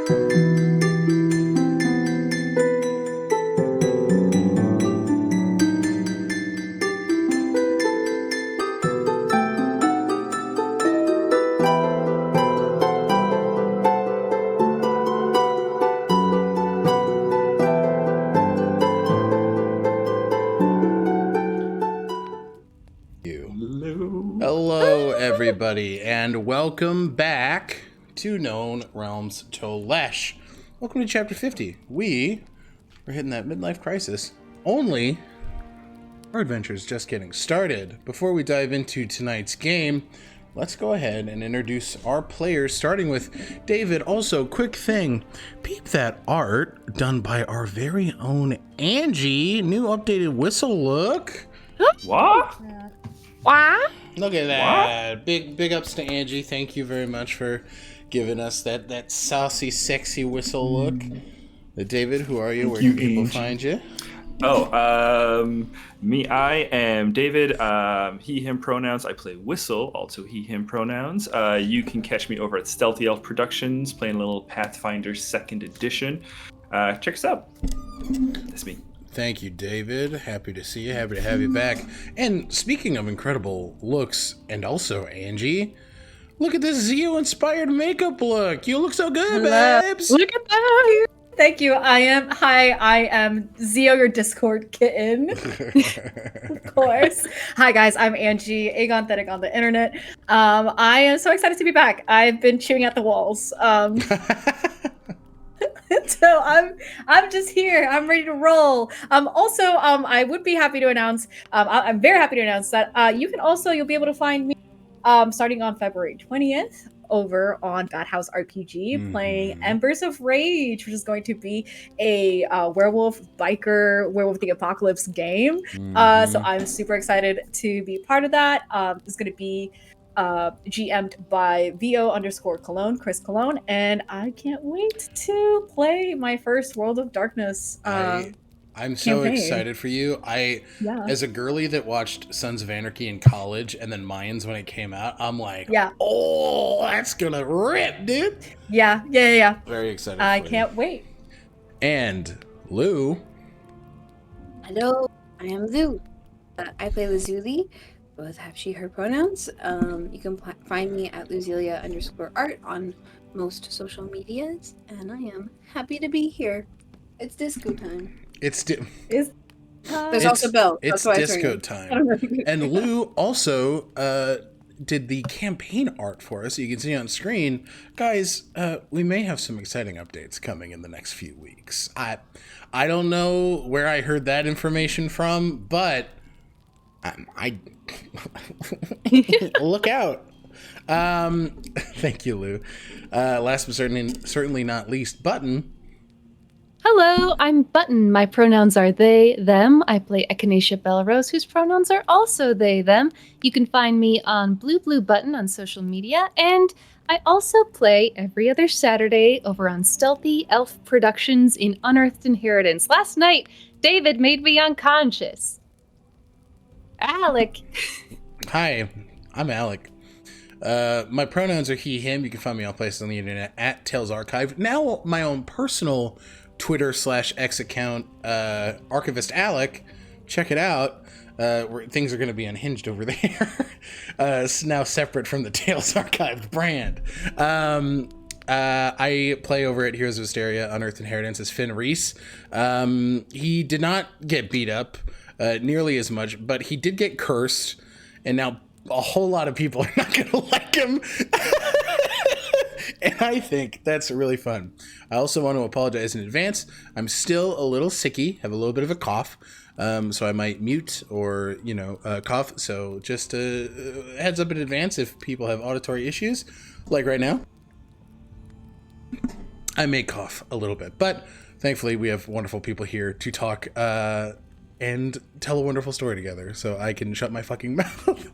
Hello, everybody, and welcome back to Known Realms Tolesh. Welcome to Chapter 50. We are hitting that midlife crisis. Only our adventure's just getting started. Before we dive into tonight's game, let's go ahead and introduce our players, starting with David. Also, quick thing, peep that art done by our very own Angie. New updated whistle look. What? What? Look at that. What? Big ups to Angie. Thank you very much for giving us that saucy, sexy whistle look. David, who are you? Where can people find you? Me, I am David, he, him pronouns. I play Whistle, also he, him pronouns. You can catch me over at Stealthy Elf Productions, playing a little Pathfinder 2nd Edition. Check us out. That's me. Thank you, David. Happy to see you. Happy to have you back. And speaking of incredible looks, and also Angie, look at this Zeo-inspired makeup look. You look so good, babes. Look at that. Thank you. I am Zeo, your Discord kitten. Of course. Hi, guys. I'm Angie, Agonethetic on the internet. I am so excited to be back. I've been chewing at the walls. So I'm just here. I'm ready to roll. I would be happy to announce. I'm very happy to announce that you'll be able to find me starting on February 20th over on Bad House RPG, playing Embers of Rage, which is going to be a werewolf the apocalypse game. So I'm super excited to be part of that. It's going to be GM'd by VO_Cologne, Chris Cologne, and I can't wait to play my first World of Darkness I'm so excited for you. As a girly that watched Sons of Anarchy in college and then Mayans when it came out, I'm like, oh, that's gonna rip, dude. Yeah. Very excited. I can't wait. And Lou. Hello, I am Lou. I play Lazuli. Both have she, her pronouns. You can find me at Luzelia_art on most social medias, and I am happy to be here. It's disco time. There's also Bill. It's disco time. And Lou also did the campaign art for us. You can see on screen. Guys, we may have some exciting updates coming in the next few weeks. I don't know where I heard that information from, but I look out. Thank you, Lou. Last but certainly not least, Button. Hello, I'm Button. My pronouns are they, them. I play Echinacea Belrose, whose pronouns are also they, them. You can find me on Bluebluebutton on social media, and I also play every other Saturday over on Stealthy Elf Productions in Unearthed Inheritance. Last night, David made me unconscious. Alec. Hi, I'm Alec. My pronouns are he, him. You can find me all places on the internet at Tales Archive. Now my own personal Twitter/X account, Archivist Alec. Check it out. Things are going to be unhinged over there. It's now separate from the Tales Archive brand. I play over at Heroes of Hysteria, Unearthed Inheritance as Finn Reese. He did not get beat up nearly as much, but he did get cursed, and now a whole lot of people are not going to like him. And I think that's really fun. I also want to apologize in advance. I'm still a little sicky, have a little bit of a cough, so I might mute or, cough. So just a heads up in advance if people have auditory issues, like right now. I may cough a little bit, but thankfully we have wonderful people here to talk and tell a wonderful story together, so I can shut my fucking mouth.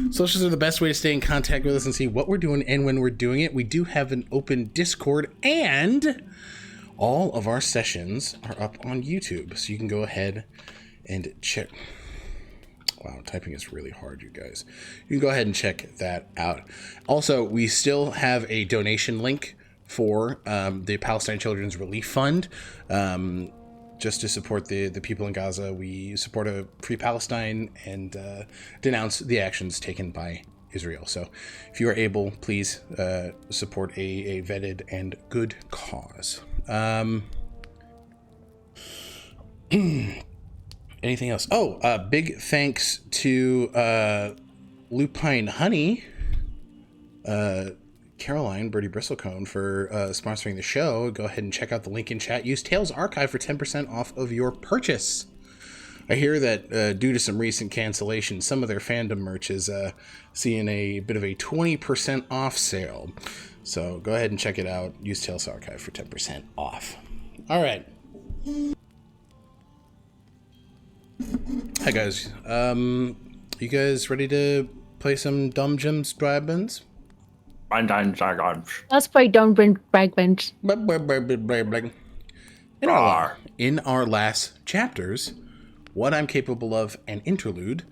Socials are the best way to stay in contact with us and see what we're doing and when we're doing it. We do have an open Discord, and all of our sessions are up on YouTube, so you can go ahead and check. Wow, typing is really hard, you guys. You can go ahead and check that out. Also, we still have a donation link for the Palestine Children's Relief Fund. Just to support the people in Gaza. We support a free Palestine and denounce the actions taken by Israel. So if you are able, please support a vetted and good cause. Anything else? Big thanks to Lupine Honey, Caroline Birdie Bristlecone for sponsoring the show. Go ahead and check out the link in chat. Use Tales Archive for 10% off of your purchase. I hear that due to some recent cancellations, some of their fandom merch is seeing a bit of a 20% off sale. So go ahead and check it out. Use Tales Archive for 10% off. All right. Hi guys. You guys ready to play some Dungeons Dragons? Let's play Dungeons Dragons. In our last chapters, What I'm Capable of, an interlude,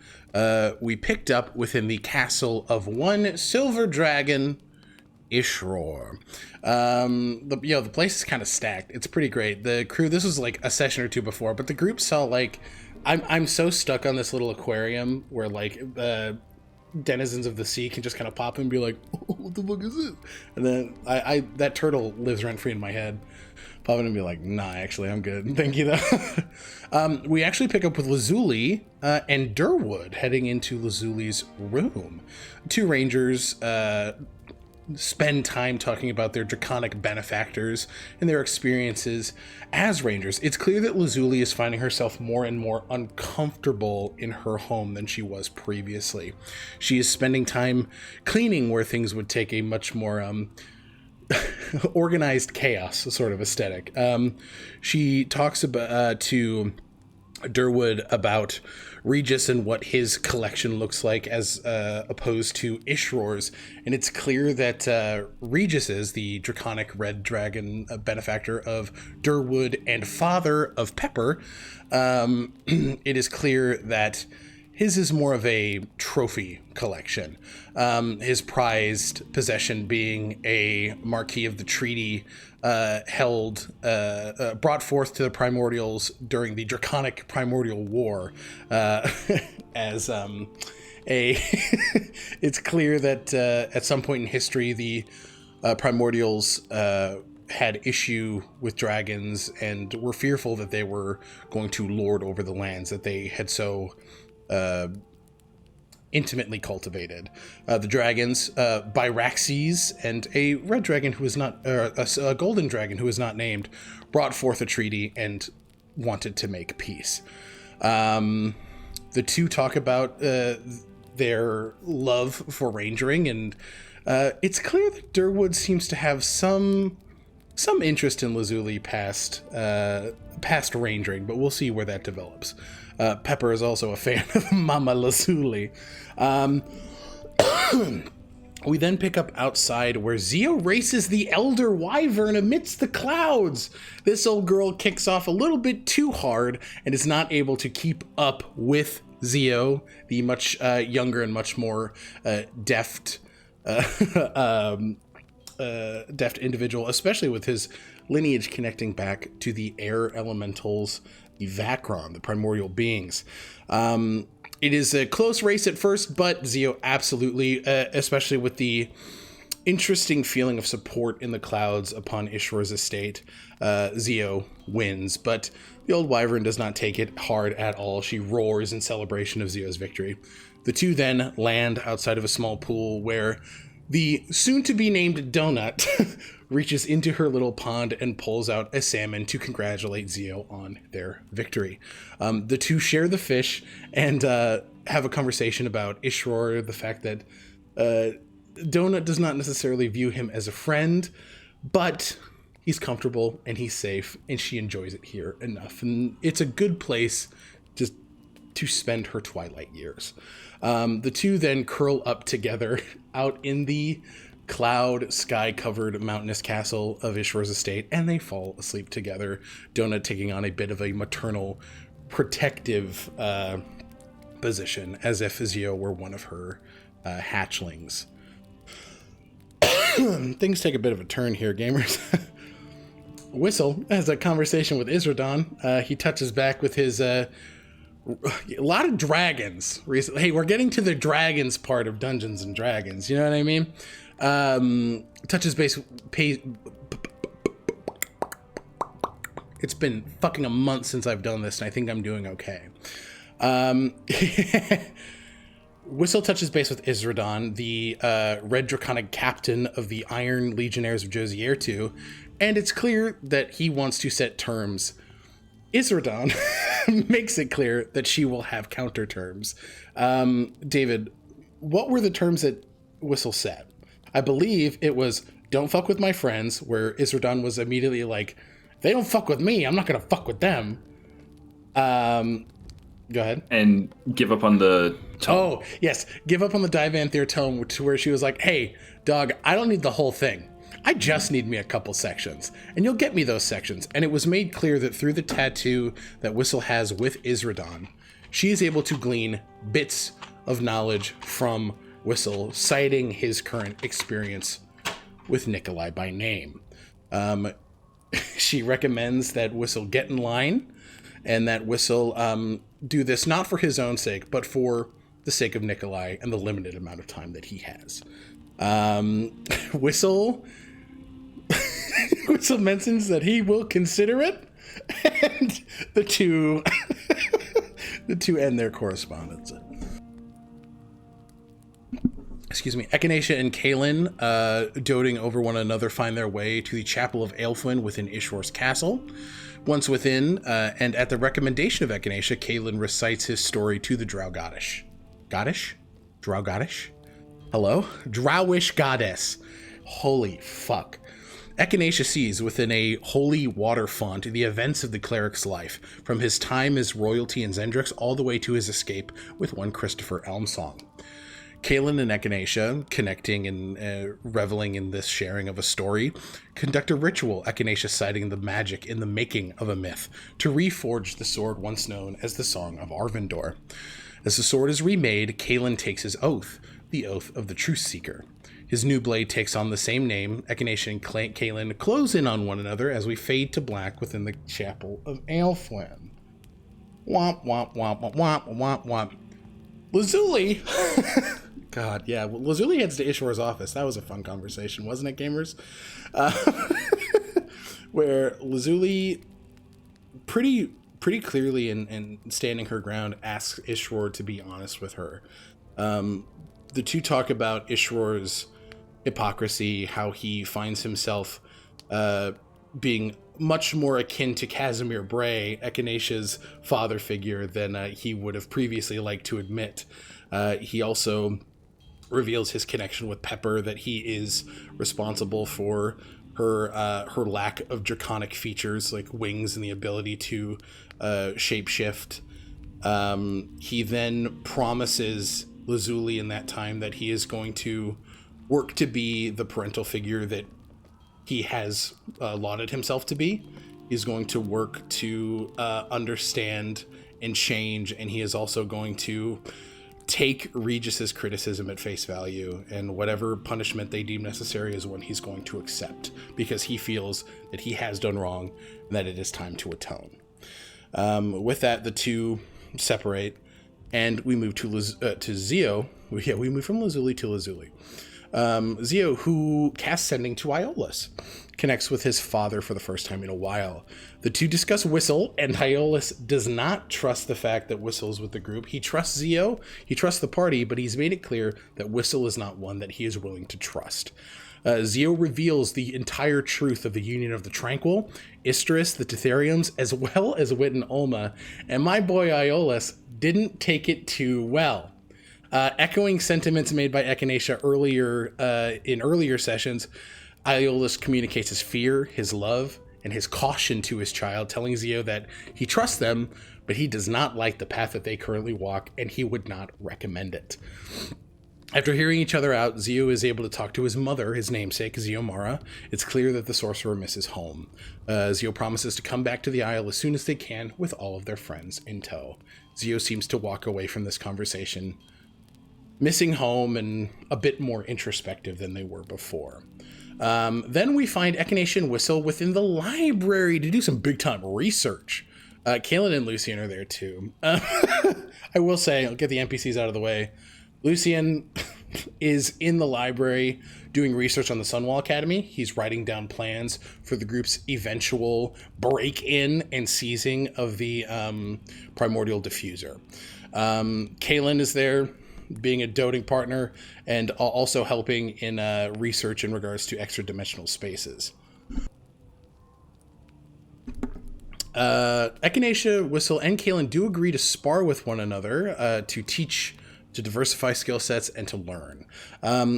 we picked up within the castle of one silver dragon, Ishror. The place is kind of stacked. It's pretty great. The crew, this was like a session or two before, but the group saw like, I'm so stuck on this little aquarium where like denizens of the sea can just kind of pop and be like, oh, what the fuck is this? And then that turtle lives rent free in my head. Pop in and be like, nah, actually, I'm good. Thank you, though. We actually pick up with Lazuli and Durwood heading into Lazuli's room. Two rangers spend time talking about their draconic benefactors and their experiences as rangers. It's clear that Lazuli is finding herself more and more uncomfortable in her home than she was previously. She is spending time cleaning where things would take a much more organized chaos sort of aesthetic. She talks about to Durwood about Regis and what his collection looks like as opposed to Ishror's, and it's clear that Regis is the draconic red dragon benefactor of Durwood and father of Pepper. It is clear that his is more of a trophy collection. His prized possession being a Marquis of the Treaty brought forth to the Primordials during the Draconic Primordial War as it's clear that at some point in history the Primordials had issue with dragons and were fearful that they were going to lord over the lands that they had so intimately cultivated. The dragons, Byraxes, and a red dragon who is not, a golden dragon who is not named, brought forth a treaty and wanted to make peace. The two talk about their love for rangering, and it's clear that Durwood seems to have some interest in Lazuli past rangering, but we'll see where that develops. Pepper is also a fan of Mama Lazuli. We then pick up outside where Zio races the Elder Wyvern amidst the clouds. This old girl kicks off a little bit too hard and is not able to keep up with Zio, the much younger and much more deft individual, especially with his lineage connecting back to the air elementals, the Vakron, the primordial beings. It is a close race at first, but Zio absolutely, especially with the interesting feeling of support in the clouds upon Ishror's estate, Zio wins. But the old wyvern does not take it hard at all. She roars in celebration of Zio's victory. The two then land outside of a small pool where the soon-to-be-named Donut reaches into her little pond and pulls out a salmon to congratulate Zio on their victory. The two share the fish and have a conversation about Ishror, the fact that Donut does not necessarily view him as a friend, but he's comfortable and he's safe, and she enjoys it here enough. And it's a good place just to spend her twilight years. The two then curl up together out in the cloud sky-covered mountainous castle of Ishror's estate, and they fall asleep together, Donut taking on a bit of a maternal protective position, as if Zio were one of her hatchlings. Things take a bit of a turn here, gamers. Whistle has a conversation with Isradon. He touches back with his a lot of dragons recently. Hey, we're getting to the dragons part of Dungeons and Dragons. You know what I mean? Touches base. It's been fucking a month since I've done this, and I think I'm doing okay. Whistle touches base with Isradon, the Red Draconic captain of the Iron Legionnaires of Josiertu, and it's clear that he wants to set terms. Isradon makes it clear that she will have counter terms. David, what were the terms that Whistle set? I believe it was, don't fuck with my friends, where Isradon was immediately like, they don't fuck with me, I'm not gonna fuck with them. Go ahead. And give up on the tome. Oh, yes. Give up on the Divanthir tome, to where she was like, hey, dog, I don't need the whole thing. I just need me a couple sections, and you'll get me those sections. And it was made clear that through the tattoo that Whistle has with Isradon, she is able to glean bits of knowledge from Whistle, citing his current experience with Nikolai by name. She recommends that Whistle get in line, and that Whistle do this not for his own sake, but for the sake of Nikolai and the limited amount of time that he has. Whistle mentions that he will consider it, and the two end their correspondence. Excuse me. Echinacea and Kaelin, doting over one another, find their way to the Chapel of Aelfwin within Ishor's castle. Once within, and at the recommendation of Echinacea, Kaelin recites his story to the Drow Goddess. Drow Goddess? Hello? Drowish Goddess. Holy fuck. Echinacea sees within a holy water font the events of the cleric's life, from his time as royalty in Zendrix all the way to his escape with one Christopher Elmsong. Kaelin and Echinacea, connecting and reveling in this sharing of a story, conduct a ritual, Echinacea citing the magic in the making of a myth, to reforge the sword once known as the Song of Arvindor. As the sword is remade, Kaelin takes his oath, the Oath of the Truth Seeker. His new blade takes on the same name. Echinacea and Kaelin close in on one another as we fade to black within the Chapel of Aelfwin. Womp, womp, womp, womp, womp, womp, womp. Lazuli! God, yeah. Well, Lazuli heads to Ishor's office. That was a fun conversation, wasn't it, gamers? Where Lazuli pretty clearly and standing her ground asks Ishor to be honest with her. The two talk about Ishor's hypocrisy, how he finds himself being much more akin to Casimir Bray, Echinacea's father figure, than he would have previously liked to admit. He also reveals his connection with Pepper, that he is responsible for her lack of draconic features like wings and the ability to shapeshift. He then promises Lazuli in that time that he is going to work to be the parental figure that he has lauded himself to be. He's going to work to understand and change, and he is also going to take Regis's criticism at face value, and whatever punishment they deem necessary is one he's going to accept, because he feels that he has done wrong and that it is time to atone. With that, the two separate, and we move to Zio. Yeah, we move from Lazuli to Lazuli. Zio, who casts Sending to Iolus, connects with his father for the first time in a while. The two discuss Whistle, and Iolus does not trust the fact that Whistle is with the group. He trusts Zio, he trusts the party, but he's made it clear that Whistle is not one that he is willing to trust. Zio reveals the entire truth of the Union of the Tranquil, Istris, the Tetheriums, as well as Wit and Ulma, and my boy Iolus didn't take it too well. Echoing sentiments made by Echinacea in earlier sessions, Iolus communicates his fear, his love, and his caution to his child, telling Zio that he trusts them, but he does not like the path that they currently walk, and he would not recommend it. After hearing each other out, Zio is able to talk to his mother, his namesake, Ziomara. It's clear that the sorcerer misses home. Zio promises to come back to the Isle as soon as they can with all of their friends in tow. Zio seems to walk away from this conversation missing home and a bit more introspective than they were before. Then we find Echinacea and Whistle within the library to do some big-time research. Kaelin and Lucian are there too. I will say, I'll get the NPCs out of the way. Lucian is in the library doing research on the Sunwall Academy. He's writing down plans for the group's eventual break-in and seizing of the primordial diffuser. Kaelin is there being a doting partner and also helping in research in regards to extra-dimensional spaces. Echinacea, Whistle, and Kaelin do agree to spar with one another to diversify skill sets and to learn.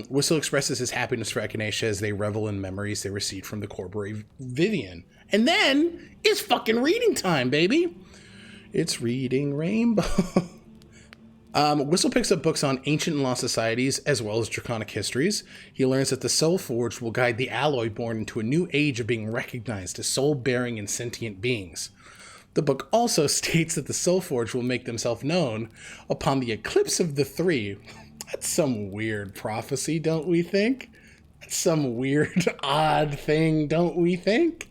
Whistle expresses his happiness for Echinacea as they revel in memories they received from the Corbury Vivian. And then it's fucking reading time, baby. It's reading Rainbow. Whistle picks up books on ancient and lost societies as well as draconic histories. He learns that the Soulforged will guide the alloy born into a new age of being recognized as soul-bearing and sentient beings. The book also states that the Soulforged will make themselves known upon the eclipse of the three. That's some weird prophecy, don't we think? That's some weird, odd thing, don't we think?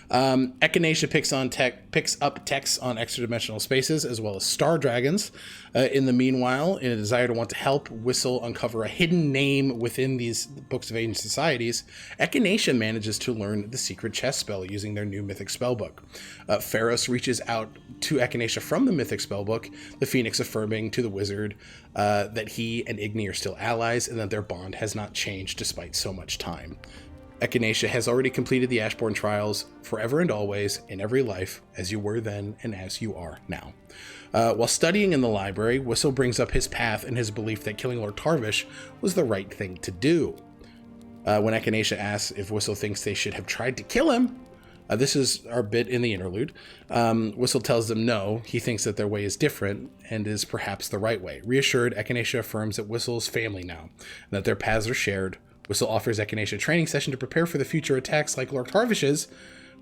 Echinacea picks up texts on extra-dimensional spaces as well as star dragons. In the meanwhile, in a desire to want to help Whistle uncover a hidden name within these books of ancient societies, Echinacea manages to learn the secret chess spell using their new mythic spellbook. Pharos reaches out to Echinacea from the mythic spellbook, the Phoenix affirming to the wizard that he and Igni are still allies and that their bond has not changed despite so much time. Echinacea has already completed the Ashbourne trials forever and always in every life, as you were then and as you are now. While studying in the library, Whistle brings up his path and his belief that killing Lord Tarvish was the right thing to do. When Echinacea asks if Whistle thinks they should have tried to kill him, this is our bit in the interlude, Whistle tells them no, he thinks that their way is different and is perhaps the right way. Reassured, Echinacea affirms that Whistle's family now, and that their paths are shared. Whistle offers Echinacea a training session to prepare for the future attacks like Lord Tarvish's,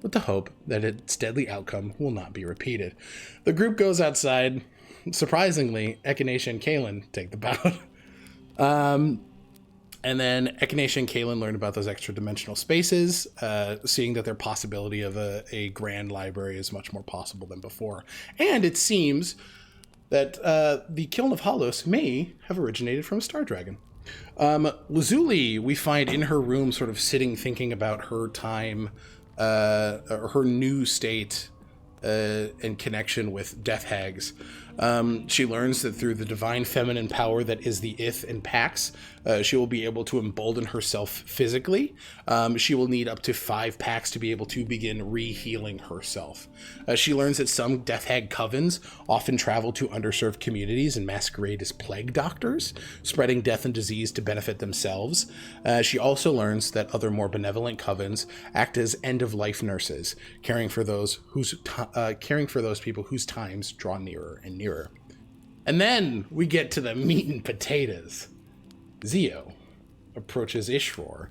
with the hope that its deadly outcome will not be repeated. The group goes outside. Surprisingly, Echinacea and Kaelin take the bout. And then Echinacea and Kaelin learn about those extra-dimensional spaces, seeing that their possibility of a grand library is much more possible than before. And it seems that the Kiln of Hollows may have originated from a star dragon. Lazuli, we find in her room sort of sitting thinking about her time, her new state in connection with death hags. She learns that through the divine feminine power that is the Ith and Pax, she will be able to embolden herself physically. She will need up to 5 packs to be able to begin re-healing herself. She learns that some death hag covens often travel to underserved communities and masquerade as plague doctors, spreading death and disease to benefit themselves. She also learns that other more benevolent covens act as end-of-life nurses, caring for those people whose times draw nearer and nearer. And then we get to the meat and potatoes. Zio approaches Ishroor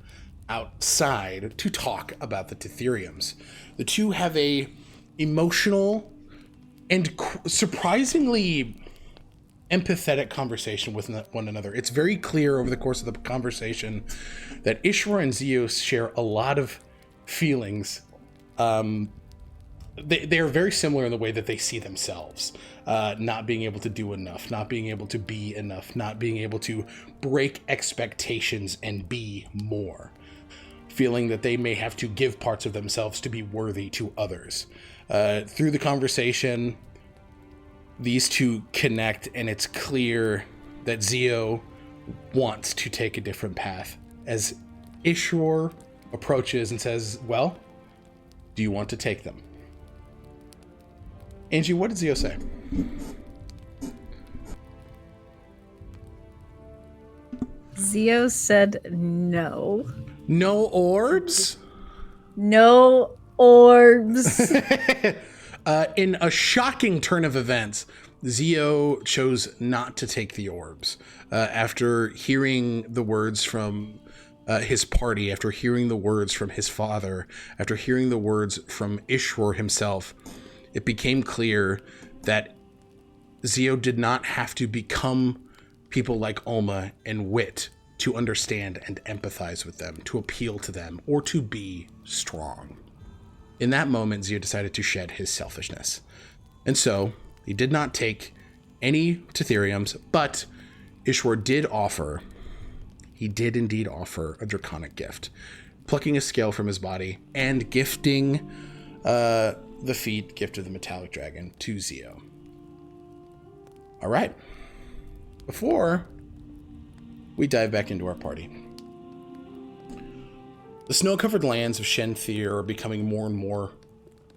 outside to talk about the Tetheriums. The two have a emotional and surprisingly empathetic conversation with one another. It's very clear over the course of the conversation that Ishroor and Zio share a lot of feelings. They are very similar in the way that they see themselves. Not being able to do enough, not being able to be enough, not being able to break expectations and be more. Feeling that they may have to give parts of themselves to be worthy to others. Through the conversation, these two connect, and it's clear that Zio wants to take a different path. As Ishroor approaches and says, well, do you want to take them? Angie, what did Zio say? Zio said no. No orbs? No orbs. In a shocking turn of events, Zio chose not to take the orbs. After hearing the words from his party, after hearing the words from his father, after hearing the words from Ishwar himself, it became clear that Zio did not have to become people like Alma and Wit to understand and empathize with them, to appeal to them, or to be strong. In that moment, Zio decided to shed his selfishness. And so, he did not take any Tetheriums, but Ishwar did indeed offer a draconic gift, plucking a scale from his body and gifting the feat gift of the metallic dragon to Zio. All right. Before we dive back into our party, the snow-covered lands of Shenthir are becoming more and more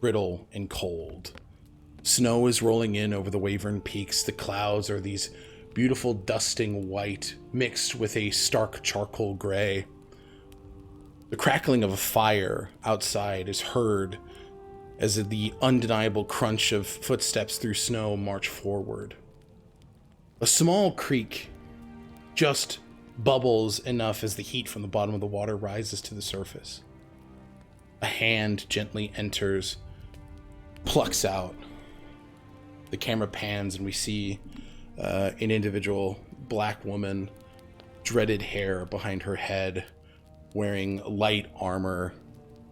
brittle and cold. Snow is rolling in over the Wavern Peaks. The clouds are these beautiful dusting white mixed with a stark charcoal gray. The crackling of a fire outside is heard as the undeniable crunch of footsteps through snow march forward. A small creek just bubbles enough as the heat from the bottom of the water rises to the surface. A hand gently enters, plucks out. The camera pans and we see an individual black woman, dreaded hair behind her head, wearing light armor,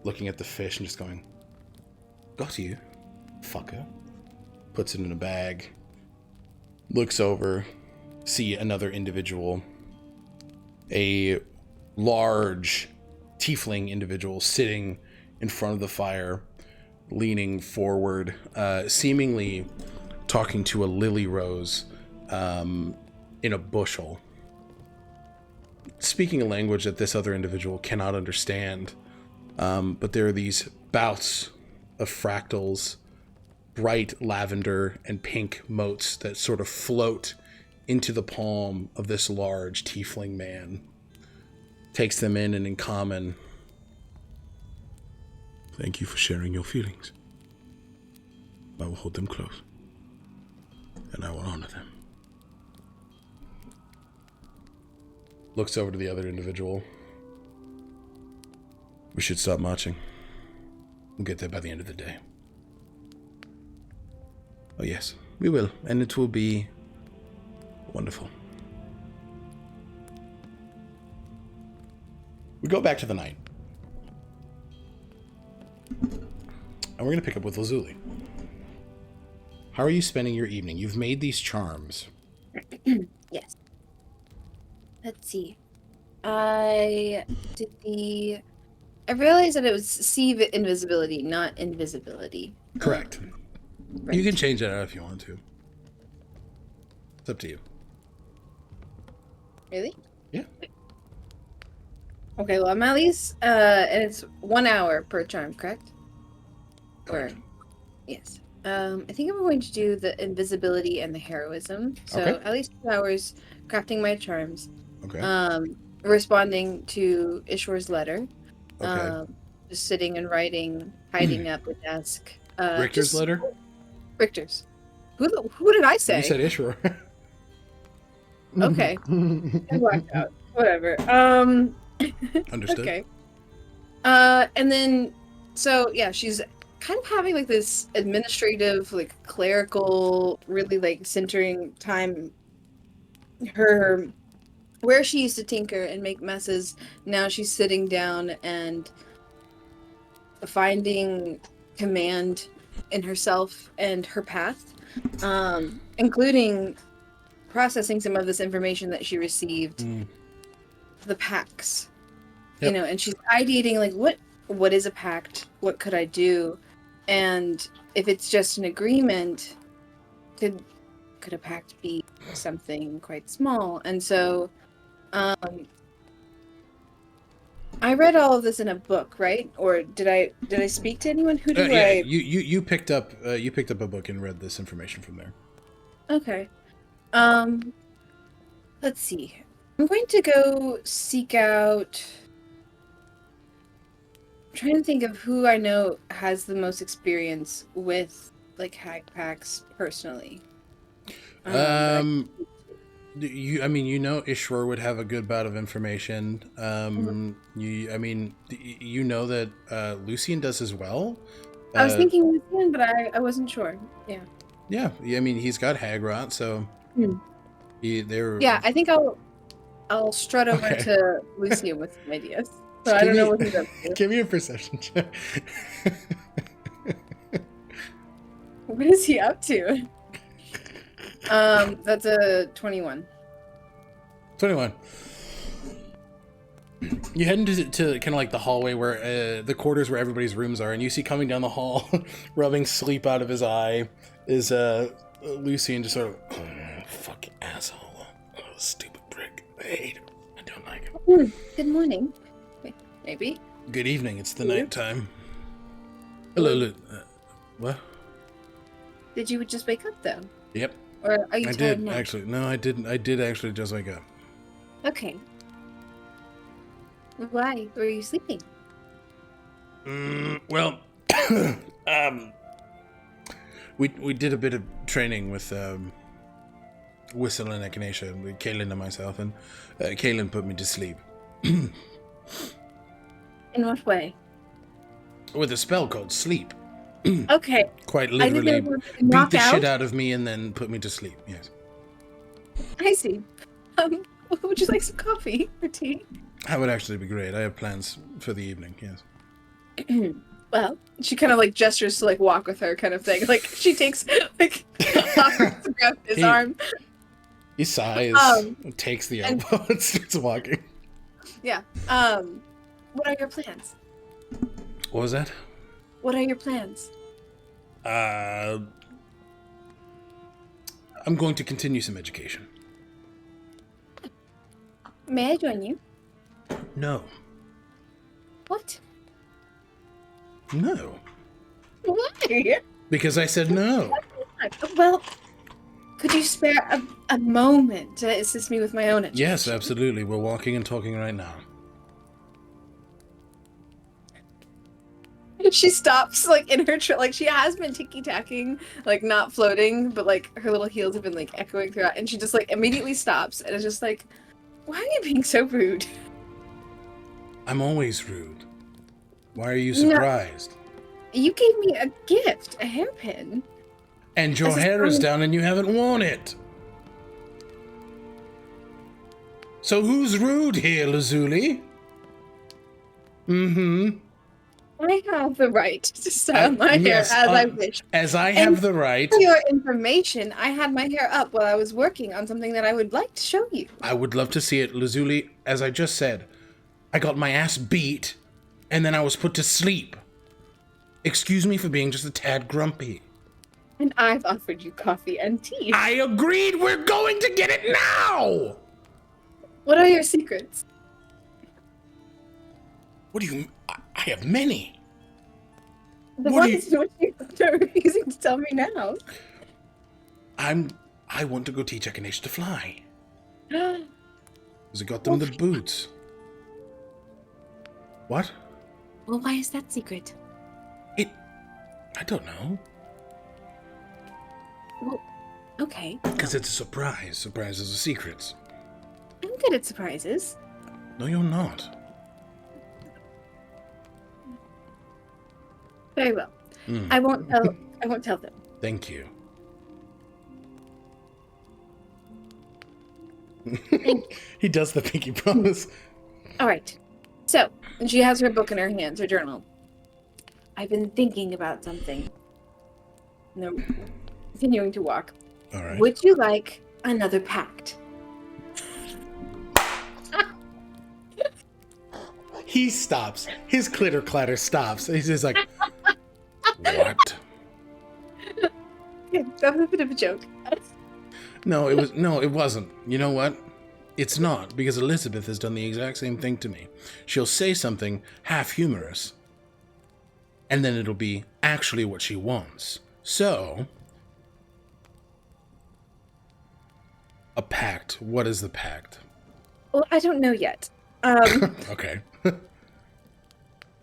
looking at the fish and just going, "Got you, fucker." Puts it in a bag, looks over, see another individual, a large tiefling individual sitting in front of the fire, leaning forward, seemingly talking to a lily rose in a bushel, speaking a language that this other individual cannot understand. But there are these bouts of fractals, bright lavender and pink motes that sort of float into the palm of this large tiefling man. Takes them in common. "Thank you for sharing your feelings. I will hold them close, and I will honor them." Looks over to the other individual. "We should stop marching. We'll get there by the end of the day." "Oh yes, we will, and it will be wonderful." We go back to the night. And we're going to pick up with Lazuli. How are you spending your evening? You've made these charms. Yes. Let's see. I realized that it was see invisibility, not invisibility. Correct. Right. You can change that out if you want to. It's up to you. Really? Yeah. Okay, well, I'm at least, and it's 1 hour per charm, correct? Correct. Or, yes. I think I'm going to do the invisibility and the heroism. So Okay. at least 2 hours crafting my charms. Okay. Responding to Ishwar's letter. Okay. Just sitting and writing, hiding up the desk. Richter's letter? Richter's. Who did I say? You said Ishwar. Okay. I blacked out. Whatever. Understood. Okay. And then, so yeah, she's kind of having like this administrative, like clerical, really like centering time. Her, where she used to tinker and make messes, now she's sitting down and finding command in herself and her path, including processing some of this information that she received. The pacts, Yep. you know, and she's ideating like what is a pact, what could I do, and if it's just an agreement, could a pact be something quite small? And so I read all of this in a book, right? Or did I speak to anyone? Who did I? You picked up a book and read this information from there. Okay. Let's see. I'm going to go seek out. I'm trying to think of who I know has the most experience with like hag packs personally. I mean, you know, Ishwar would have a good bout of information. You know that Lucian does as well. I was thinking Lucian, but I wasn't sure. Yeah. Yeah. I mean, he's got hag rot, so they're. Yeah, I think I'll strut over to Lucian with some ideas. So I don't know what he's up to. Give me a perception check. What is he up to? That's a 21. 21. You head into kind of like the hallway where the quarters where everybody's rooms are, and you see coming down the hall, rubbing sleep out of his eye, is Lucian, just sort of, fucking asshole, stupid prick. I hate him. I don't like him. Good morning. Maybe. Good evening. It's the night time. Hello. What? Did you just wake up though? Yep. Or are you tired did now? actually. No, I didn't. I did actually just wake up. Okay. Why were you sleeping? Well, we did a bit of training with Whistle and Echinacea, with Kaelin and myself, and Kaelin put me to sleep. In what way? With a spell called Sleep. Okay. Quite literally beat the shit out of me and then put me to sleep. Yes. I see. Would you like some coffee or tea? That would actually be great. I have plans for the evening. Yes. Well, she kind of like gestures to like walk with her, kind of thing. Like she takes like to grab his arm. He sighs, takes the elbow, and starts walking. Yeah. What are your plans? What was that? What are your plans? I'm going to continue some education. May I join you? No. What? No. Why? Because I said no. Well, could you spare a moment to assist me with my own education? Yes, absolutely. We're walking and talking right now. She stops, like, in her like, she has been ticky-tacking, like, not floating, but, like, her little heels have been, like, echoing throughout, and she just, like, immediately stops, and is just like, why are you being so rude? I'm always rude. Why are you surprised? No, you gave me a gift, a hairpin. And your hair is down and you haven't worn it. So who's rude here, Lazuli? Mm-hmm. I have the right to style my hair as I wish. As I have the right. For your information, I had my hair up while I was working on something that I would like to show you. I would love to see it, Lazuli. As I just said, I got my ass beat, and then I was put to sleep. Excuse me for being just a tad grumpy. And I've offered you coffee and tea. I agreed. We're going to get it now. What are your secrets? What do you... I have many. The ones which you are refusing to tell me now. I want to go teach Echinacea to fly. Because I got them the boots. What? Well, why is that secret? I don't know. Well, okay. Because it's a surprise. Surprises are secrets. I'm good at surprises. No, you're not. Very well. I won't tell them. Thank you. Thank you. He does the pinky promise. All right. So, and she has her book in her hands, her journal. I've been thinking about something. No, continuing to walk. All right. Would you like another pact? He stops. His clitter clatter stops. He's just like, what? Yeah, that was a bit of a joke. No, it wasn't. You know what? It's not, because Elizabeth has done the exact same thing to me. She'll say something half humorous, and then it'll be actually what she wants. So, a pact. What is the pact? Well, I don't know yet. Okay.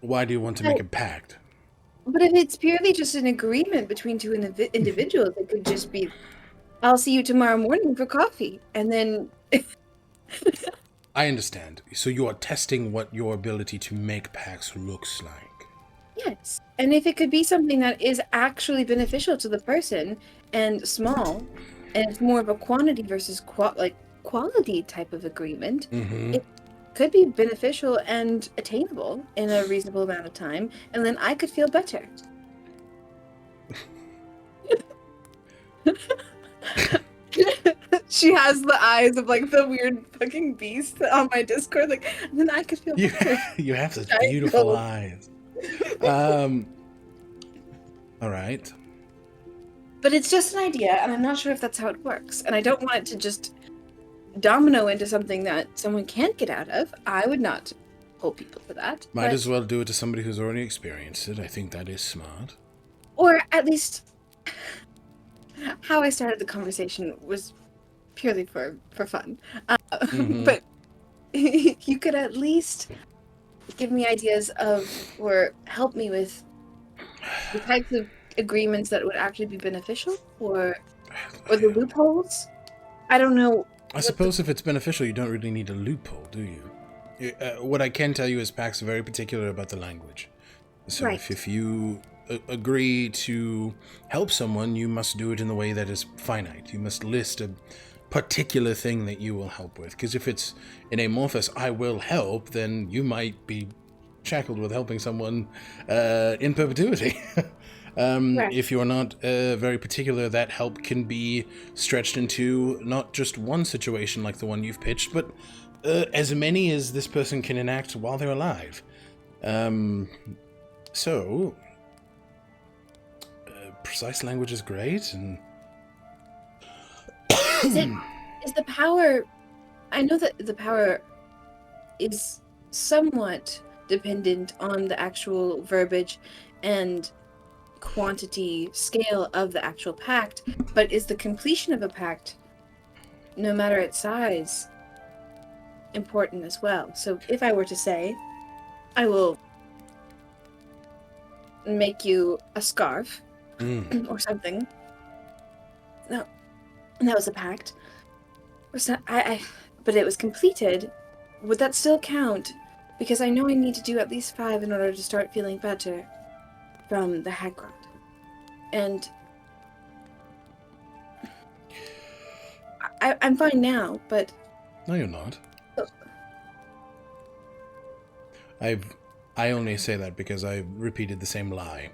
Why do you want to make a pact? But if it's purely just an agreement between two individuals, it could just be I'll see you tomorrow morning for coffee. And then I understand. So you are testing what your ability to make packs looks like. yes. And if it could be something that is actually beneficial to the person and small, and it's more of a quantity versus quality type of agreement, Mm-hmm. it could be beneficial and attainable in a reasonable amount of time, and then I could feel better. She has the eyes of like the weird fucking beast on my Discord, like, and then I could feel better. You have such I beautiful know. eyes. All right. But it's just an idea, and I'm not sure if that's how it works. And I don't want it to just domino into something that someone can't get out of. I would not hold people to that. Might but- as well do it to somebody who's already experienced it. I think that is smart. Or at least how I started the conversation was purely for fun. Mhm. But you could at least give me ideas of, or help me with the types of agreements that would actually be beneficial, or the loopholes. I don't know. I suppose if it's beneficial, you don't really need a loophole, do you? What I can tell you is packs are very particular about the language. So Right. if you agree to help someone, you must do it in the way that is finite. You must list a particular thing that you will help with. Because if it's an amorphous, I will help, then you might be shackled with helping someone in perpetuity. Right. If you're not very particular, that help can be stretched into not just one situation like the one you've pitched, but as many as this person can enact while they're alive. So, precise language is great, and Is the power? I know that the power is somewhat dependent on the actual verbiage and quantity scale of the actual pact, but is the completion of a pact, no matter its size, important as well? So if I were to say, I will make you a scarf or something, no, and that was a pact. Or so, but it was completed. Would that still count? Because I know I need to do at least 5 in order to start feeling better from the hag rot. And I'm fine now, but no, you're not. Oh. I only say that because I repeated the same lie.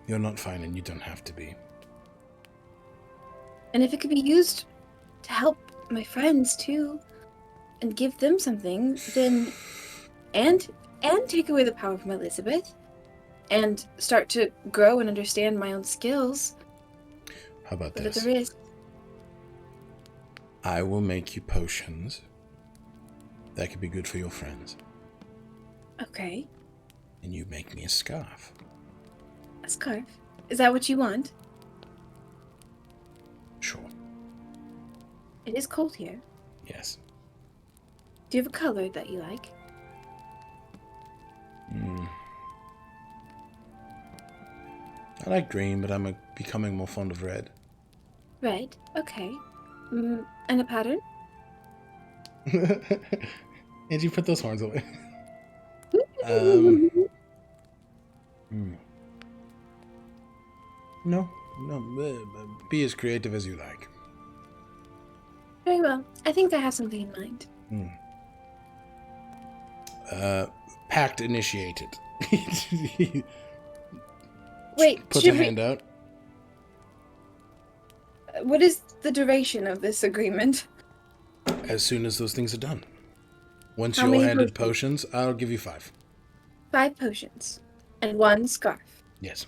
You're not fine, and you don't have to be. and if it could be used to help my friends too, and give them something, then and take away the power from Elizabeth, and start to grow and understand my own skills. How about But at this? the risk. I will make you potions that could be good for your friends, Okay, and you make me a scarf. a scarf. Is that what you want? Sure. It is cold here. Yes. Do you have a color that you like? I like green, but I'm becoming more fond of red. Red. Okay. And a pattern? And you put those horns away. No. Be as creative as you like. Very well. I think I have something in mind. Pact initiated. Wait, Put should a we- hand out. What is the duration of this agreement? As soon as those things are done. Once How you're many handed potions, I'll give you 5. 5 potions. And 1 scarf. Yes.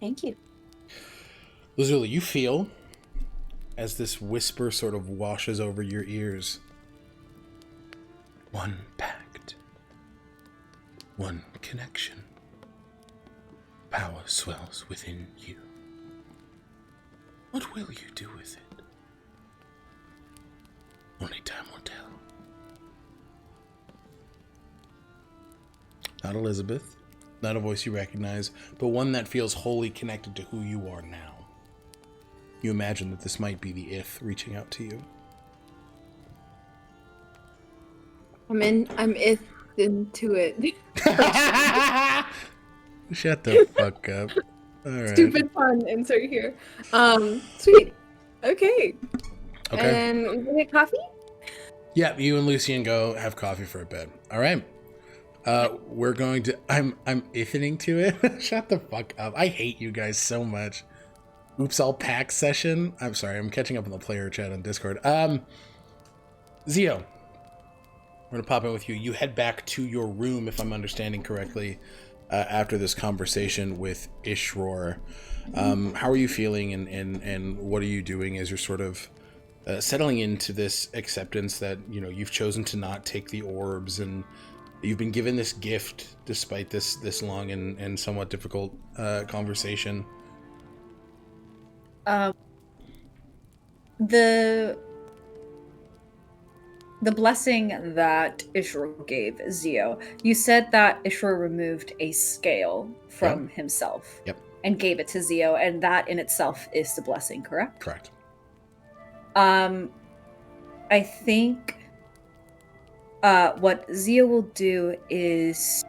Thank you. Lazuli, you feel as this whisper sort of washes over your ears. One pact. One connection. Power swells within you. What will you do with it? Only time will tell. Not Elizabeth, not a voice you recognize, but one that feels wholly connected to who you are now. You imagine that this might be the Ith reaching out to you. I'm into it. Shut the fuck up. All right. Stupid pun insert here. Sweet. Okay. Okay. And we gonna get coffee? Yeah, you and Lucian go have coffee for a bit. All right. We're going to. I'm ithening to it. Shut the fuck up. I hate you guys so much. Oops, all pack session. I'm sorry. I'm catching up on the player chat on Discord. Zio, we're gonna pop in with you. You head back to your room, if I'm understanding correctly, after this conversation with Ishror. How are you feeling, and what are you doing as you're sort of settling into this acceptance that, you know, you've chosen to not take the orbs, and you've been given this gift despite this long and somewhat difficult conversation? The blessing that Ishror gave Zio, you said that Ishror removed a scale from himself. Yep. And gave it to Zio, and that in itself is the blessing, correct? Correct. I think what Zio will do is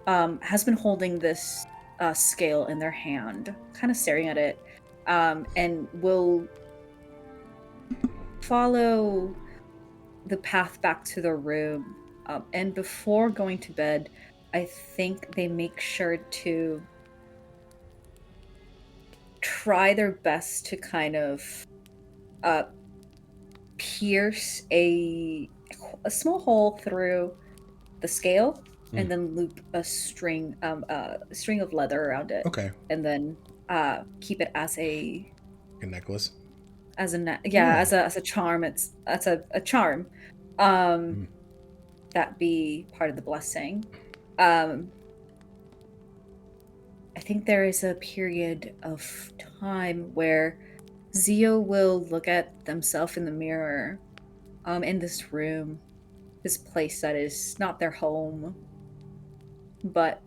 has been holding this scale in their hand, kind of staring at it, and will follow the path back to their room. And before going to bed, I think they make sure to try their best to kind of pierce a small hole through the scale, and then loop a string of leather around it. Okay. And then keep it as a necklace. As a charm. That's a charm. That be part of the blessing. I think there is a period of time where Zio will look at themselves in the mirror, in this room, this place that is not their home, but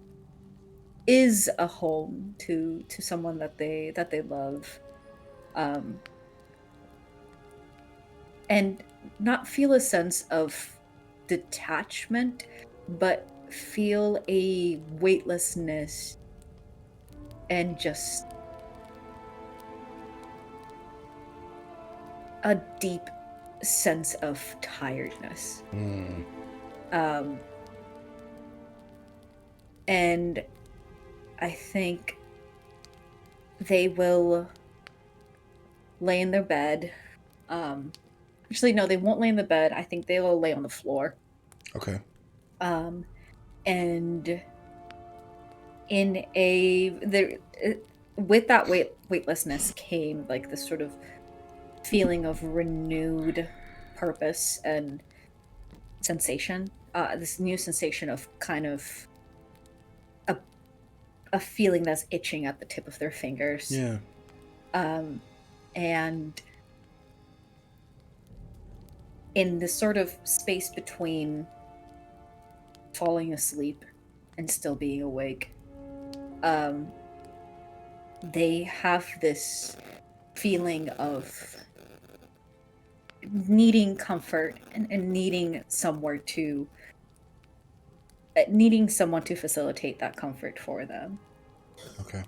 is a home to someone that they love, and not feel a sense of detachment, but feel a weightlessness and just a deep sense of tiredness. And I think they will lay in their bed. Actually, no, they won't lay in the bed. I think they will lay on the floor. Okay. And with that weightlessness came like this sort of feeling of renewed purpose and sensation. This new sensation of kind of a feeling that's itching at the tip of their fingers. Yeah. And in this sort of space between falling asleep and still being awake, they have this feeling of needing comfort and needing someone to facilitate that comfort for them. Okay.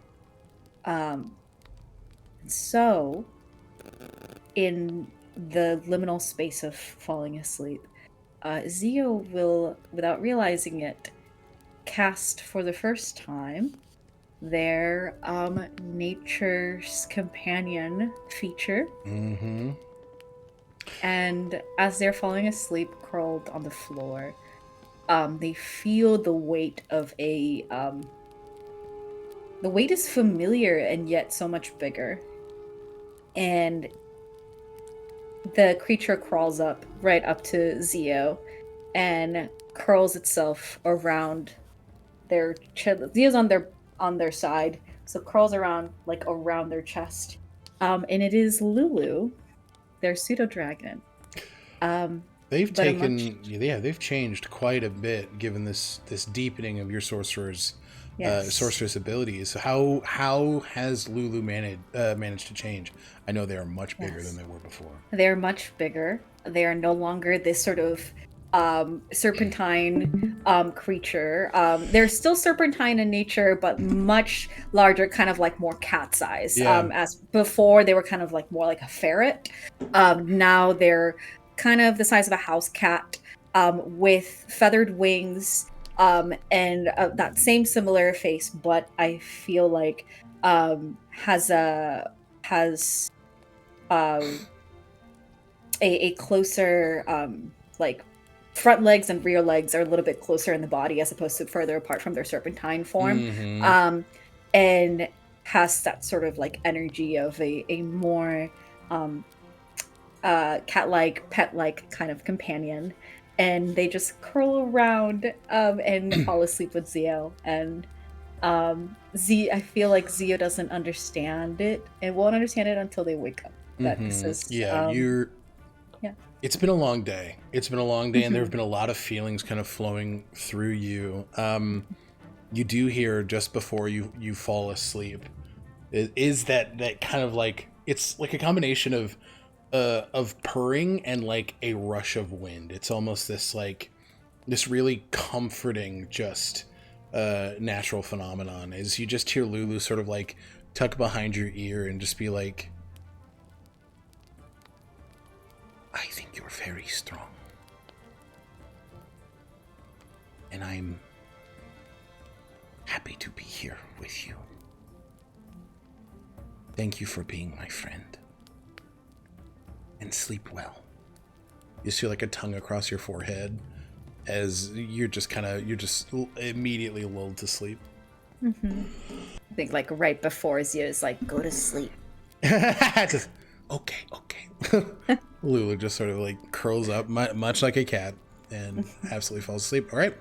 So in the liminal space of falling asleep, Zio will, without realizing it, cast for the first time their nature's companion feature. Mm-hmm. And as they're falling asleep, curled on the floor, they feel the weight of the weight is familiar and yet so much bigger. And the creature crawls up right up to Zio and curls itself around their chest. Zio's on their side, so curls around their chest. And it is Lulu, their pseudo dragon. They've changed quite a bit given this deepening of your sorcerer's Yes. sorceress abilities. How has Lulu managed to change? I know they are much bigger Yes. than they were before. They're much bigger. They are no longer this sort of serpentine creature. They're still serpentine in nature, but much larger, kind of like more cat size. Yeah. As before, they were kind of like more like a ferret. Now they're kind of the size of a house cat, with feathered wings, and that same similar face, but I feel like has a closer like front legs and rear legs are a little bit closer in the body as opposed to further apart from their serpentine form. Mhm. And has that sort of like energy of a more cat-like, pet-like kind of companion. And they just curl around and fall asleep with Zio. And I feel like Zio doesn't understand it and won't understand it until they wake up. That this is Yeah, yeah. It's been a long day. It's been a long day, and there Mhm. have been a lot of feelings kind of flowing through you. You do hear just before you fall asleep is that kind of like, it's like a combination of purring and like a rush of wind. It's almost this like this really comforting just natural phenomenon, as you just hear Lulu sort of like tuck behind your ear and just be like, I think you're very strong. And I'm happy to be here with you. Thank you for being my friend. And sleep well. You see like a tongue across your forehead as you're just immediately lulled to sleep. I think like right before Zio's like, go to sleep. Just, okay. Lulu just sort of like curls up, much like a cat, and absolutely falls asleep. All right,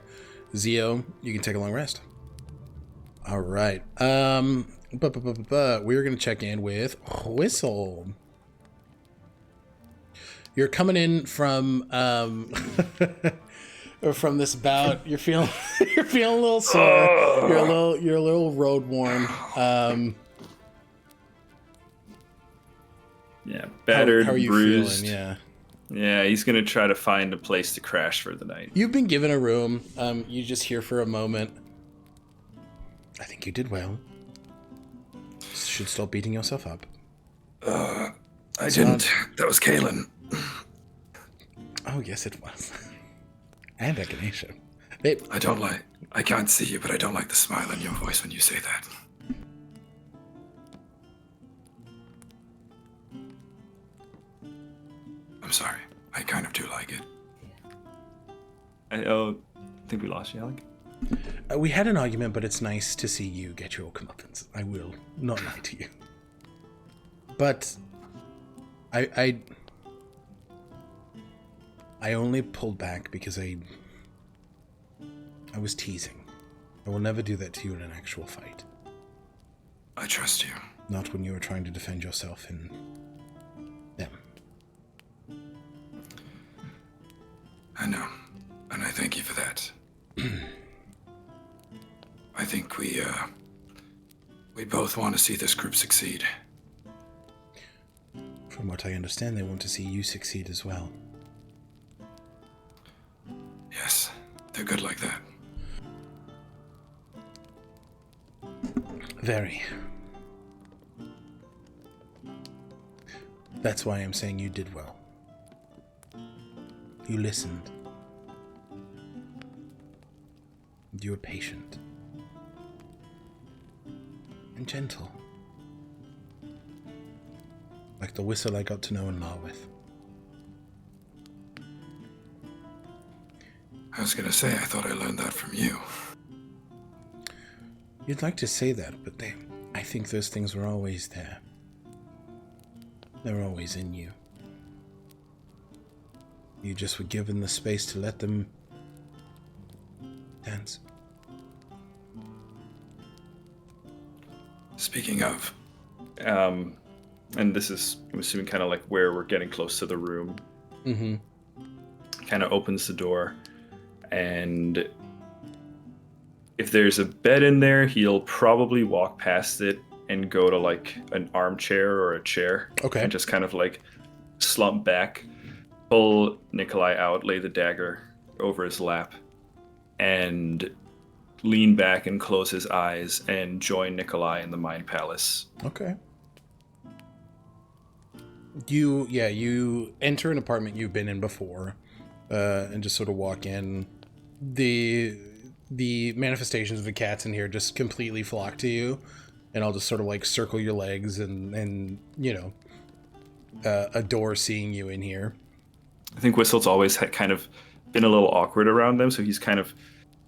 Zio, you can take a long rest. All right. We're gonna check in with Whistle. You're coming in from from this bout. You're feeling a little sore. You're a little road worn. Yeah, battered, how are you bruised. feeling? Yeah, he's gonna try to find a place to crash for the night. You've been given a room. You just hear for a moment. I think you did well. Should stop beating yourself up. I didn't. That was Kaelin. Oh, yes, it was. And Echinacea. I can't see you, but I don't like the smile in your voice when you say that. I'm sorry. I kind of do like it. I think we lost you, Alec. We had an argument, but it's nice to see you get your comeuppance. I will not lie to you. But I only pulled back because I was teasing. I will never do that to you in an actual fight. I trust you. Not when you are trying to defend yourself and them. I know. And I thank you for that. I think we both want to see this group succeed. From what I understand, they want to see you succeed as well. Yes, they're good like that. Very. That's why I'm saying you did well. You listened. You were patient. And gentle. Like the Whistle I got to know and law with. I was gonna say, I thought I learned that from you. You'd like to say that, but I think those things were always there. They were always in you. You just were given the space to let them dance. Speaking of, and this is, I'm assuming, kind of like where we're getting close to the room. Mm-hmm. Kind of opens the door, and if if there's a bed in there, he'll probably walk past it and go to like an armchair or a chair. Okay. And just kind of like slump back, pull Nikolai out, lay the dagger over his lap, and lean back and close his eyes and join Nikolai in the Mind Palace. Okay. You enter an apartment you've been in before, and just sort of walk in. The manifestations of the cats in here just completely flock to you, and I'll just sort of like circle your legs and adore seeing you in here. I think Whistle's always kind of been a little awkward around them, so he's kind of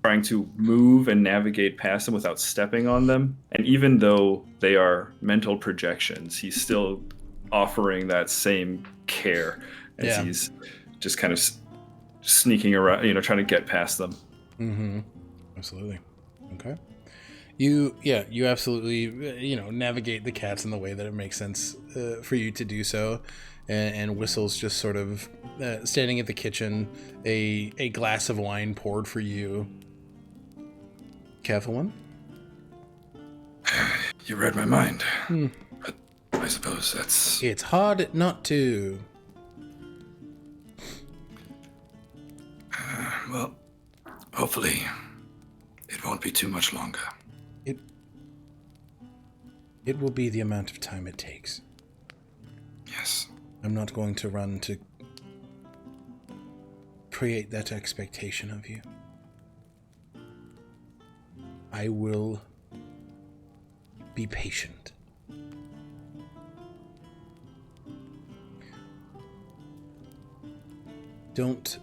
trying to move and navigate past them without stepping on them. And even though they are mental projections, he's still offering that same care as he's just kind of sneaking around, trying to get past them. Mm-hmm. Absolutely. Okay. You absolutely, navigate the cats in the way that it makes sense for you to do so. And Whistle's just sort of standing at the kitchen, a glass of wine poured for you. Careful one? You read my mind. But I suppose that's... It's hard not to. Well, hopefully it won't be too much longer. It will be the amount of time it takes. Yes. I'm not going to run to create that expectation of you. I will be patient. Don't...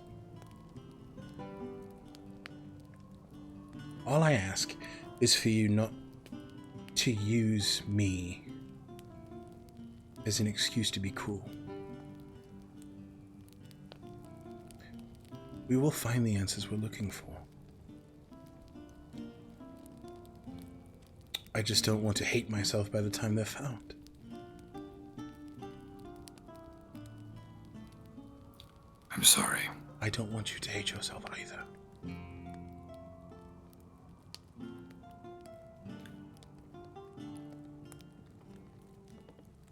All I ask is for you not to use me as an excuse to be cruel. We will find the answers we're looking for. I just don't want to hate myself by the time they're found. I'm sorry. I don't want you to hate yourself either.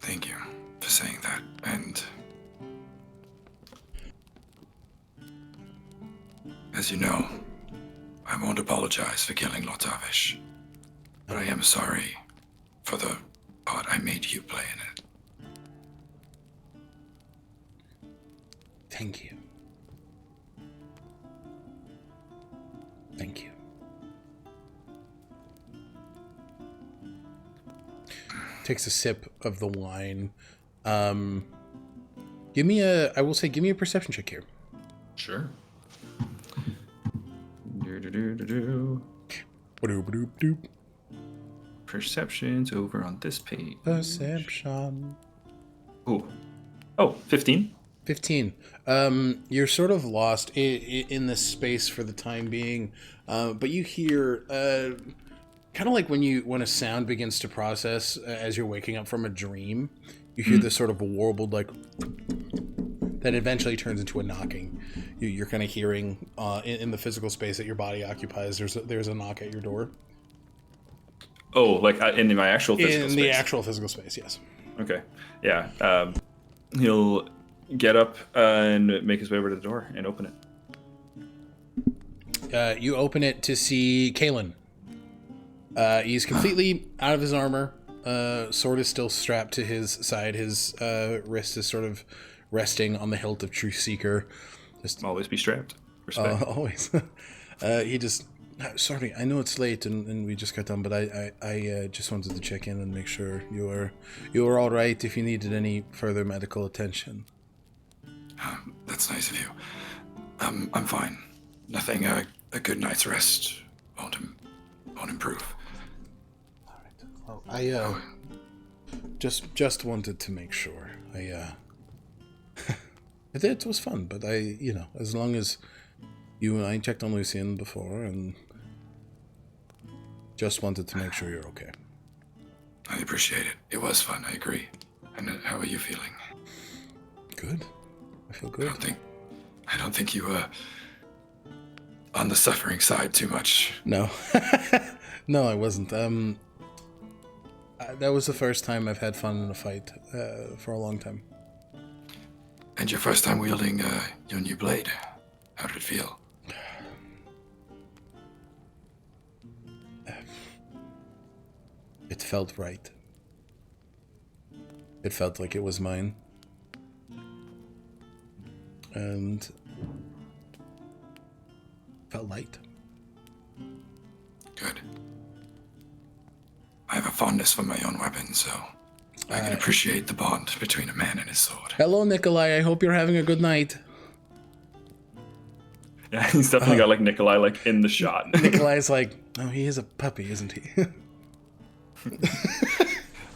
Thank you for saying that, and as you know, I won't apologize for killing Lotavish, but I am sorry for the part I made you play in it. Thank you. Thank you. Takes a sip of the wine. Give me a perception check here. Sure. Perception's over on this page. Perception. Ooh. Oh, 15. 15. You're sort of lost in this space for the time being, but you hear, kind of like when a sound begins to process as you're waking up from a dream, you hear this sort of warbled, like, that eventually turns into a knocking. You're kind of hearing in the physical space that your body occupies, there's a knock at your door. Oh, like in my actual physical space? In the actual physical space, yes. Okay. Yeah. He'll get up and make his way over to the door and open it. You open it to see Kalen. He's completely out of his armor. Sword is still strapped to his side. His wrist is sort of resting on the hilt of Truth Seeker. Just always be strapped. Respect. Always. He just... Sorry, I know it's late and we just got done, but I just wanted to check in and make sure you were all right if you needed any further medical attention. That's nice of you. I'm fine. Nothing. A good night's rest won't improve. All right. Well, I just wanted to make sure. It was fun, but as long as you and I checked on Lucien before, and just wanted to make sure you're okay. I appreciate it. It was fun. I agree. And how are you feeling? Good. I feel good. I don't think you on the suffering side too much. No. No, I wasn't. That was the first time I've had fun in a fight for a long time. And your first time wielding your new blade. How did it feel? It felt right. It felt like it was mine. And felt light. Good. I have a fondness for my own weapon, so I can appreciate the bond between a man and his sword. Hello, Nikolai. I hope you're having a good night. Yeah, he's definitely got like Nikolai like in the shot. Nikolai's like, oh, he is a puppy, isn't he?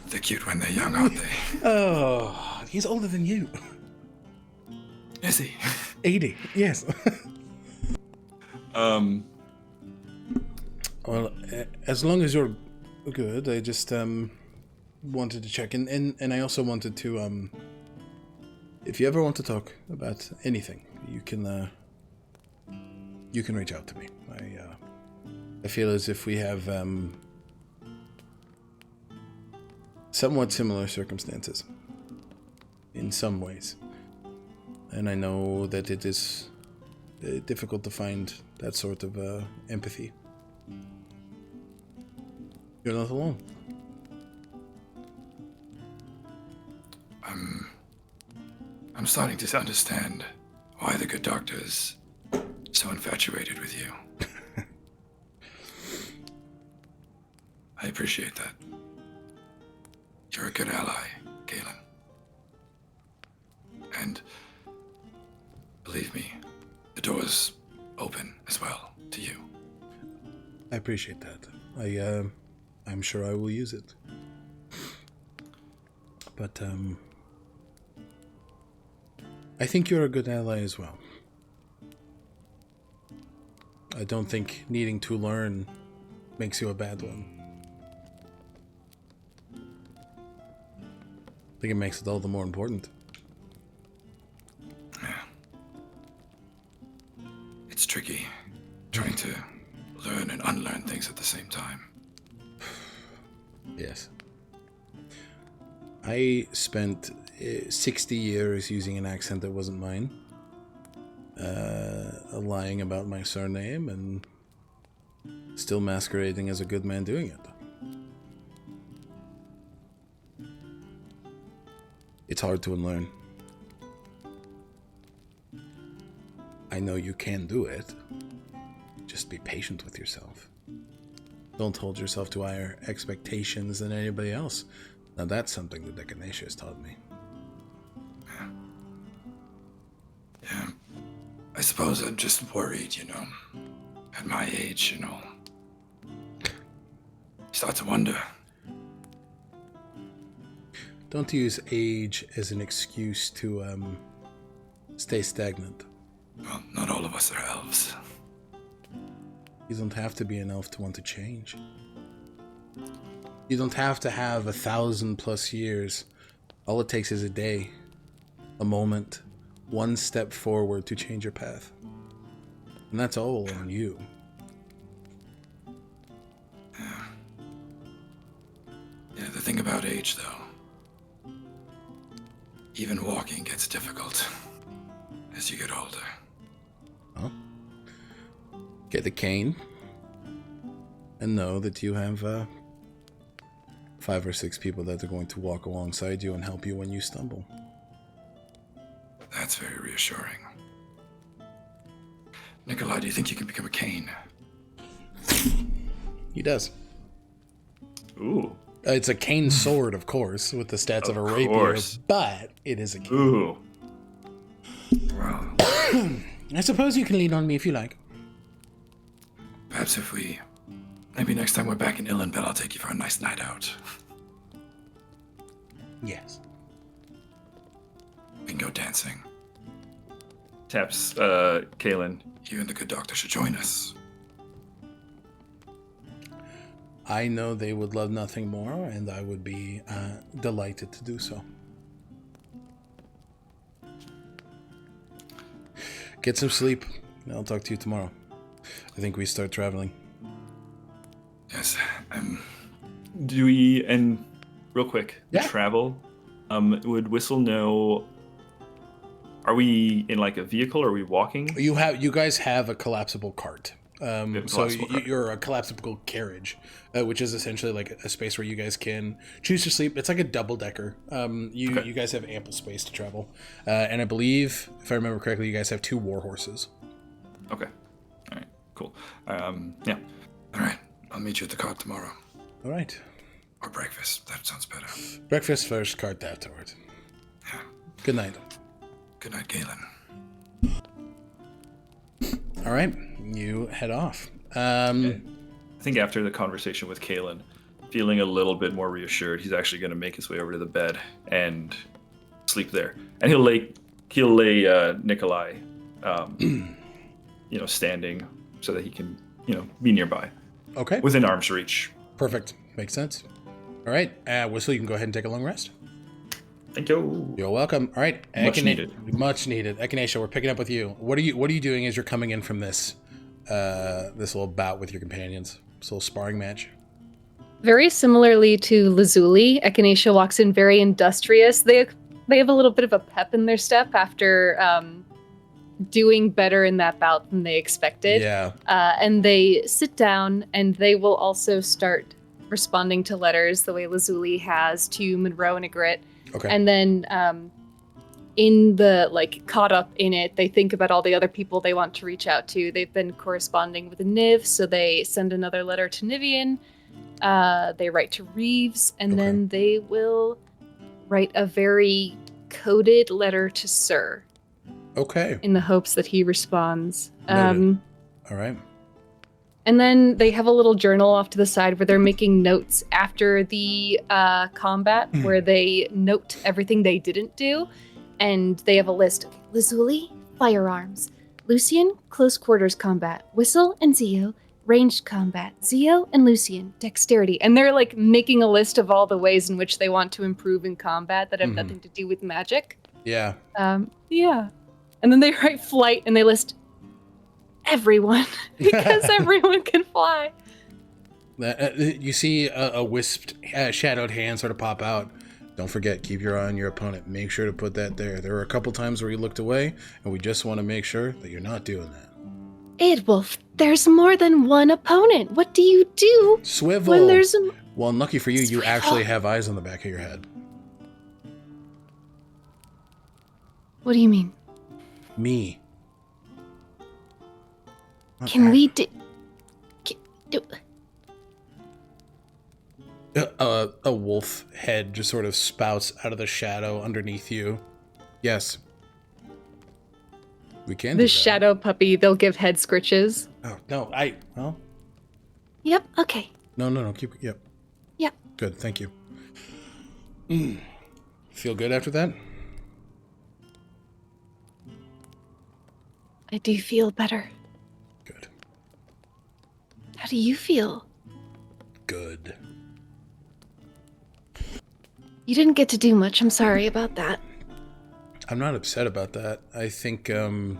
They're cute when they're young, aren't they? Oh, he's older than you. Is he? 80, yes. Well, as long as you're good, I just wanted to check in, and I also wanted to if you ever want to talk about anything, you can reach out to me. I feel as if we have somewhat similar circumstances in some ways, and I know that it is difficult to find that sort of empathy. You're not alone. I'm starting to understand why the good doctor is so infatuated with you. I appreciate that. You're a good ally, Galen. And believe me, the door's open as well to you. I appreciate that. I'm sure I will use it. But I think you're a good ally as well. I don't think needing to learn makes you a bad one. I think it makes it all the more important. Yeah. It's tricky trying to learn and unlearn things at the same time. Yes. I spent 60 years using an accent that wasn't mine, lying about my surname, and still masquerading as a good man doing it. It's hard to unlearn. I know you can do it. Just be patient with yourself. Don't hold yourself to higher expectations than anybody else. Now that's something that Echinacea has taught me. Yeah. I suppose I'm just worried, at my age, you start to wonder. Don't use age as an excuse to stay stagnant. Well, not all of us are elves. You don't have to be an elf to want to change. You don't have to have 1,000+ years. All it takes is a day, a moment, one step forward to change your path. And that's all on you. Yeah, the thing about age, though, even walking gets difficult as you get older. Huh? Get the cane and know that you have 5 or 6 people that are going to walk alongside you and help you when you stumble. That's very reassuring. Nikolai, do you think you can become a cane? He does. Ooh. It's a cane sword, of course, with the stats of a rapier, course. but it is a cane. Ooh. Well, I suppose you can lean on me if you like. perhaps maybe next time we're back in Illenbell, I'll take you for a nice night out. Yes. We can go dancing. Taps Kalen. You and the good doctor should join us. I know they would love nothing more, and I would be delighted to do so. Get some sleep, and I'll talk to you tomorrow. I think we start traveling. Yes. Do we, and real quick, the Yeah. travel, would Whistle know, are we in like a vehicle or are we walking? You guys have a collapsible cart. So collapsible cart. you're a collapsible carriage, which is essentially like a space where you guys can choose to sleep. It's like a double decker. You guys have ample space to travel, and I believe, if I remember correctly, you guys have 2 war horses. Okay. All right. Cool. Yeah. All right. I'll meet you at the cart tomorrow. All right. Or breakfast. That sounds better. Breakfast first, cart afterwards. Yeah. Good night. Good night, Galen. All right, you head off. I think after the conversation with Kalen, feeling a little bit more reassured, he's actually going to make his way over to the bed and sleep there. And he'll lay Nikolai, standing so that he can, be nearby, Okay, within arm's reach. perfect. Makes sense. All right, Whistle, you can go ahead and take a long rest. Thank you. You're welcome. All right, Much needed. Much needed. Echinacea, we're picking up with you. What are you doing as you're coming in from this little bout with your companions? This little sparring match. Very similarly to Lazuli, Echinacea walks in very industrious. They have a little bit of a pep in their step after doing better in that bout than they expected. Yeah. And they sit down, and they will also start responding to letters the way Lazuli has to Monroe and Ygritte. Okay. And then in the, caught up in it, they think about all the other people they want to reach out to. They've been corresponding with Niv, so they send another letter to Nivian. They write to Reeves, and Okay. then they will write a very coded letter to Sir Okay. in the hopes that he responds. Noted. All right. And then they have a little journal off to the side where they're making notes after the combat, where they note everything they didn't do. And they have a list of Lazuli, firearms. Lucian, close quarters combat. Whistle and Zio, ranged combat. Zio and Lucian, dexterity. And they're making a list of all the ways in which they want to improve in combat that have nothing to do with magic. Yeah. Yeah. And then they write flight and they list everyone because everyone can fly. You see a wisped, shadowed hand sort of pop out. Don't forget, keep your eye on your opponent. Make sure to put that there. There were a couple times where you looked away, and we just want to make sure that you're not doing that. Idwolf, there's more than one opponent. What do you do Swivel. when there's a... Well, unlucky for you, you Swivel. actually have eyes on the back of your head. What do you mean? Me. Can we do... A wolf head just sort of spouts out of the shadow underneath you. Yes. We can do The that. shadow puppy, they'll give head scritches. Oh, no, well, Yep, okay. no, yep. Yep. Good, thank you. Feel good after that? I do feel better. Good. How do you feel? Good. You didn't get to do much. I'm sorry about that. I'm not upset about that. I think, after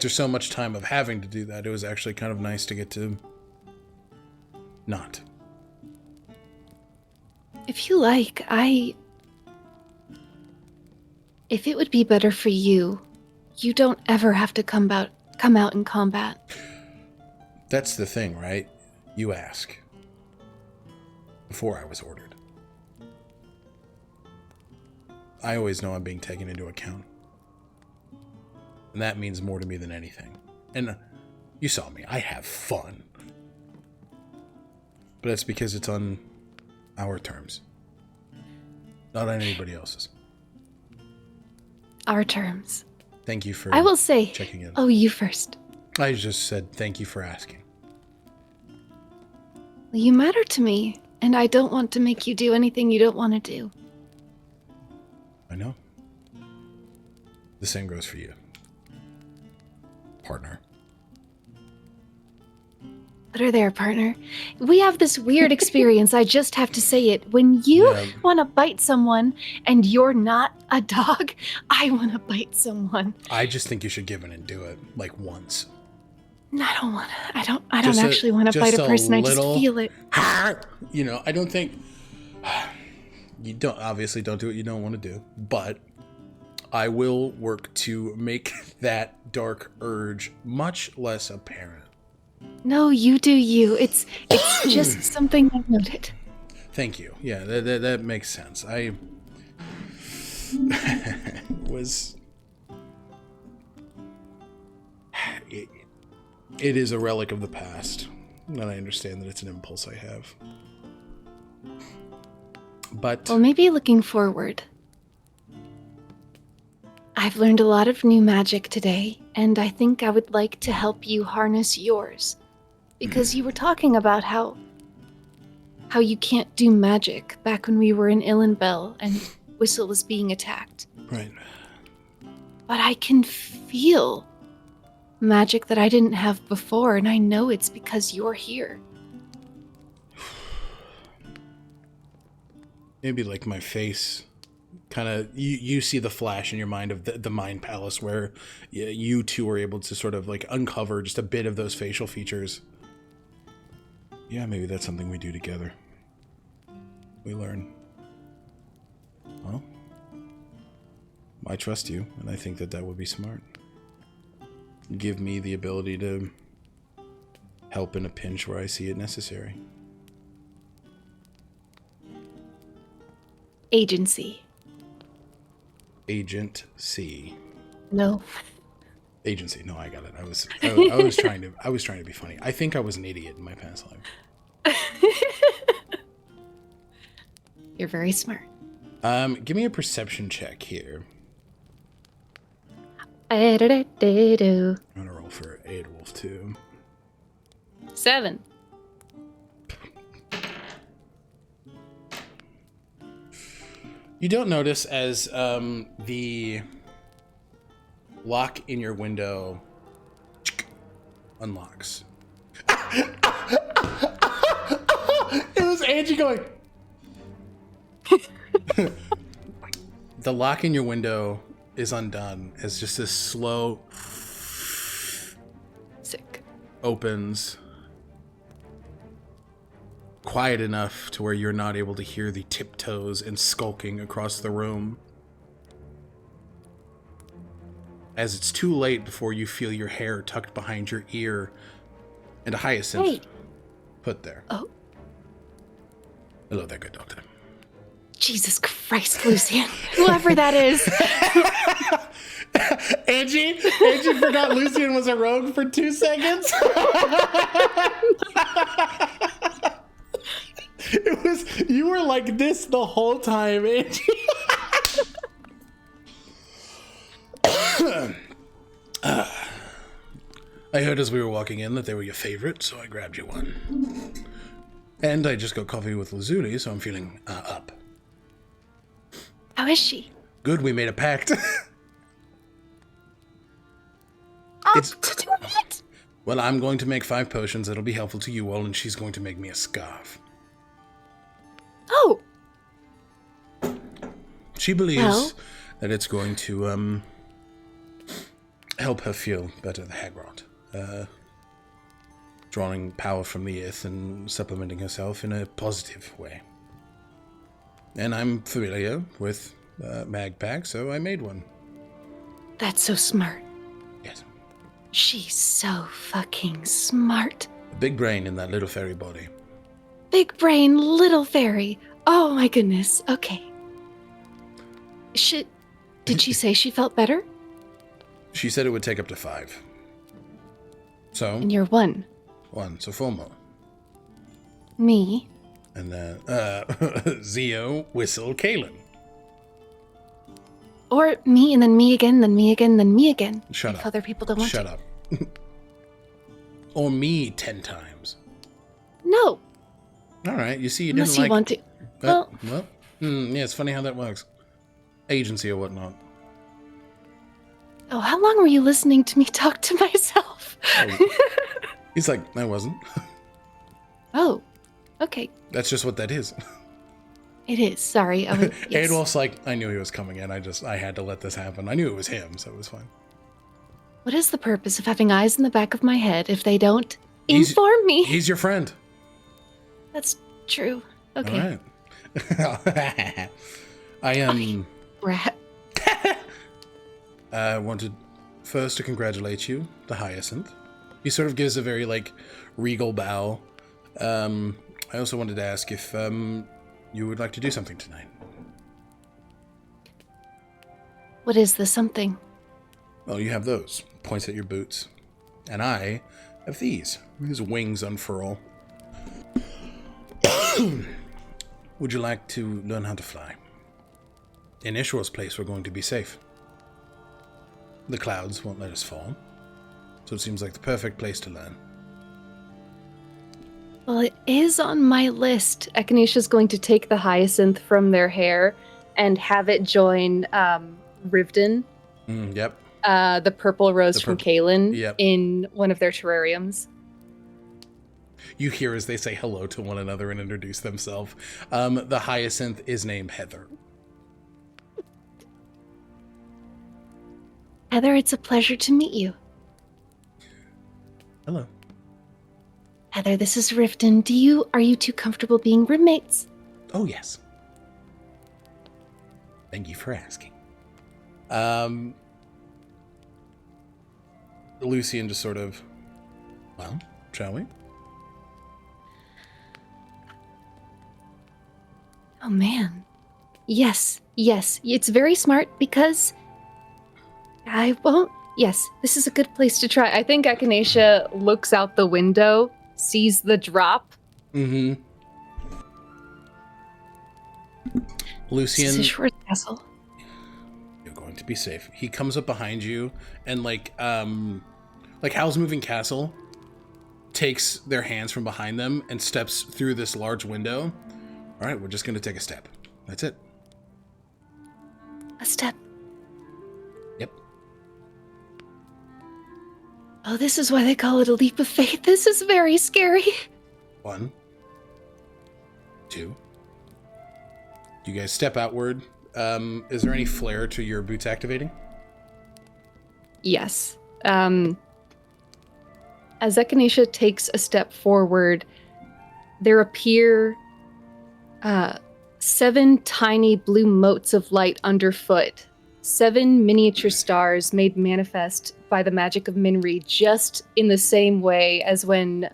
so much time of having to do that, it was actually kind of nice to get to not. If you like, if it would be better for you, you don't ever have to come out in combat. That's the thing, right? You ask. Before I was ordered. I always know I'm being taken into account. And that means more to me than anything. And you saw me. I have fun. But it's because it's on our terms. Not on anybody else's. Our terms. Thank you for I will say... checking in. Oh, you first. I just said thank you for asking. You matter to me, and I don't want to make you do anything you don't want to do. I know. The same goes for you. Partner. Put her there, partner. We have this weird experience, I just have to say it. When you Yeah. want to bite someone and you're not a dog, I want to bite someone. I just think you should give in and do it, like once. I don't want to. I don't actually want to fight a person. I just feel it. You know, I don't think you don't do what you don't want to do, but I will work to make that dark urge much less apparent. No, you do you. It's just something I've noted. Thank you. Yeah, that makes sense. I was... It is a relic of the past, and I understand that it's an impulse I have. But... Well, maybe looking forward. I've learned a lot of new magic today, and I think I would like to help you harness yours. Because you were talking about how you can't do magic back when we were in Illenbell and Whistle was being attacked. Right. But I can feel magic that I didn't have before, and I know it's because you're here. Maybe like my face, kind of, you see the flash in your mind of the Mind Palace where you two are able to sort of like uncover just a bit of those facial features. Yeah, maybe that's something we do together. We learn. Well, I trust you, and I think that would be smart. Give me the ability to help in a pinch where I see it necessary. Agency. Agent C. No. Agency. No, I got it. I was trying to be funny. I think I was an idiot in my past life. You're very smart. Give me a perception check here. I'm I'm gonna roll for Aedwolf too. 7. You don't notice as the lock in your window unlocks. It was Angie going. The lock in your window is undone as just this slow Sick. opens, quiet enough to where you're not able to hear the tiptoes and skulking across the room. As it's too late before you feel your hair tucked behind your ear and a hyacinth put there. Oh. Hello there, good doctor. Jesus Christ, Lucian. Whoever that is. Angie forgot Lucian was a rogue for 2 seconds. You were like this the whole time, Angie. I heard as we were walking in that they were your favorite, so I grabbed you one. And I just got coffee with Lazuli, so I'm feeling up. How is she? Good, we made a pact. To do what? Well, I'm going to make 5 potions that'll be helpful to you all, and she's going to make me a scarf. Oh. She believes that it's going to help her feel better, the hag rot. Drawing power from the earth and supplementing herself in a positive way. And I'm familiar with mag pack, so I made one. That's so smart. Yes. She's so fucking smart. A big brain in that little fairy body. Big brain, little fairy. Oh my goodness. Okay. Did she say she felt better? She said it would take up to 5. So? And you're 1. 1, so 4 more. Me. And then, Zio, Whistle, Kalen. Or me, and then me again, then me again, then me again. Shut if up. Other people don't want Shut to. up. Or me 10 times. No. All right, you see, you Unless didn't you like... want to. Well, yeah, it's funny how that works. Agency or whatnot. oh, how long were you listening to me talk to myself? Oh. He's like, I wasn't. Oh, okay. That's just what that is. It is. Sorry. Yes. Aedwolf's like, I knew he was coming in. I had to let this happen. I knew it was him, so it was fine. What is the purpose of having eyes in the back of my head if they don't inform me? He's your friend. That's true. Okay. All right. I Rat. wanted first to congratulate you, the Hyacinth. He sort of gives a very, like, regal bow. I also wanted to ask if you would like to do something tonight. What is the something? Well, you have those. Points at your boots. And I have these. His wings unfurl. Would you like to learn how to fly? In Ishwar's place, we're going to be safe. The clouds won't let us fall. So it seems like the perfect place to learn. Well, it is on my list. Echinacea going to take the hyacinth from their hair and have it join Rivden. Yep. The purple rose from Kalen yep. in one of their terrariums. You hear as they say hello to one another and introduce themselves. The hyacinth is named Heather. Heather, it's a pleasure to meet you. Hello. Heather, this is Riften. Are you two comfortable being roommates? Oh, yes. Thank you for asking. Lucian just sort of, well, shall we? Oh, man. Yes. It's very smart because I won't. Yes, this is a good place to try. I think Echinacea looks out the window, sees the drop. Mm-hmm. Lucian, this is a short castle. You're going to be safe. He comes up behind you and like Howl's Moving Castle takes their hands from behind them and steps through this large window. All right, we're just going to take a step. That's it. A step. Yep. Oh, this is why they call it a leap of faith. This is very scary. 1, 2. You guys step outward. Is there any flare to your boots activating? Yes. As Echinacea takes a step forward, there appear 7 tiny blue motes of light underfoot. 7 miniature stars made manifest by the magic of Minri, just in the same way as when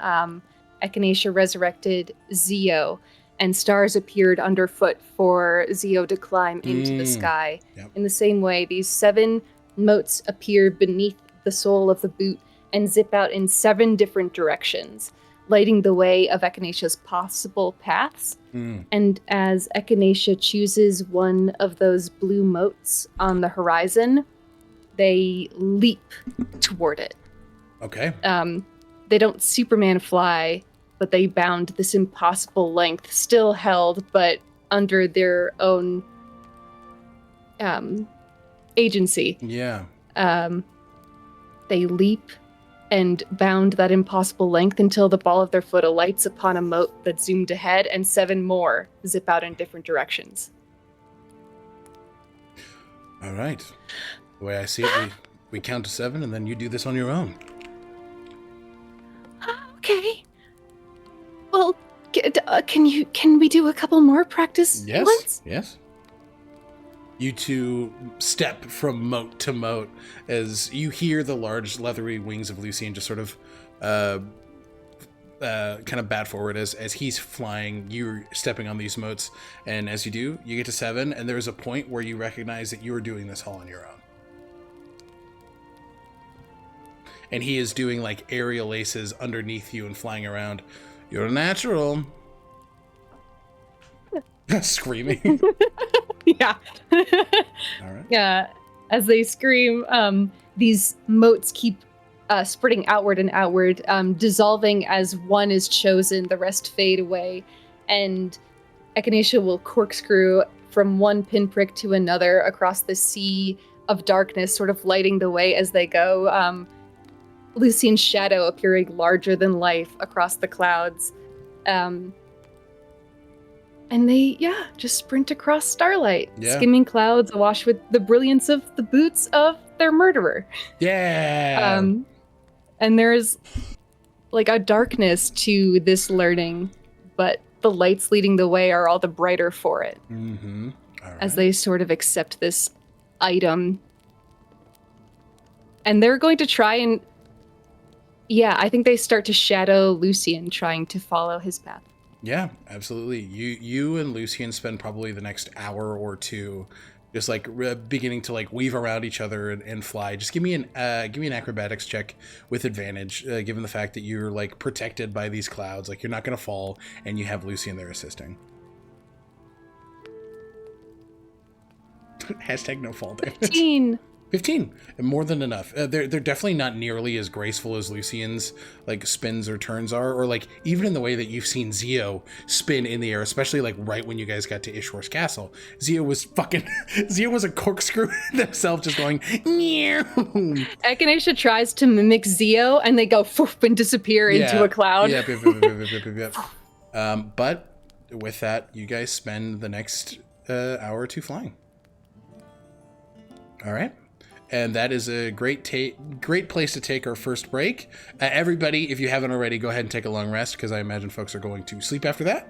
Echinacea resurrected Zio, and stars appeared underfoot for Zio to climb into the sky. Yep. In the same way, these 7 motes appear beneath the sole of the boot and zip out in 7 different directions, lighting the way of Echinacea's possible paths. And as Echinacea chooses one of those blue motes on the horizon, they leap toward it. Okay. They don't Superman fly, but they bound this impossible length, still held, but under their own agency. Yeah. They leap and bound that impossible length until the ball of their foot alights upon a mote that zoomed ahead, and 7 more zip out in different directions. All right. The way I see it, we count to 7, and then you do this on your own. Okay. Well, can we do a couple more practice ones? Yes. You two step from moat to moat as you hear the large leathery wings of Lucian just sort of kind of bat forward as he's flying. You're stepping on these moats, and as you do, you get to 7, and there's a point where you recognize that you are doing this all on your own. And he is doing like aerial aces underneath you and flying around. You're a natural. Screaming. Yeah. All right. Yeah. As they scream, these motes keep spreading outward and outward, dissolving as one is chosen, the rest fade away, and Echinacea will corkscrew from one pinprick to another across the sea of darkness, sort of lighting the way as they go. Lucian's shadow appearing larger than life across the clouds. And they, just sprint across starlight, skimming clouds awash with the brilliance of the boots of their murderer. Yeah. And there's like a darkness to this learning, but the lights leading the way are all the brighter for it. Mm-hmm. All right. As they sort of accept this item. And they're going to try and... Yeah, I think they start to shadow Lucian, trying to follow his path. Yeah, absolutely. You and Lucian spend probably the next hour or two just like beginning to like weave around each other and fly. Just give me an acrobatics check with advantage, given the fact that you're like protected by these clouds, like you're not gonna fall, and you have Lucian there assisting. Hashtag no fall damage. 15, more than enough. They're definitely not nearly as graceful as Lucian's like spins or turns are, or like even in the way that you've seen Zio spin in the air, especially like right when you guys got to Ishwar's castle. Zio was a corkscrew themselves, just going meow. Echinacea tries to mimic Zio, and they go foof and disappear into a cloud. Yep. But with that, you guys spend the next hour or two flying. All right. And that is a great place to take our first break. Everybody, if you haven't already, go ahead and take a long rest, because I imagine folks are going to sleep after that.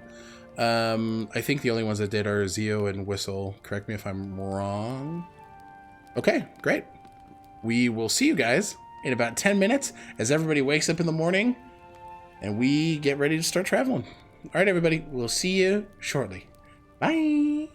I think the only ones that did are Zio and Whistle. Correct me if I'm wrong. Okay, great. We will see you guys in about 10 minutes as everybody wakes up in the morning and we get ready to start traveling. All right, everybody, we'll see you shortly. Bye.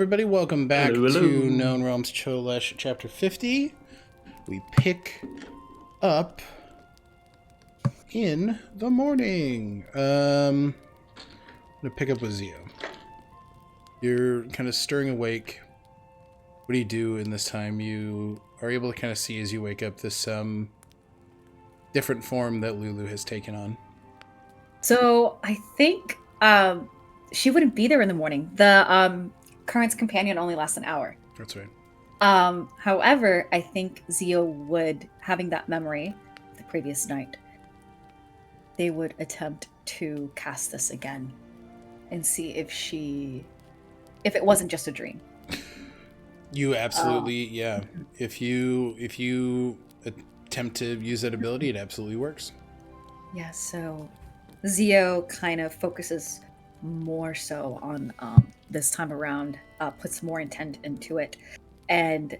everybody. Welcome back Hello, hello. to Known Realms Tolesh, Chapter 50. We pick up in the morning. I'm going to pick up with Zio. You're kind of stirring awake. What do you do in this time? You are able to kind of see as you wake up this different form that Lulu has taken on. So I think she wouldn't be there in the morning. The Current's companion only lasts an hour. That's right. However, I think Zio would, having that memory the previous night, they would attempt to cast this again and see if it wasn't just a dream. You absolutely, yeah. If you attempt to use that ability, it absolutely works. Yeah, so Zio kind of focuses more so on this time around, puts more intent into it, and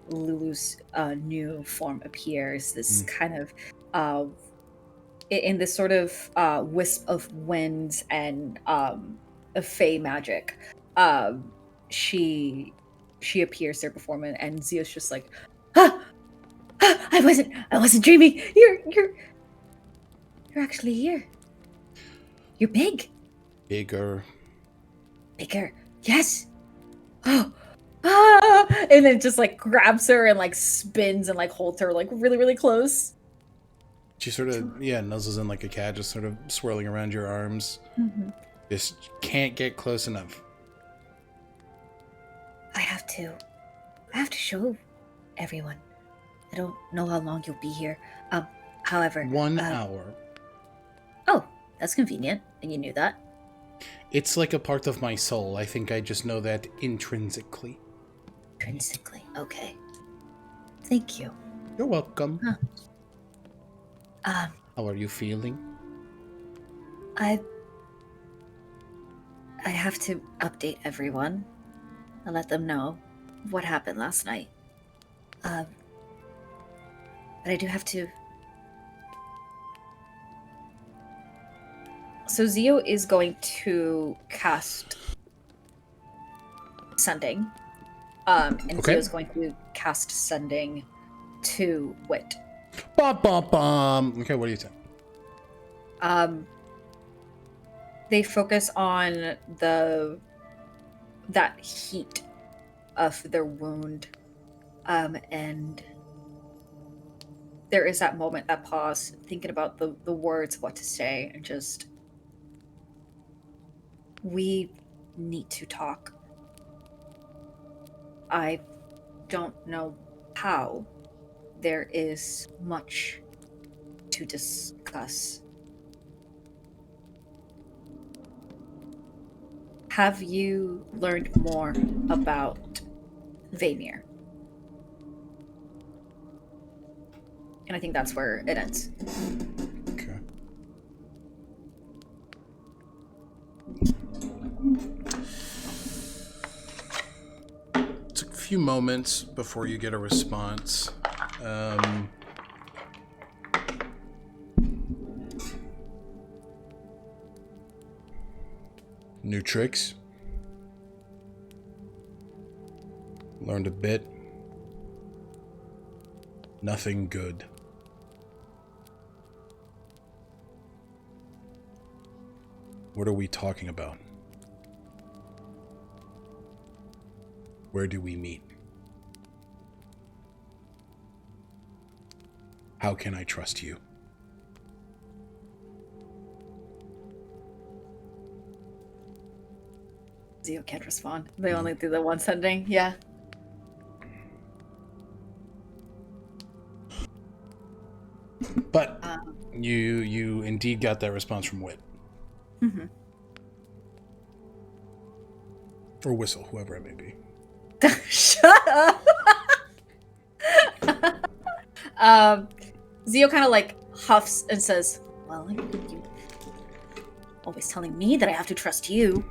Lulu's new form appears. This kind of in this sort of wisp of winds and a fey magic. She appears there before me, and Zio's just like, I wasn't dreaming. You're actually here. You're big. Bigger. Yes. And then just like grabs her and like spins and like holds her like really, really close. She sort of, nuzzles in like a cat, just sort of swirling around your arms. Mm-hmm. Just can't get close enough. I have to show everyone. I don't know how long you'll be here. However, 1 hour. Oh, that's convenient. And you knew that. It's like a part of my soul. I think I just know that intrinsically. Intrinsically, okay. Thank you. You're welcome. Huh. How are you feeling? I have to update everyone and let them know what happened last night. But I do have to. So Zio is going to cast Sending. And Okay. Zio's going to cast Sending to Wit. Bum, bum, bum. Okay, what do you think? They focus on that heat of their wound, and there is that moment, that pause, thinking about the words, what to say, and just, we need to talk. I don't know how. There is much to discuss. Have you learned more about Vaymir? And I think that's where it ends. Okay. It's a few moments before you get a response. New tricks. Learned a bit. Nothing good. What are we talking about? Where do we meet? How can I trust you? Zio can't respond. They only do the one sending. Yeah. But you indeed got that response from Wit. Mm-hmm. Or Whistle, whoever it may be. Shut up. Zio kind of like huffs and says, well, you always telling me that I have to trust you.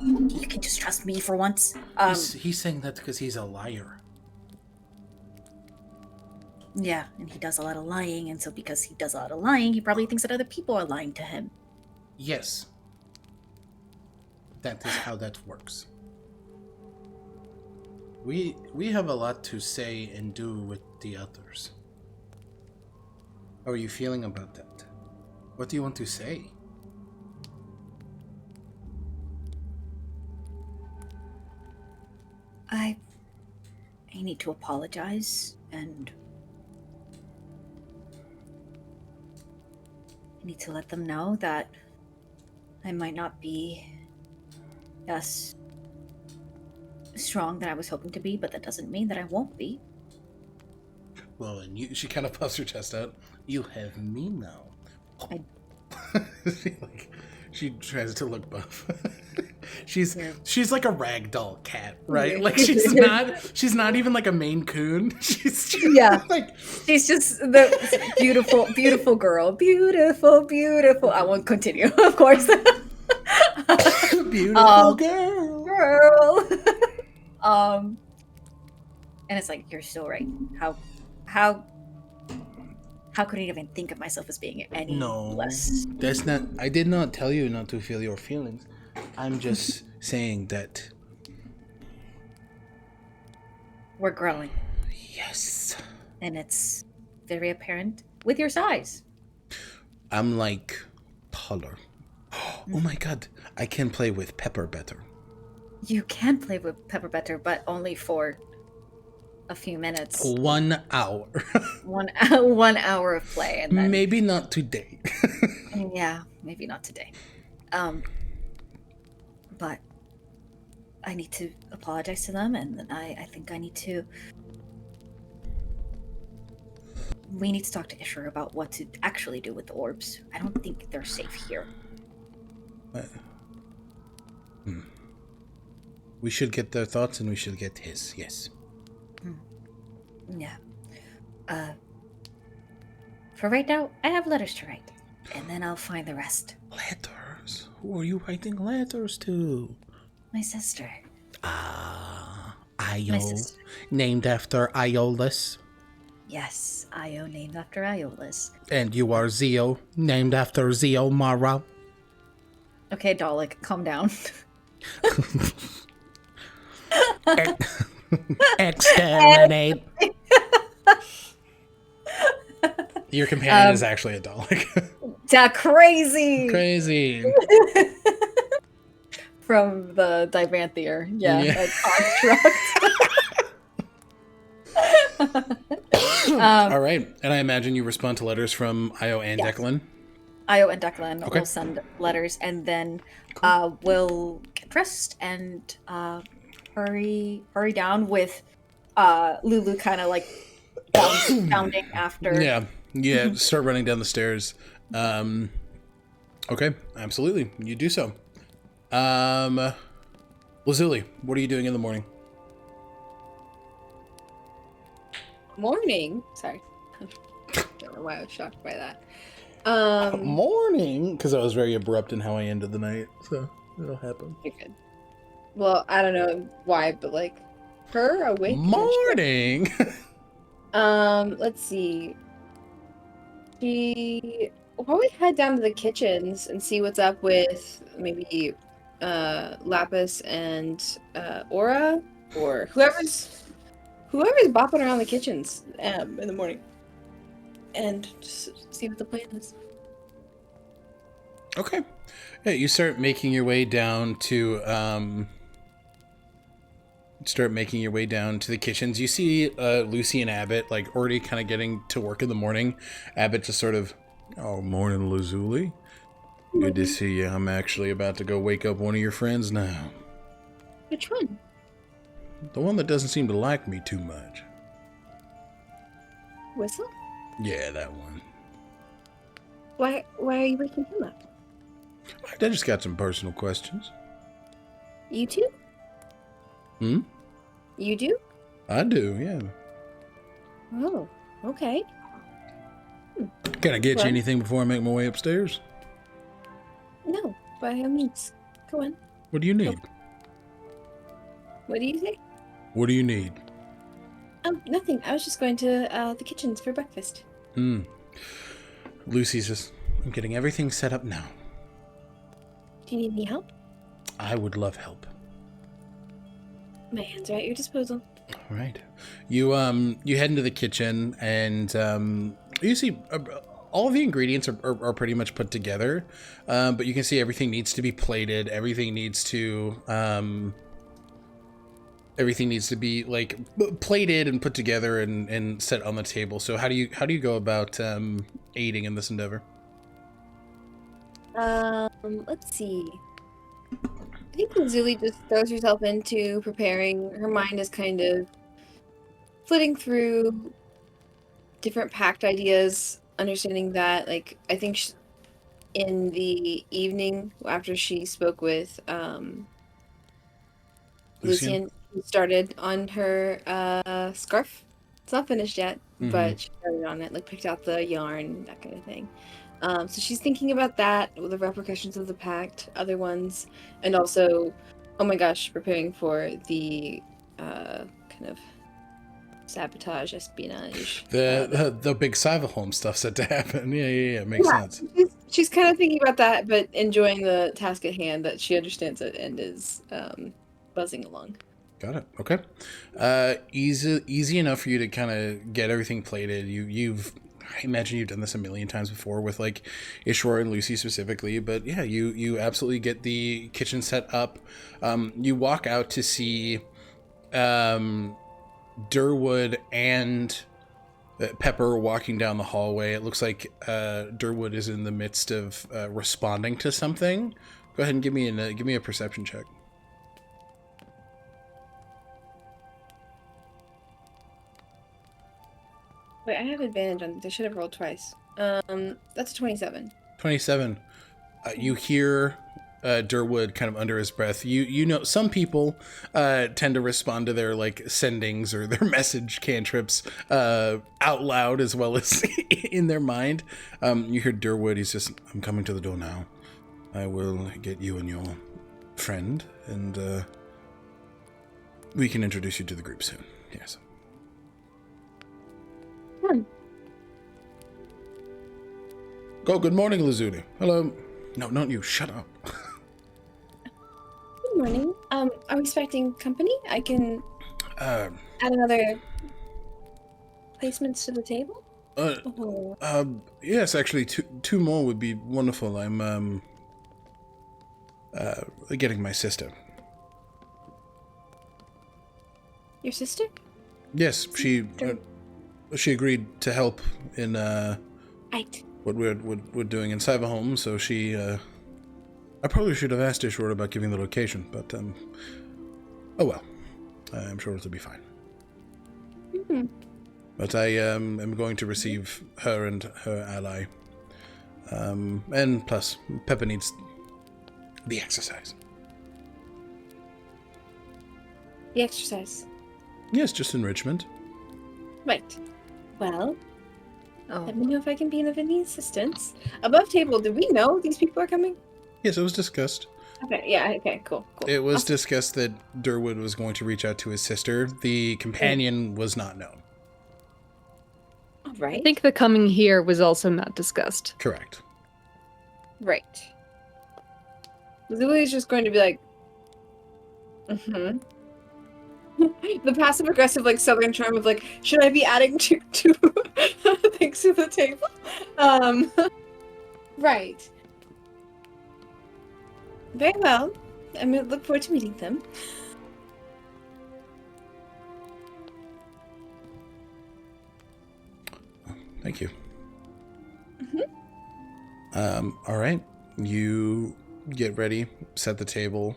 You can just trust me for once. He's saying that because he's a liar. Yeah, and he does a lot of lying, and so because he does a lot of lying, he probably thinks that other people are lying to him. Yes. That is how that works. we have a lot to say and do with the others. How are you feeling about that? What do you want to say? I need to apologize, and I need to let them know that I might not be as strong that I was hoping to be, but that doesn't mean that I won't be. Well, and she kind of puffs her chest out. You have me now. She tries to look buff. She's like a ragdoll cat, right? Like she's not even like a Maine Coon. She's just she's just the beautiful girl. Beautiful. I won't continue, of course. Beautiful girl. And it's like, you're still right. How could I even think of myself as being any less? That's not. I did not tell you not to feel your feelings. I'm just saying that we're growing. Yes. And it's very apparent with your size. I'm like taller. Oh my god! I can play with Pepper better. You can play with Pepper better, but only for a few minutes. 1 hour. 1 hour of play, and then maybe not today. Yeah, maybe not today. But I need to apologize to them, and I think I need to. We need to talk to Isher about what to actually do with the orbs. I don't think they're safe here. We should get their thoughts, and we should get his. Yes. Yeah. For right now, I have letters to write, and then I'll find the rest. Letters? Who are you writing letters to? My sister. Io. My sister. Named after Iolus. Yes, Io named after Iolus. And you are Zio, named after Zio Mara. Okay, Dalek, calm down. Exterminate. Your companion is actually a Dalek. Crazy. Crazy. From the Divanthier. Yeah. That construct. All right. And I imagine you respond to letters from Io and Declan? Io and Declan will send letters, and then we'll get dressed and hurry down with Lulu kind of like bounding after. Yeah, start running down the stairs. Okay, absolutely. You do so. Lazuli, what are you doing in the morning? Morning. Sorry. Don't know why I was shocked by that. Morning, because I was very abrupt in how I ended the night, so it'll happen. You're good. Well, I don't know why, but like her awake. Morning. Let's see. We'll probably head down to the kitchens and see what's up with maybe Lapis and Aura, or whoever's bopping around the kitchens in the morning, and just see what the plan is. Okay. Yeah, you start making your way down to the kitchens. You see Lucy and Abbott like already kind of getting to work in the morning. Abbott just sort of, oh, morning, Lazuli. Good to see you. I'm actually about to go wake up one of your friends now. Which one? The one that doesn't seem to like me too much. Whistle? Yeah, that one. Why are you waking him up? I just got some personal questions. You too? You do? I do, yeah. Oh, okay. Can I get you anything before I make my way upstairs? No, by all means. Go on. What do you need? What do you say? What do you need? Nothing. I was just going to the kitchens for breakfast. Lucy's just, I'm getting everything set up now. Do you need any help? I would love help. My hands are at your disposal. All right. You head into the kitchen, and you see all of the ingredients are pretty much put together, but you can see everything needs to be plated. Everything needs to be like plated and put together and set on the table. So how do you go about aiding in this endeavor? Let's see. I think Lazuli just throws herself into preparing. Her mind is kind of flitting through different pact ideas, understanding that, like, I think in the evening after she spoke with Lucian, she started on her scarf. It's not finished yet, but she started on it, like picked out the yarn, that kind of thing. So she's thinking about that, the repercussions of the pact, other ones, and also, oh my gosh, preparing for the kind of sabotage, espionage. The big Cyberhome stuff set to happen. Yeah. Makes sense. She's kind of thinking about that, but enjoying the task at hand, that she understands it and is buzzing along. Got it. Okay. Easy enough for you to kind of get everything plated. I imagine you've done this a million times before with like Ishwar and Lucy specifically, but yeah, you absolutely get the kitchen set up. You walk out to see Durwood and Pepper walking down the hallway. It looks like Durwood is in the midst of responding to something. Go ahead and give me a perception check. Wait, I have advantage on this. I should have rolled twice. That's a 27. 27. You hear Durwood kind of under his breath. You know, some people tend to respond to their like sendings or their message cantrips out loud as well as in their mind. You hear Durwood. He's just, I'm coming to the door now. I will get you and your friend, and we can introduce you to the group soon. Yes. Go. Good morning, Lazuli. Hello. No, not you. Shut up. Good morning. Are we expecting company? I can add another placements to the table. Yes, actually, two more would be wonderful. I'm getting my sister. Your sister? Yes, she agreed to help in Right. what we're doing in Cyberhome. So she, I probably should have asked Ishwar about giving the location, but oh well, I'm sure it'll be fine. Mm-hmm. But I am going to receive her and her ally, and plus Pepper needs the exercise. The exercise. Yes, just enrichment. Right. Well, let me know if I can be of any assistance. Above table, do we know these people are coming? Yes, it was discussed. Okay, yeah, okay, cool. It was discussed that Durwood was going to reach out to his sister. The companion was not known. All right. I think the coming here was also not discussed. Correct. Right. Lily's just going to be like, mm-hmm. The passive aggressive like southern charm of like, should I be adding two things to the table? Right. Very well. I look forward to meeting them. Thank you. Mm-hmm. All right. You get ready, set the table,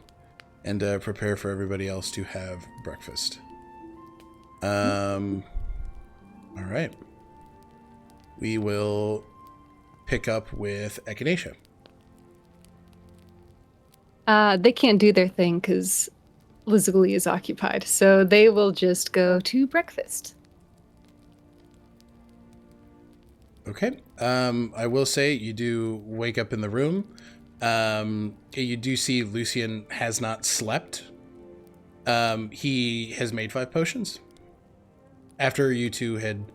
and prepare for everybody else to have breakfast. All right. We will pick up with Echinacea. They can't do their thing because Lazuli is occupied, so they will just go to breakfast. Okay. I will say you do wake up in the room. You do see Lucian has not slept. He has made 5 potions. After you two had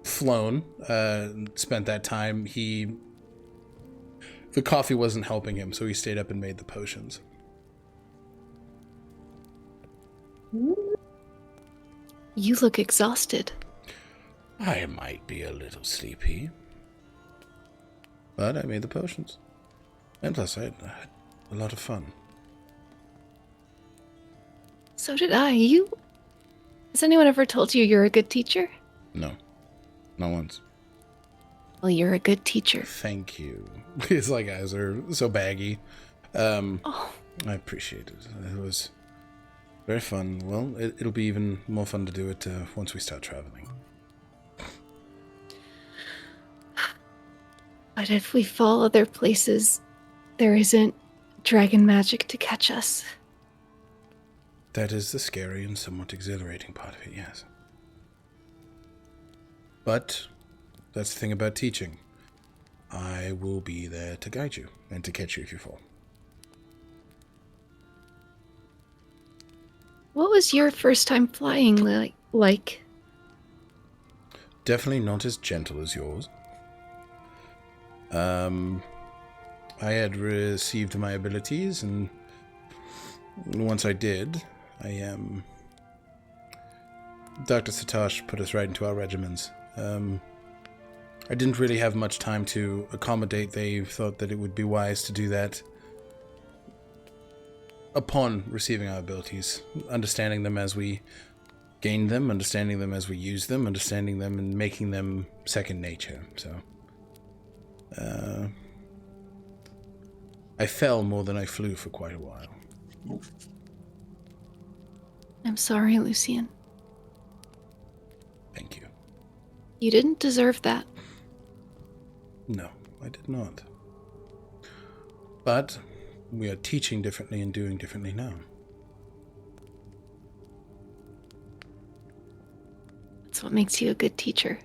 flown, spent that time, the coffee wasn't helping him, so he stayed up and made the potions. You look exhausted. I might be a little sleepy. But I made the potions. And plus, I had a lot of fun. So did I. Has anyone ever told you you're a good teacher? No. Not once. Well, you're a good teacher. Thank you. His eyes are so baggy. Oh. I appreciate it. It was very fun. Well, it'll be even more fun to do it once we start traveling. But if we fall other places, there isn't dragon magic to catch us. That is the scary and somewhat exhilarating part of it, yes. But that's the thing about teaching. I will be there to guide you and to catch you if you fall. What was your first time flying like? Definitely not as gentle as yours. I had received my abilities, and once I did, Dr. Satosh put us right into our regimens. I didn't really have much time to accommodate. They thought that it would be wise to do that upon receiving our abilities, understanding them as we gained them, understanding them as we used them, understanding them and making them second nature. So, I fell more than I flew for quite a while. I'm sorry, Lucian. Thank you. You didn't deserve that. No, I did not. But we are teaching differently and doing differently now. That's what makes you a good teacher.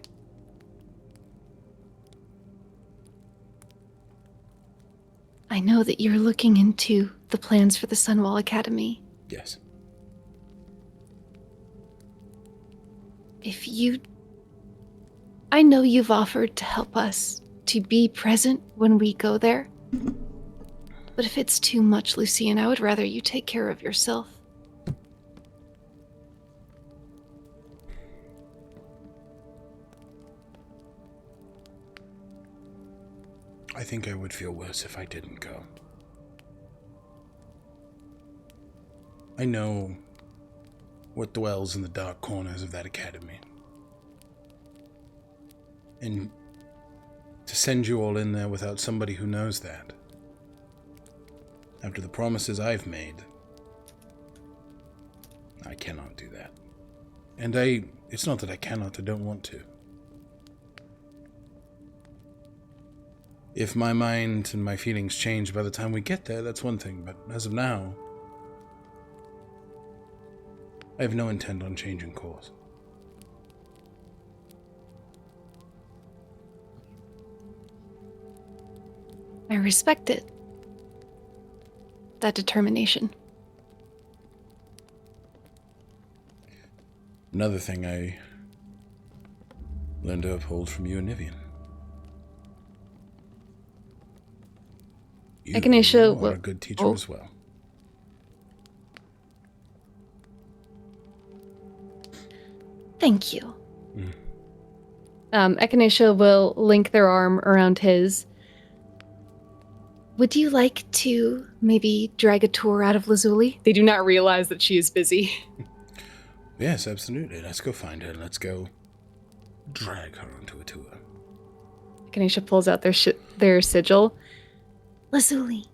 I know that you're looking into the plans for the Sunwall Academy. Yes. I know you've offered to help us to be present when we go there. But if it's too much, Lucian, I would rather you take care of yourself. I think I would feel worse if I didn't go. I know what dwells in the dark corners of that academy. And to send you all in there without somebody who knows that, after the promises I've made, I cannot do that. And it's not that I cannot, I don't want to. If my mind and my feelings change by the time we get there, that's one thing, but as of now, I have no intent on changing course. I respect it. That determination. Another thing I learned to uphold from you and Nivian. Echinacea are a good teacher as well. Thank you. Echinacea will link their arm around his. Would you like to maybe drag a tour out of Lazuli? They do not realize that she is busy. Yes, absolutely. Let's go find her. Let's go drag her onto a tour. Echinacea pulls out their sigil. Lazuli.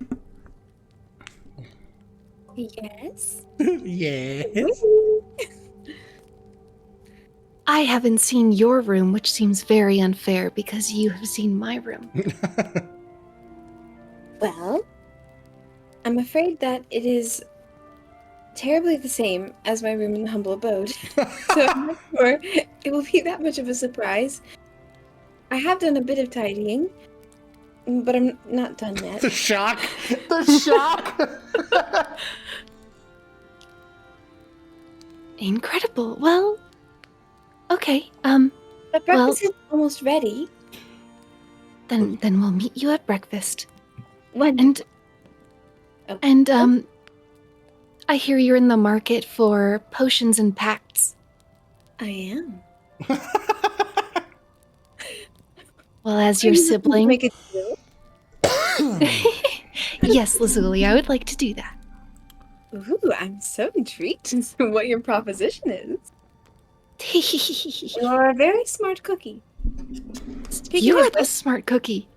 Yes. Yes. I haven't seen your room, which seems very unfair because you have seen my room. Well, I'm afraid that it is terribly the same as my room in the humble abode. So I'm not sure it will be that much of a surprise. I have done a bit of tidying, but I'm not done yet. The shock! The shock! Incredible. Well, okay. But breakfast is almost ready. Then we'll meet you at breakfast. When? I hear you're in the market for potions and pacts. I am. Well, as your sibling. Make it deal. Yes, Lazuli, I would like to do that. Ooh, I'm so intrigued as to what your proposition is. You're a very smart cookie. Speaking You of are the which, smart cookie.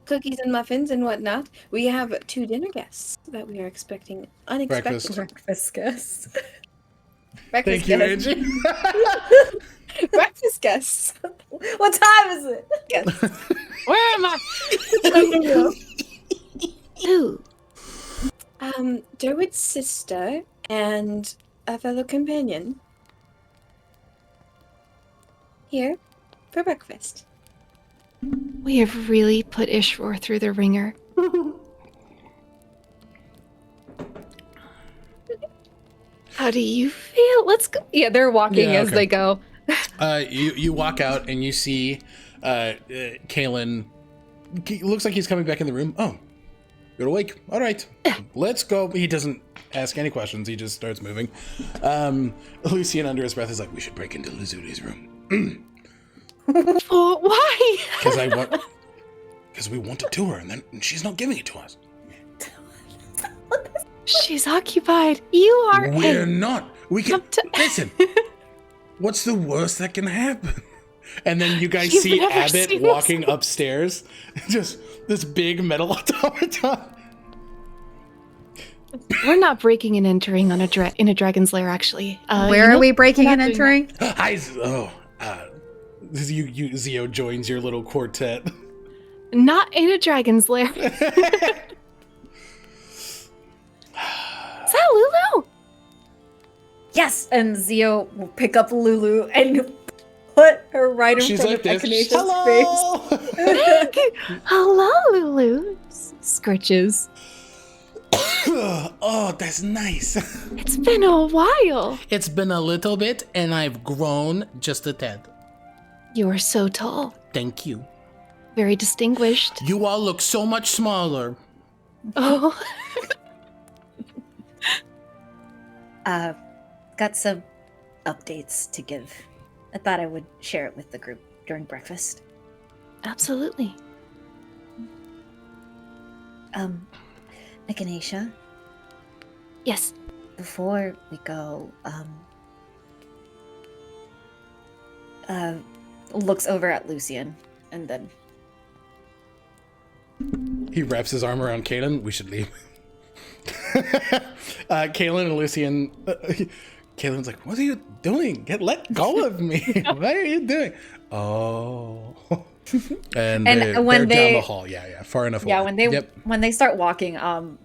cookies and muffins and whatnot, we have 2 dinner guests that we are expecting unexpected. Breakfast guests. Breakfast Thank you, guests. Angie. Breakfast guests. What time is it? Yes. Where am I? Ooh. Derwood's sister and a fellow companion here for breakfast. We have really put Ishroor through the ringer. How do you feel? Let's go. Yeah, they're walking Yeah, as okay. they go. You walk out and you see Kalen. Looks like he's coming back in the room. Oh, you're awake. All right, let's go. He doesn't ask any questions. He just starts moving. Lucian, under his breath, is like, "We should break into Lazuli's room." Oh, why? Because we want it to her, and then she's not giving it to us. She's occupied. You are. We're not. We can Come to- listen. What's the worst that can happen? And then you guys You've see never Abbott seen walking upstairs, just this big metal automaton. We're not breaking and entering on in a dragon's lair, actually. Where are we breaking we're and not doing entering? Zio joins your little quartet. that. Not in a dragon's lair. Is that Lulu? Yes, and Zio will pick up Lulu and put her right in She's front like of this. Echinacea's Hello. Hello, Lulu. Scritches. Oh, that's nice. It's been a while. It's been a little bit, and I've grown just a tad. You are so tall. Thank you. Very distinguished. You all look so much smaller. Oh. Got some updates to give. I thought I would share it with the group during breakfast. Absolutely. Echinacea, Yes. before we go, Looks over at Lucian and then He wraps his arm around Kaelin. We should leave. Kaelin and Lucian. Kaelin's like, "What are you doing? Let go of me! What are you doing?" Oh. And when they're down they- the hall. Yeah, far enough yeah, away. when they start walking,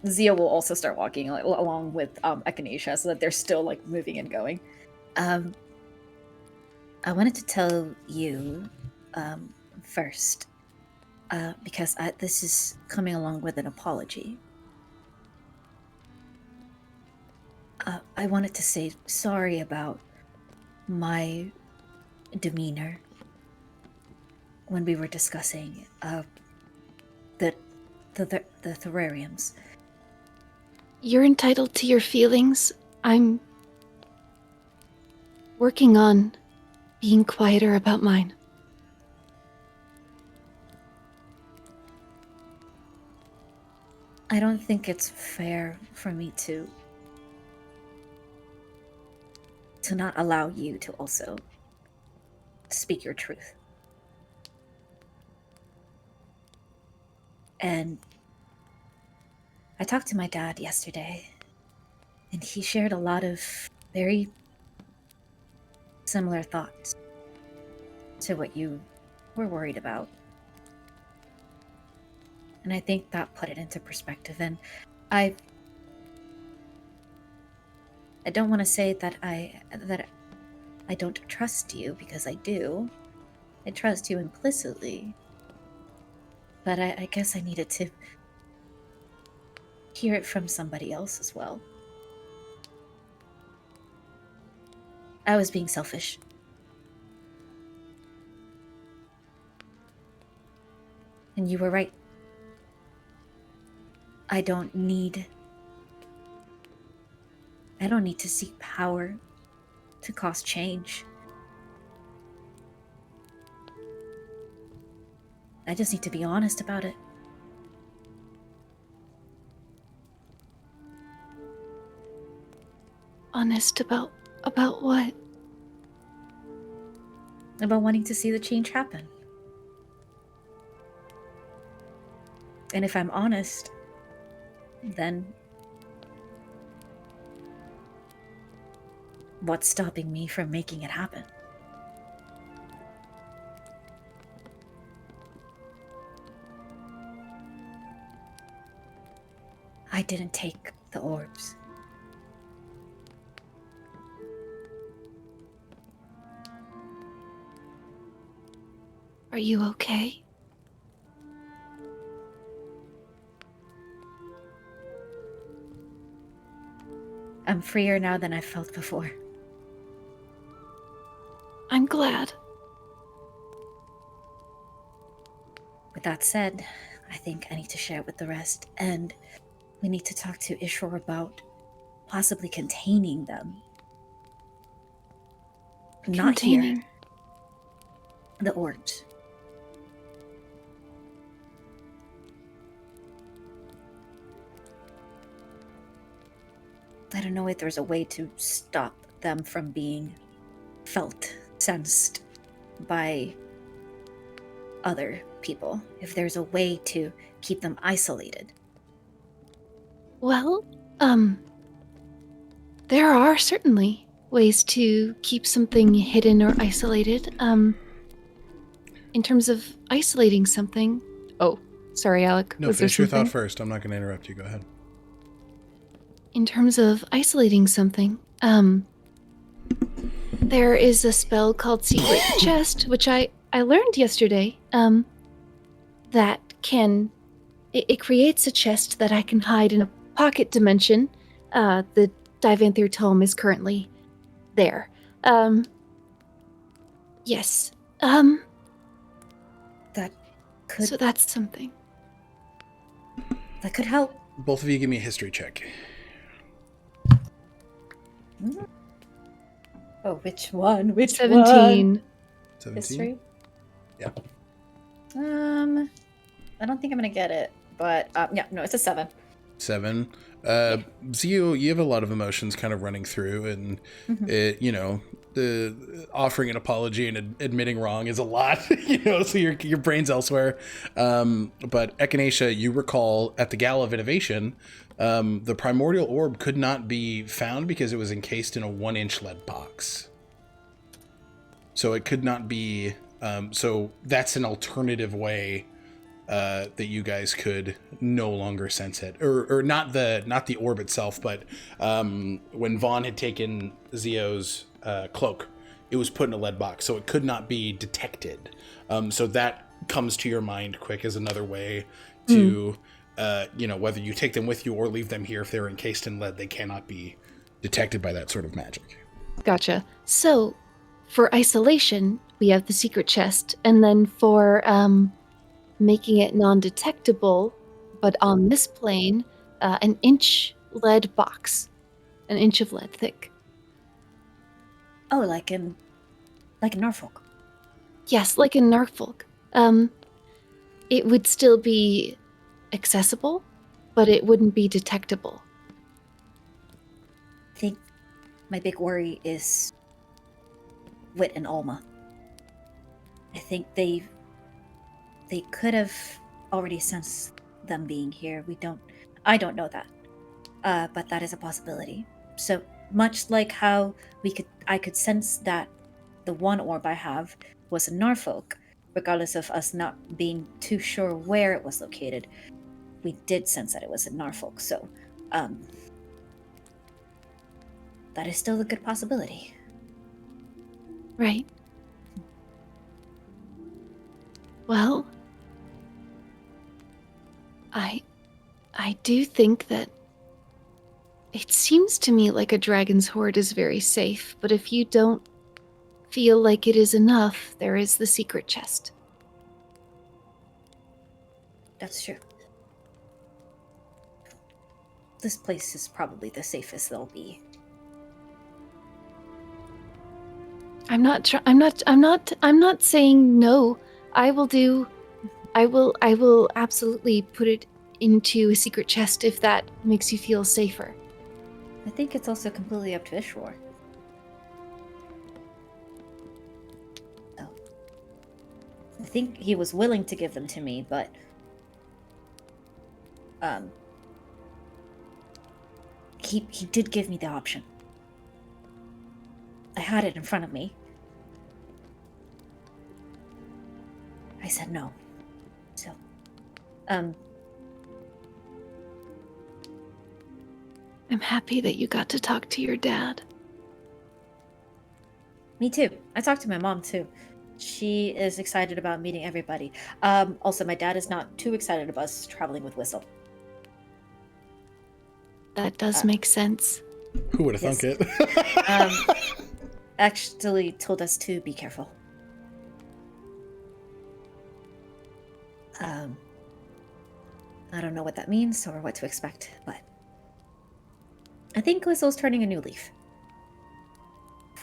Zia will also start walking along with Echinacea so that they're still like moving and going. I wanted to tell you first, because this is coming along with an apology. I wanted to say sorry about my demeanor when we were discussing the terrariums. You're entitled to your feelings. I'm working on being quieter about mine. I don't think it's fair for me to not allow you to also speak your truth. And I talked to my dad yesterday, and he shared a lot of very similar thoughts to what you were worried about. And I think that put it into perspective. And I don't want to say that I don't trust you, because I do. I trust you implicitly. But I guess I needed to hear it from somebody else as well. I was being selfish. And you were right. I don't need to seek power to cause change. I just need to be honest about it. Honest about what? About wanting to see the change happen. And if I'm honest, then what's stopping me from making it happen? I didn't take the orbs. Are you okay? I'm freer now than I felt before. I'm glad. With that said, I think I need to share it with the rest, and we need to talk to Ishor about possibly containing them. Not here. The orbs. I don't know if there's a way to stop them from being felt, sensed by other people. If there's a way to keep them isolated. Well, there are certainly ways to keep something hidden or isolated. In terms of isolating something... Oh, sorry, Alec. No, was there finish your thought something? first. I'm not going to interrupt you. Go ahead. In terms of isolating something, there is a spell called Secret Chest, which I learned yesterday, that can... It creates a chest that I can hide in a pocket dimension. The Divanthyr Tome is currently there. Yes. That could... So that's something. That could help. Both of you give me a history check. Oh, which one? Which 17. one? 17? History? Yeah. I don't think I'm gonna get it, but yeah, no, it's a 7. 7. Zio, you have a lot of emotions kind of running through, and it, the offering an apology and admitting wrong is a lot, so your brain's elsewhere. But Echinacea, you recall at the Gala of Innovation, the primordial orb could not be found because it was encased in a 1-inch lead box. So it could not be, so that's an alternative way that you guys could no longer sense it, or not the orb itself, but when Vaughn had taken Zio's cloak, it was put in a lead box, so it could not be detected. So that comes to your mind quick as another way to, whether you take them with you or leave them here, if they're encased in lead, they cannot be detected by that sort of magic. Gotcha. So, for isolation, we have the secret chest, and then for making it non-detectable, but on this plane, an inch lead box, an inch of lead thick. Oh, like in Norfolk. Yes, like in Norfolk. It would still be accessible, but it wouldn't be detectable. I think my big worry is Wit and Alma. I think they could have already sensed them being here. I don't know that. But that is a possibility. So much like how I could sense that the one orb I have was in Norfolk, regardless of us not being too sure where it was located, we did sense that it was in Norfolk. So, that is still a good possibility. Right. Well, I do think that it seems to me like a dragon's hoard is very safe, but if you don't feel like it is enough, there is the secret chest. That's true. This place is probably the safest they'll be. I'm not saying no. I I will absolutely put it into a secret chest if that makes you feel safer. I think it's also completely up to Ishwar. So, I think he was willing to give them to me, but he did give me the option. I had it in front of me. I said no. So, I'm happy that you got to talk to your dad. me too. I talked to my mom too. She is excited about meeting everybody. Also, my dad is not too excited about us traveling with Whistle. That does make sense. Who would have thunk it? Actually told us to be careful. I don't know what that means or what to expect, but I think Whistle's turning a new leaf.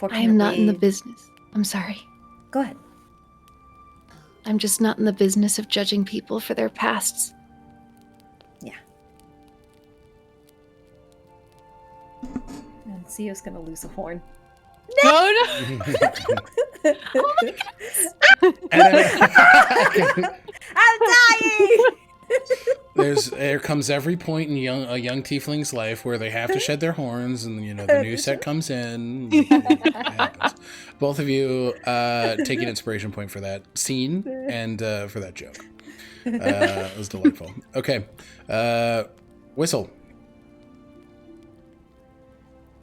I am not in the Fortunately- business. I'm sorry. Go ahead. I'm just not in the business of judging people for their pasts. Yeah. And Theo's gonna lose a horn. No. I'm dying! There comes every point in a young tiefling's life where they have to shed their horns, and the new set comes in. It happens. Both of you take an inspiration point for that scene and for that joke. It was delightful. Okay, Whistle.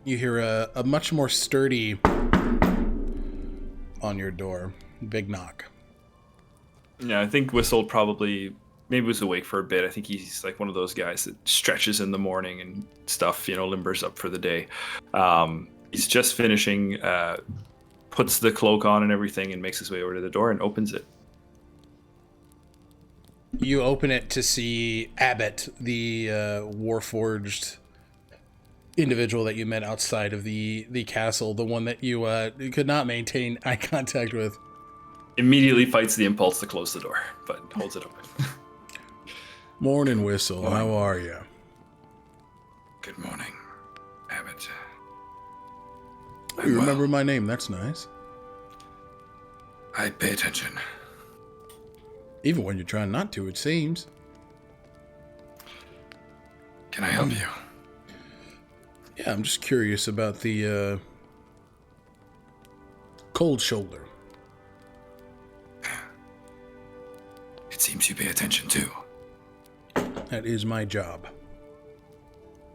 You hear a much more sturdy on your door. Big knock. Yeah, I think Whistle probably maybe was awake for a bit. I think he's like one of those guys that stretches in the morning and stuff, limbers up for the day. He's just finishing, puts the cloak on and everything and makes his way over to the door and opens it. You open it to see Abbott, the Warforged individual that you met outside of the castle, the one that you could not maintain eye contact with. Immediately fights the impulse to close the door, but holds it open. Morning, Whistle. How are you? Good morning, Abbott. You remember my name. That's nice. I pay attention. Even when you're trying not to, it seems. Can I help you? Yeah, I'm just curious about the cold shoulder. It seems you pay attention too. That is my job.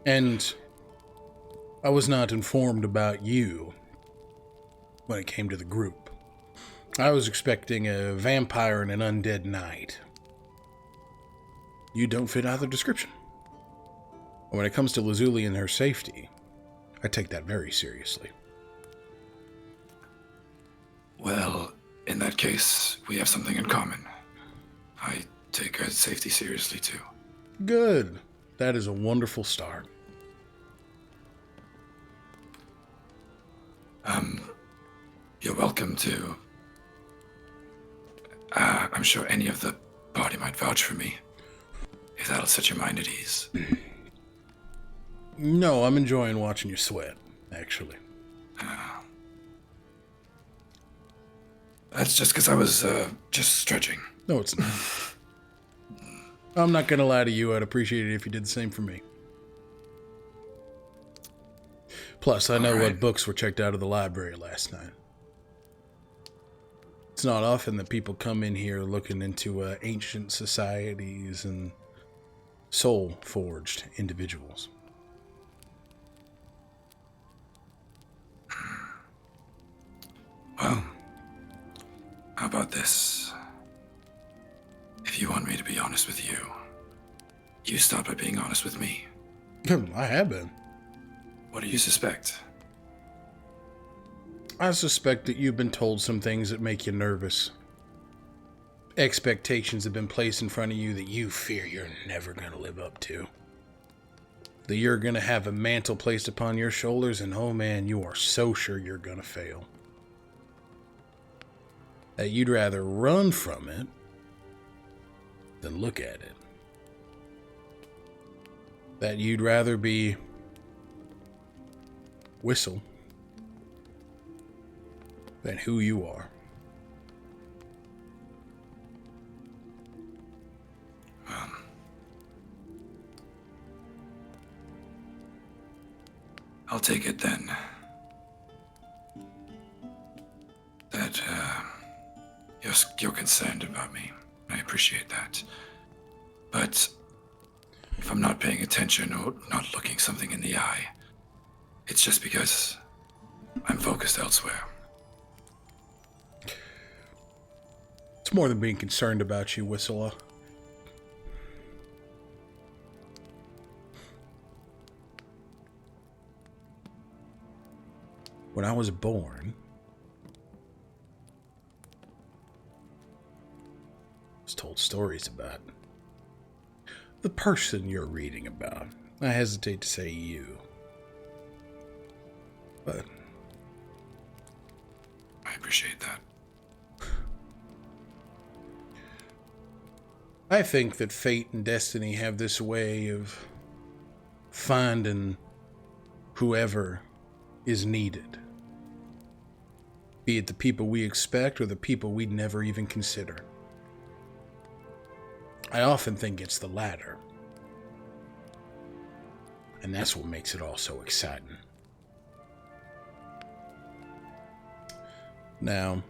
And I was not informed about you when it came to the group. I was expecting a vampire and an undead knight. You don't fit either description. When it comes to Lazuli and her safety, I take that very seriously. Well, in that case, we have something in common. I take her safety seriously too. Good. That is a wonderful start. You're welcome to... I'm sure any of the party might vouch for me, if that'll set your mind at ease. No, I'm enjoying watching you sweat, actually. That's just because I was, just stretching. No, it's not. I'm not going to lie to you. I'd appreciate it if you did the same for me. Plus, I know what books were checked out of the library last night. It's not often that people come in here looking into ancient societies and soul-forged individuals. Well, how about this? If you want me to be honest with you, you start by being honest with me. I have been. What do you suspect? I suspect that you've been told some things that make you nervous. Expectations have been placed in front of you that you fear you're never going to live up to. That you're going to have a mantle placed upon your shoulders, and oh man, you are so sure you're going to fail. That you'd rather run from it then look at it. That you'd rather be Whistle than who you are. I'll take it then. That you're concerned about me. I appreciate that. But if I'm not paying attention or not looking something in the eye, it's just because I'm focused elsewhere. It's more than being concerned about you, Whistler. When I was born, I was told stories about the person you're reading about. I hesitate to say you, but I appreciate that. I think that fate and destiny have this way of finding whoever is needed. Be it the people we expect or the people we'd never even consider. I often think it's the latter. And that's what makes it all so exciting. Now,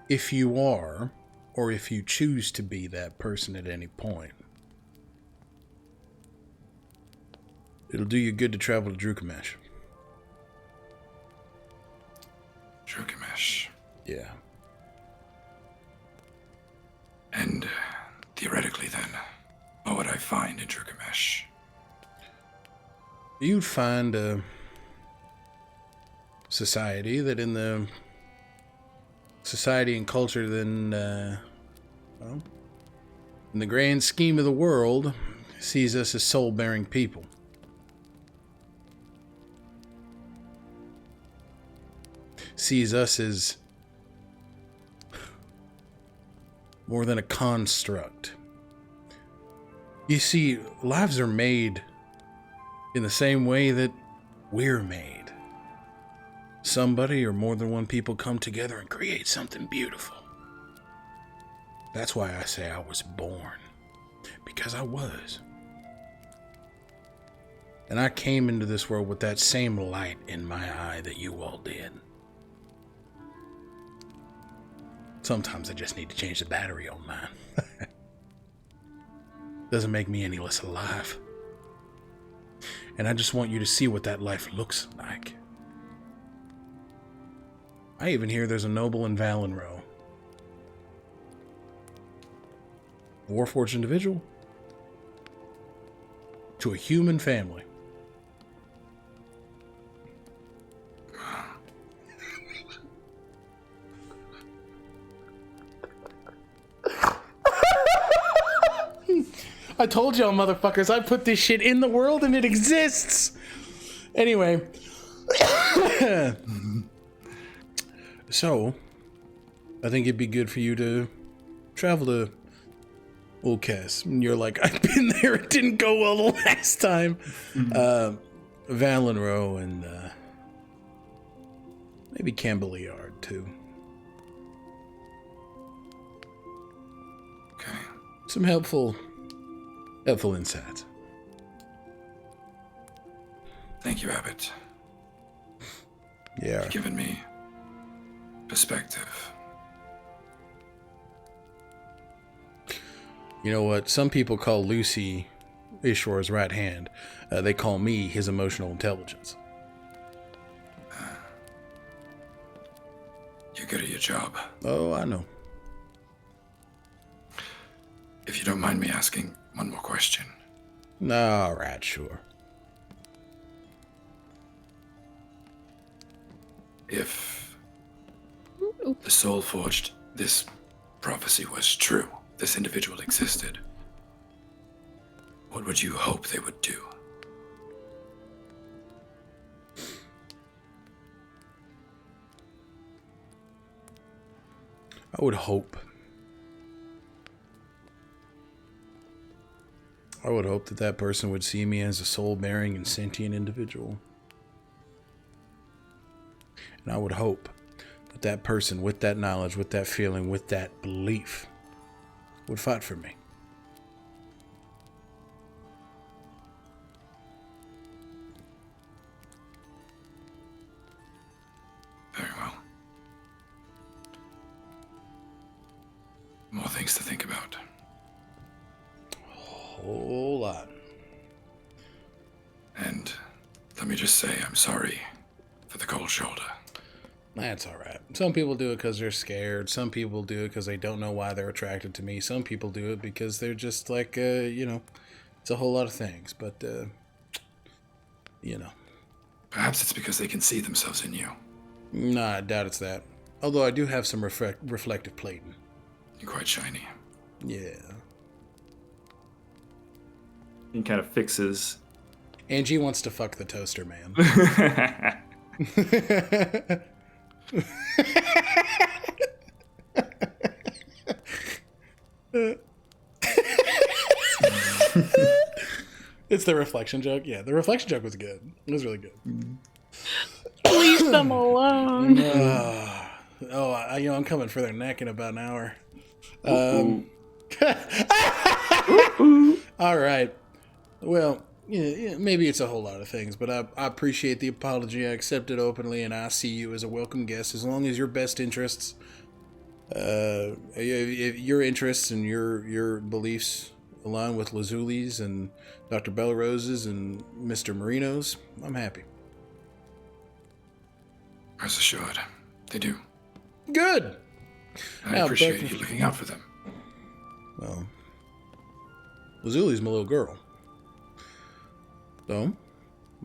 if you are, or if you choose to be that person at any point, it'll do you good to travel to Drukamesh. Drukamesh. Yeah. And theoretically then, what would I find in Drukamesh? You'd find a society that in the society and culture then, well, in the grand scheme of the world, sees us as soul-bearing people. Sees us as more than a construct. You see, lives are made in the same way that we're made. Somebody or more than one people come together and create something beautiful. That's why I say I was born. Because I was. And I came into this world with that same light in my eye that you all did. Sometimes I just need to change the battery on mine. Doesn't make me any less alive. And I just want you to see what that life looks like. I even hear there's a noble in Valenrow. Warforged individual to a human family. I told y'all, motherfuckers, I put this shit in the world and it exists. Anyway. So, I think it'd be good for you to travel to Ulcas. And you're like, I've been there, it didn't go well the last time. Valenrow and maybe Cambiliard too. Okay. Some helpful insights. Thank you, Abbott. Yeah. You've given me perspective. You know what? Some people call Lucy Ishwar's right hand. They call me his emotional intelligence. You're good at your job. Oh, I know. If you don't mind me asking one more question. All right, sure. If the Soulforged, this prophecy was true, this individual existed, what would you hope they would do? I would hope. I would hope that that person would see me as a soul-bearing and sentient individual. And I would hope that that person, with that knowledge, with that feeling, with that belief, would fight for me. Very well. More things to think about. Whole lot. And let me just say, I'm sorry for the cold shoulder. That's all right. Some people do it because they're scared. Some people do it because they don't know why they're attracted to me. Some people do it because they're just like, it's a whole lot of things. But, Perhaps it's because they can see themselves in you. Nah, I doubt it's that. Although I do have some reflective plating. You're quite shiny. Yeah. He kind of fixes. Angie wants to fuck the toaster man. It's the reflection joke. Yeah, the reflection joke was good. It was really good. Leave them alone. I'm coming for their neck in about an hour. All right. Well, yeah, maybe it's a whole lot of things, but I appreciate the apology. I accept it openly, and I see you as a welcome guest as long as your best interests, if your interests and your beliefs align with Lazuli's and Dr. Bellarose's and Mr. Marino's. I'm happy. Rest assured, they do. Good. I appreciate you looking out for them. Well, Lazuli's my little girl. So, I'm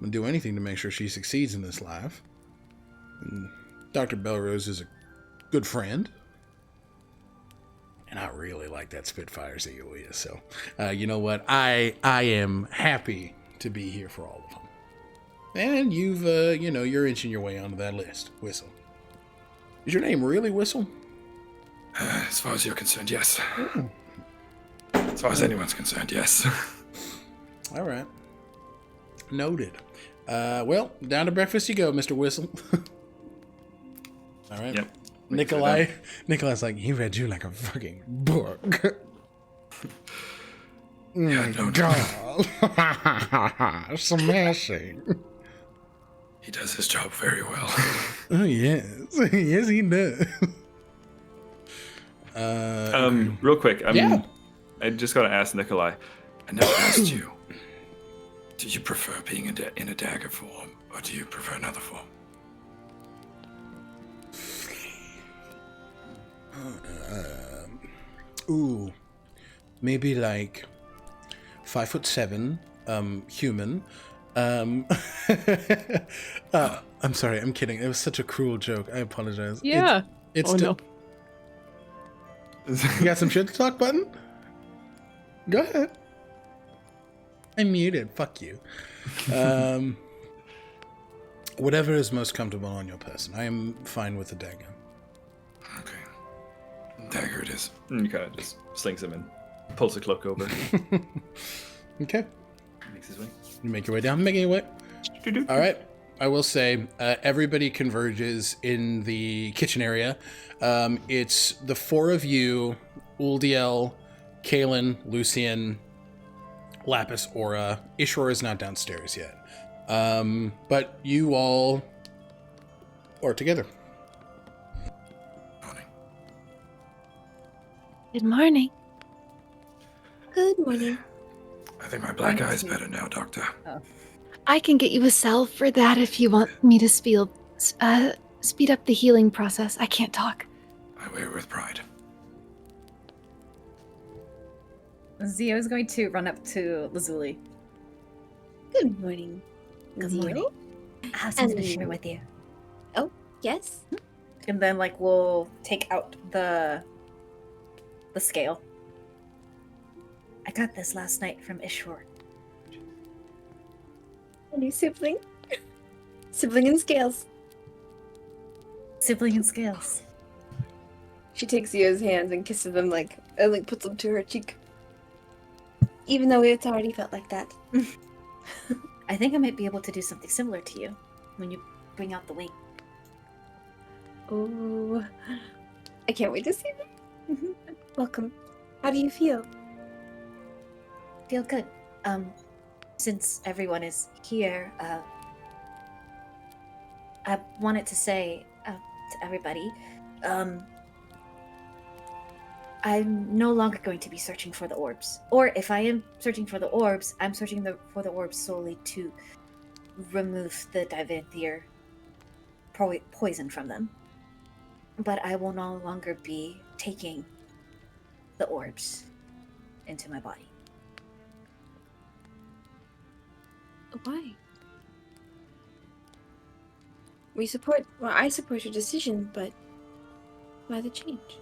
going to do anything to make sure she succeeds in this life. And Dr. Belrose is a good friend. And I really like that Spitfire Zeoia. So, you know what? I am happy to be here for all of them. And you've, you're inching your way onto that list. Whistle. Is your name really Whistle? As far as you're concerned, yes. As far as anyone's concerned, yes. All right. Noted. Well, down to breakfast you go, Mr. Whistle. All right. Yep. Nikolai's like, he read you like a fucking book. Yeah, no, God. Smashing. He does his job very well. Oh, yes. Yes, he does. Real quick, Yeah. I just got to ask Nikolai. I never asked you. Do you prefer being in a dagger form, or do you prefer another form? Maybe like 5'7", human. I'm sorry, I'm kidding. It was such a cruel joke. I apologize. Yeah. It's Oh, still. no. You got some shit to talk, Button? Go ahead. I'm muted. Fuck you. Whatever is most comfortable on your person. I am fine with the dagger. Okay. Dagger it is. And he kind of just slings him and pulls the cloak over. Okay. Makes his way. You make your way down. Making your way. All right. I will say everybody converges in the kitchen area. It's the four of you, Uldiel, Kalen, Lucian, Lapis, Aura. Ishwar is not downstairs yet. But you all are together. Morning. Good morning. Good morning. I think my black eye is better now, Doctor. I can get you a salve for that if you want me to speed up the healing process. I can't talk. I wear it with pride. Zio is going to run up to Lazuli. Good morning. Good Zio? morning. I have something to And- share with you. Yes. And then we'll take out the scale. I got this last night from Ishwar. A new sibling. Sibling in scales. Sibling and scales. She takes Zio's hands and kisses them and puts them to her cheek. Even though it's already felt like that. I think I might be able to do something similar to you when you bring out the wing. Oh, I can't wait to see them. Welcome. How do you feel? Feel good. Since everyone is here, I wanted to say to everybody, I'm no longer going to be searching for the orbs. Or if I am searching for the orbs, I'm searching for the orbs solely to remove the Divanthier poison from them. But I will no longer be taking the orbs into my body. Why? I support your decision, but why the change?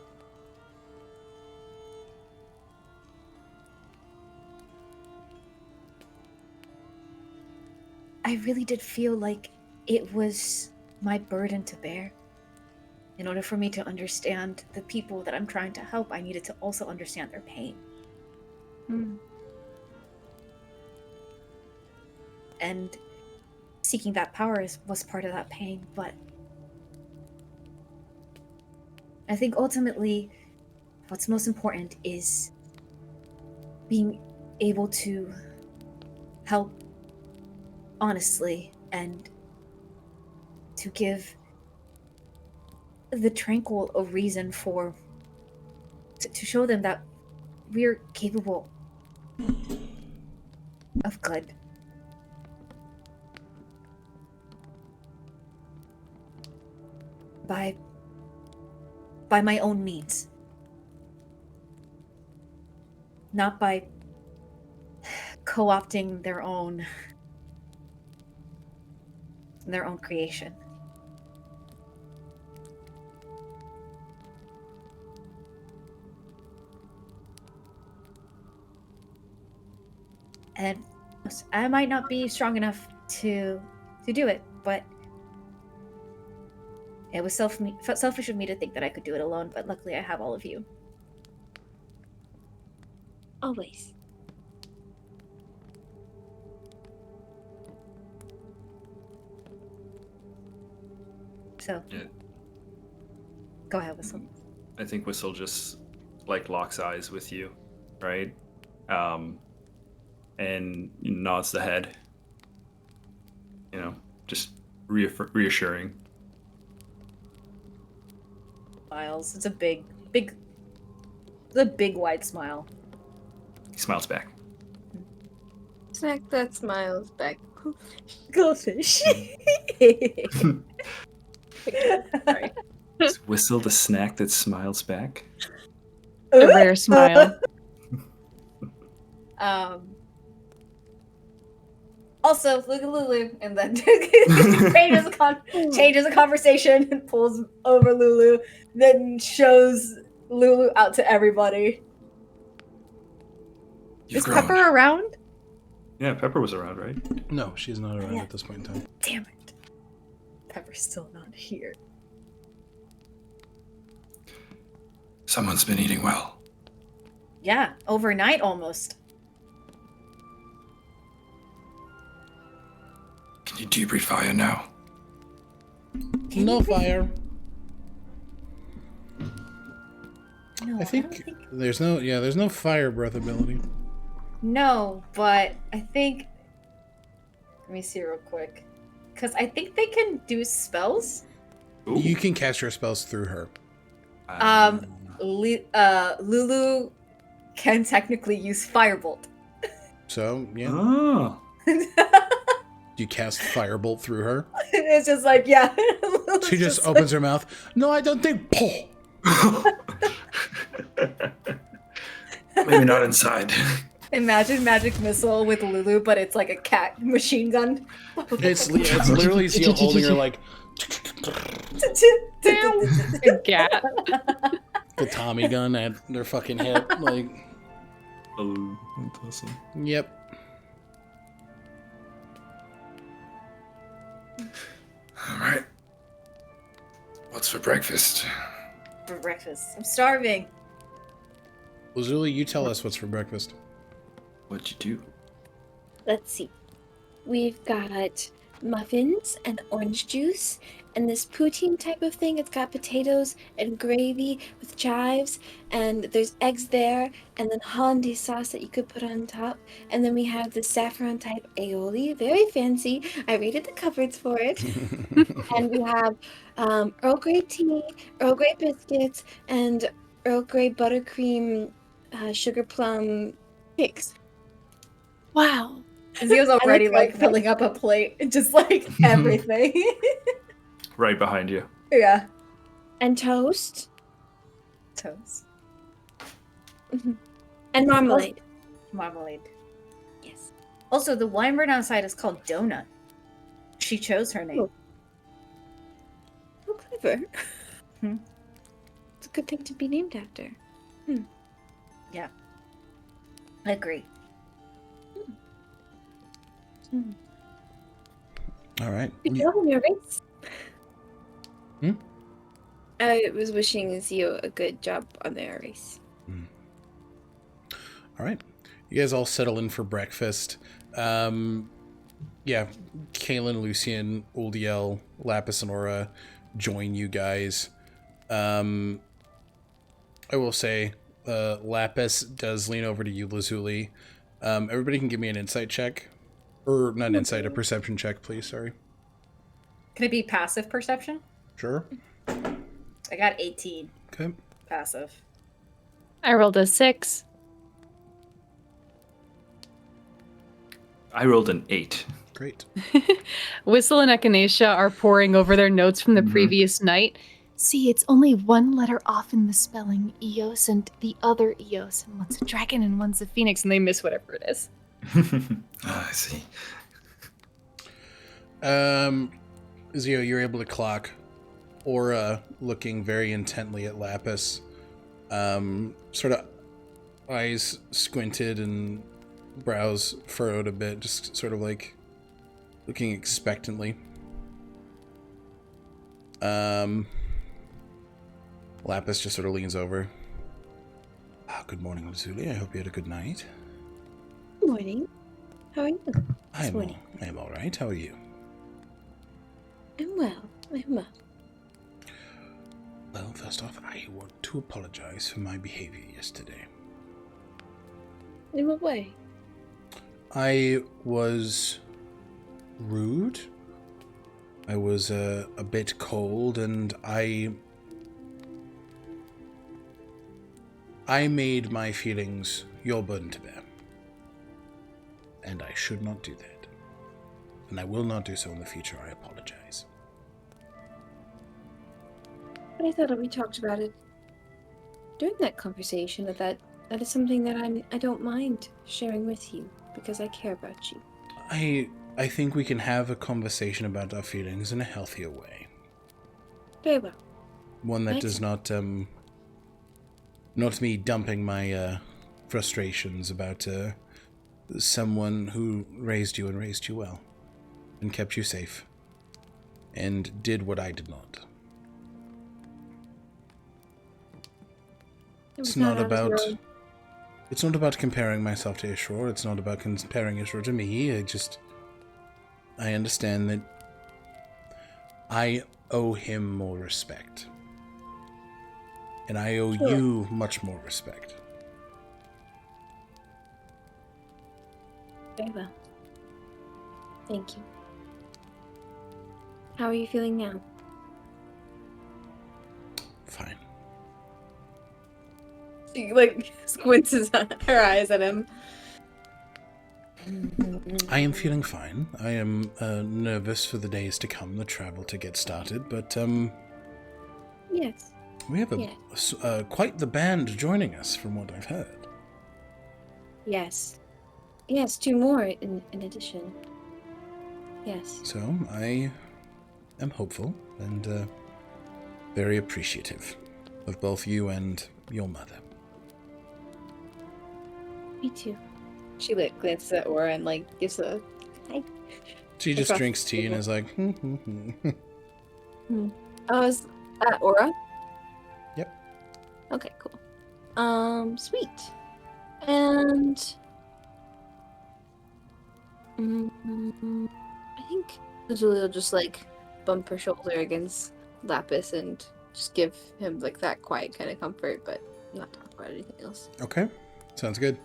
I really did feel like it was my burden to bear. In order for me to understand the people that I'm trying to help, I needed to also understand their pain. And seeking that power was part of that pain, but I think ultimately what's most important is being able to help honestly and to give the Tranquil a reason to show them that we're capable of good. By my own means. Not by co-opting their own creation. And I might not be strong enough to do it, but it was selfish of me to think that I could do it alone, but luckily I have all of you. Always. So, Yeah. Go ahead, Whistle. I think Whistle just locks eyes with you, right? And nods the head. Just reassuring. Smiles. It's a big wide smile. He smiles back. Snack that smiles back. Goldfish. Sorry. Is Whistle the snack that smiles back? A rare smile. Also, look at Lulu, and then changes the conversation and pulls over Lulu, then shows Lulu out to everybody. You've Is grown. Pepper around? Yeah, Pepper was around, right? No, she's not around Yeah. at this point in time. Damn it. Pepper's still not here. Someone's been eating well. Yeah, overnight almost. Can you debrief fire now? No fire. No, I think there's no fire breath ability. No, but I think. Let me see real quick. Because I think they can do spells. Ooh. You can cast your spells through her. Lulu can technically use Firebolt. So, yeah. Oh. You cast Firebolt through her. It's just like, yeah. She just opens her mouth. No, I don't think. Maybe not inside. Imagine magic missile with Lulu, but it's like a cat machine gun. It's literally Seal holding her like A cat. the Tommy gun at their fucking hip. Like, Oh, that's awesome. yep. All right. What's for breakfast? for breakfast? I'm starving. Lazuli, you tell us what's for breakfast. What'd you do? Let's see. We've got muffins and orange juice and this poutine type of thing. It's got potatoes and gravy with chives, and there's eggs there, and then hollandaise sauce that you could put on top. And then we have the saffron type aioli, very fancy. I raided the cupboards for it. And we have Earl Grey tea, Earl Grey biscuits, and Earl Grey buttercream sugar plum cakes. Wow. Zio's already like like filling up a plate, just like everything. Right behind you. Yeah. And toast. Toast. And marmalade. Marmalade. Yes. Also, the wine right outside is called Donut. She chose her name. Oh. How clever. Hmm. It's a good thing to be named after. Yeah. I agree. All right. Good job on your race. Hmm? I was wishing Zio a good job on their race. All right. You guys all settle in for breakfast. Yeah, Kaylin, Lucian, Uldiel, Lapis, and Aura join you guys. I will say, Lapis does lean over to you, Lazuli. Everybody can give me an insight check. Or not an insight, a perception check, please. Sorry. Can it be passive perception? Sure. I got 18. Okay. Passive. I rolled a 6. I rolled an 8. Great. Whistle and Echinacea are poring over their notes from the previous night. See, it's only one letter off in the spelling, Eos and the other Eos, and one's a dragon and one's a phoenix, and they miss whatever it is. I see. Zio, you're able to clock Aura looking very intently at Lapis. Sort of eyes squinted and brows furrowed a bit, just sort of like looking expectantly. Lapis just sort of leans over. Good morning, Lazuli. I hope you had a good night. Good morning. How are you? I'm all right. How are you? I'm well. Well, first off, I want to apologize for my behavior yesterday. In what way? I was rude. I was a bit cold, and I made my feelings your burden to bear. And I should not do that. And I will not do so in the future. I apologize. But I thought we talked about it during that conversation, that is something that I don't mind sharing with you, because I care about you. I think we can have a conversation about our feelings in a healthier way. Very well. One that does not me dumping my frustrations about someone who raised you and raised you well and kept you safe and did what I did not. It's not about comparing myself to Ishor. It's not about comparing Ishor to me. I understand that I owe him more respect. And I owe you much more respect. Very well. Thank you. How are you feeling now? Fine. She squints her eyes at him. I am feeling fine. I am nervous for the days to come, the travel to get started, but Yes. we have quite the band joining us from what I've heard. Yes. Yes, 2 more in addition. Yes. So I am hopeful and very appreciative of both you and your mother. Me too. She glances at Aura and gives a hi. She just Across drinks the tea and table. is like, Oh, is that Aura? Yep. Okay, cool. Sweet. And I think Lazuli will just like bump her shoulder against Lapis and just give him like that quiet kind of comfort, but not talk about anything else. Okay, sounds good.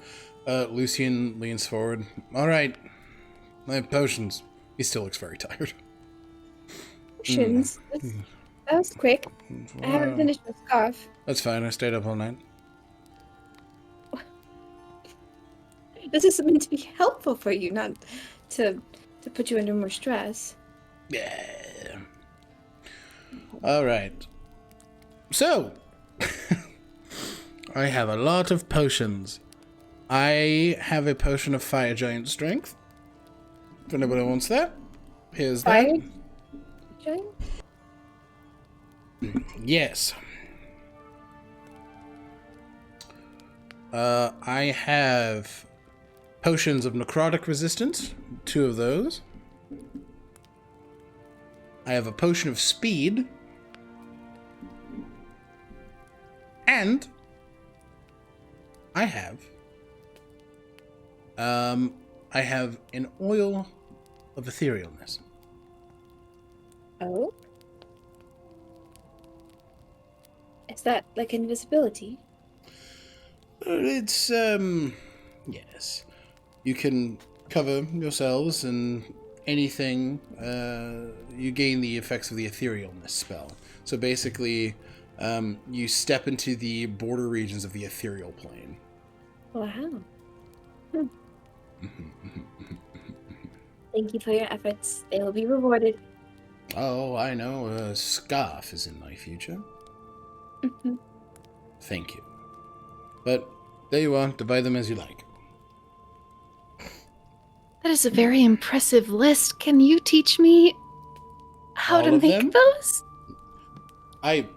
Lucian leans forward. All right, I have potions. He still looks very tired. Potions? That was quick. I haven't finished my scarf. That's fine. I stayed up all night. This is meant to be helpful for you, not to put you under more stress. Yeah. All right. So, I have a lot of potions. I have a potion of fire giant strength. If anybody wants that, here's that. Fire giant? Yes. I have potions of necrotic resistance, 2 of those. I have a potion of speed. And I have an oil of etherealness. Oh? Is that like invisibility? It's, yes. You can cover yourselves and anything, you gain the effects of the etherealness spell. So basically, you step into the border regions of the ethereal plane. Wow. Thank you for your efforts. They will be rewarded. Oh, I know. A scarf is in my future. Thank you. But there you are. Divide them as you like. That is a very impressive list. Can you teach me how All to of make them? those? I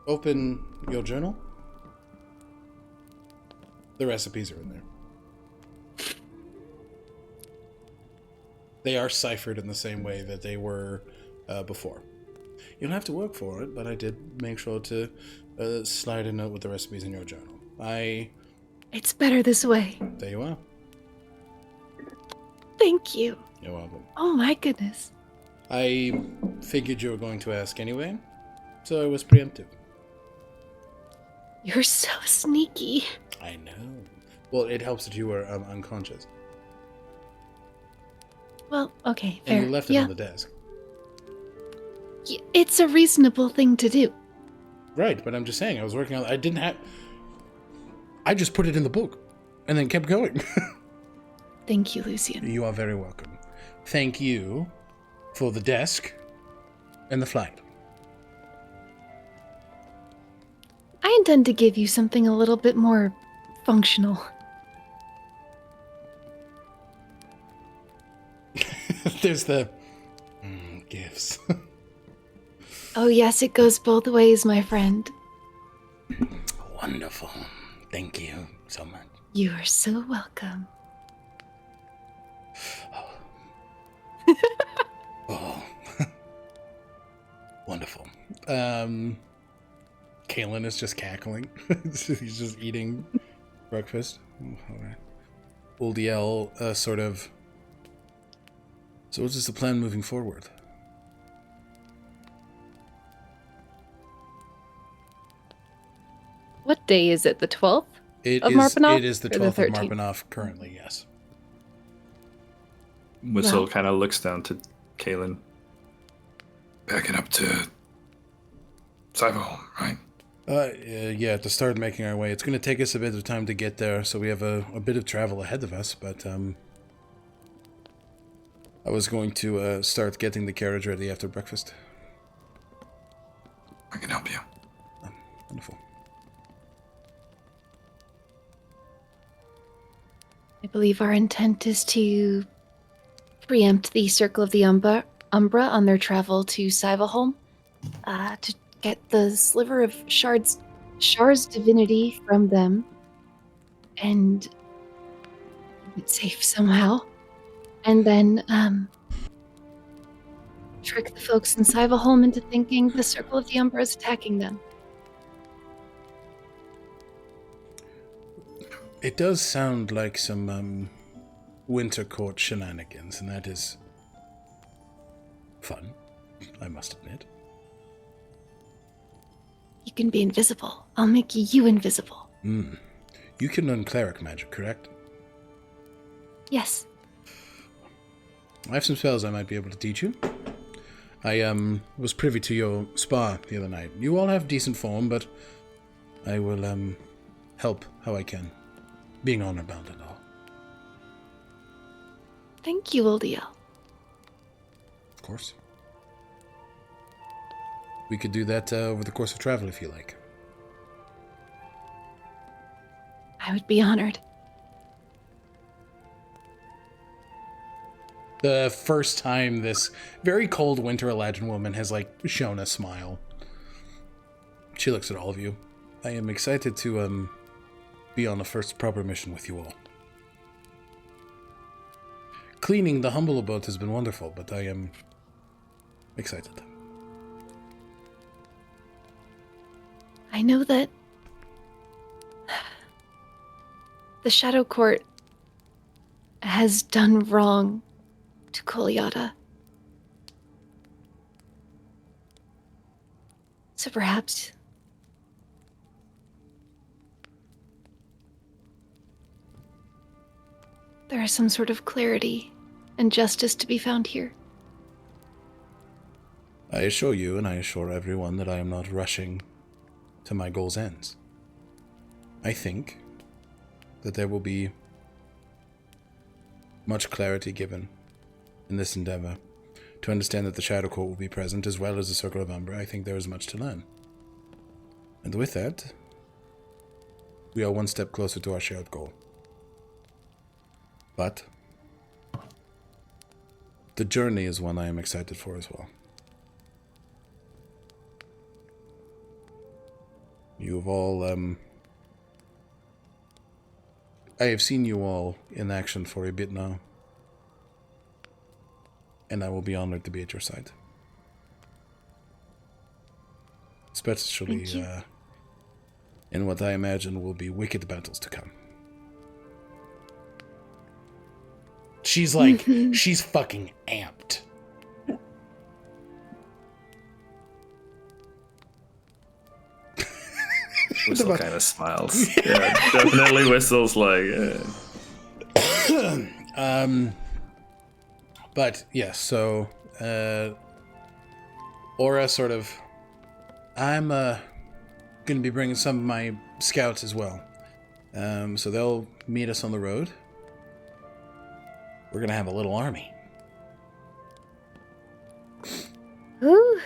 open your journal. The recipes are in there. They are ciphered in the same way that they were before. You don't have to work for it, but I did make sure to slide a note with the recipes in your journal. It's better this way. There you are. Thank you. You're welcome. Oh my goodness. I figured you were going to ask anyway, so I was preemptive. You're so sneaky. I know. Well, it helps that you were unconscious. Well, okay, fair. And you left it on the desk. It's a reasonable thing to do. Right, but I'm just saying, I was working on I just put it in the book, and then kept going. Thank you, Lucian. You are very welcome. Thank you for the desk and the flight. I intend to give you something a little bit more functional. There's the gifts. Oh yes, it goes both ways, my friend. Wonderful. Thank you so much. You are so welcome. Oh. Wonderful. Kalen is just cackling. He's just eating breakfast. All right. Uldiel sort of... So what is the plan moving forward? What day is it? The 12th? It Of is. Marpanoff It is the or the 12th of 13th? Marpanoff currently, yes. Whistle Well. kind of looks down to Kalen. Backing up to Cyberhome, right? Yeah, to start making our way. It's going to take us a bit of time to get there, so we have a bit of travel ahead of us, but I was going to start getting the carriage ready after breakfast. I can help you. Wonderful. I believe our intent is to preempt the Circle of the Umbra on their travel to Cyberhome, to get the sliver of Shar's divinity from them and keep it safe somehow. And then trick the folks in Cyberhome into thinking the Circle of the Umbra is attacking them. It does sound like some winter court shenanigans, and that is fun, I must admit. You can be invisible. I'll make you invisible. You can learn cleric magic, correct? Yes. I have some spells I might be able to teach you. I was privy to your spa the other night. You all have decent form, but I will help how I can. Being honor bound and all. Thank you, Oldiel. Of course. We could do that over the course of travel if you like. I would be honored. The first time this very cold winter Eladrin woman has, shown a smile. She looks at all of you. I am excited to, be on the first proper mission with you all. Cleaning the humble abode has been wonderful, but I am excited. I know that the Shadow Court has done wrong to Kolyada. So perhaps there is some sort of clarity and justice to be found here. I assure you, and I assure everyone, that I am not rushing to my goal's ends. I think that there will be much clarity given in this endeavor to understand that the Shadow Court will be present as well as the Circle of Umbra. I think there is much to learn. And with that, we are one step closer to our shared goal. But the journey is one I am excited for as well. You have all, I have seen you all in action for a bit now. And I will be honored to be at your side. Especially in what I imagine will be wicked battles to come. She's she's fucking amped. Whistle kind of smiles. Yeah, definitely whistles But yes, so Aura sort of, I'm gonna be bringing some of my scouts as well. So they'll meet us on the road. We're gonna have a little army. Ooh.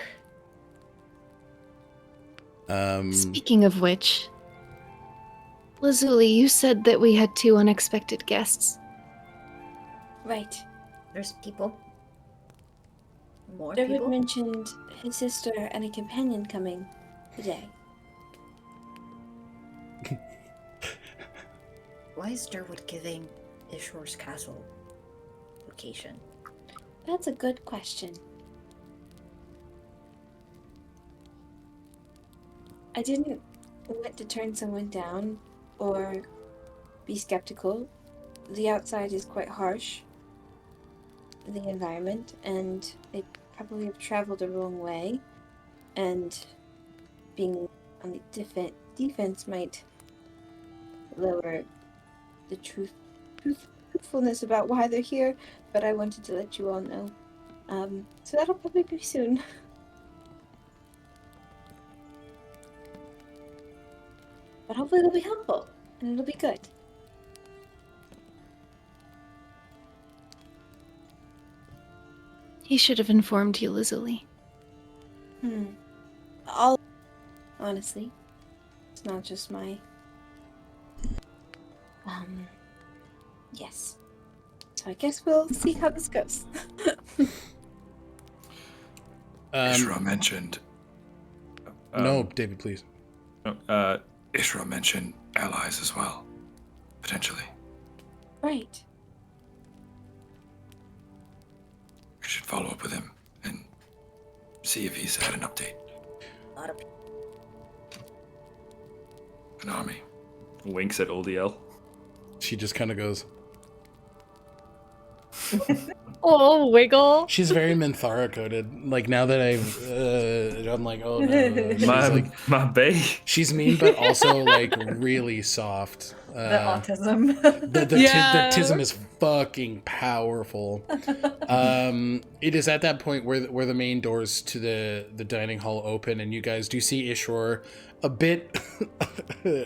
Um, Speaking of which, Lazuli, you said that we had 2 unexpected guests. Right. There's people. More David people. mentioned his sister and a companion coming today. Why is Durwood giving Ishor's castle location? That's a good question. I didn't want to turn someone down or be skeptical. The outside is quite harsh, the environment, and they probably have traveled the wrong way, and being on the defense might lower the truthfulness about why they're here, but I wanted to let you all know. So that'll probably be soon. But hopefully it'll be helpful, and it'll be good. He should have informed you, Lazuli. All, honestly. It's not just my... Yes. So I guess we'll see how this goes. Ishra mentioned... no, David, please. Ishra mentioned allies as well, potentially. Right. We should follow up with him and see if he's had an update. A lot of An army. winks at Oldiel. She just kind of goes. Oh, wiggle. She's very Minthara coated. Like now that I'm like, oh no. She's like, My bae. she's mean, but also like really soft. The autism. The tism is fucking powerful. It is at that point where the main doors to the dining hall open, and you guys do see Ishor a bit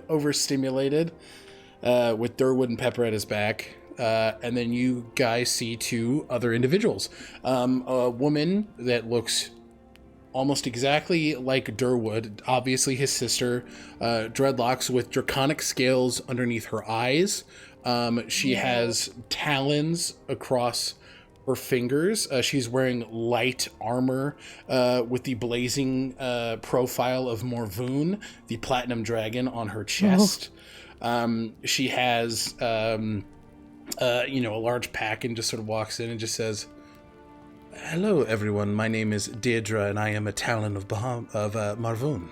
overstimulated, with Durwood and Pepper at his back. And then you guys see two other individuals. A woman that looks almost exactly like Durwood, obviously his sister, dreadlocks with draconic scales underneath her eyes. She has talons across her fingers. She's wearing light armor with the blazing profile of Morvoon, the platinum dragon, on her chest. She has... a large pack, and just sort of walks in and just says, "Hello, everyone. My name is Deirdre, and I am a Talon of Marvoon."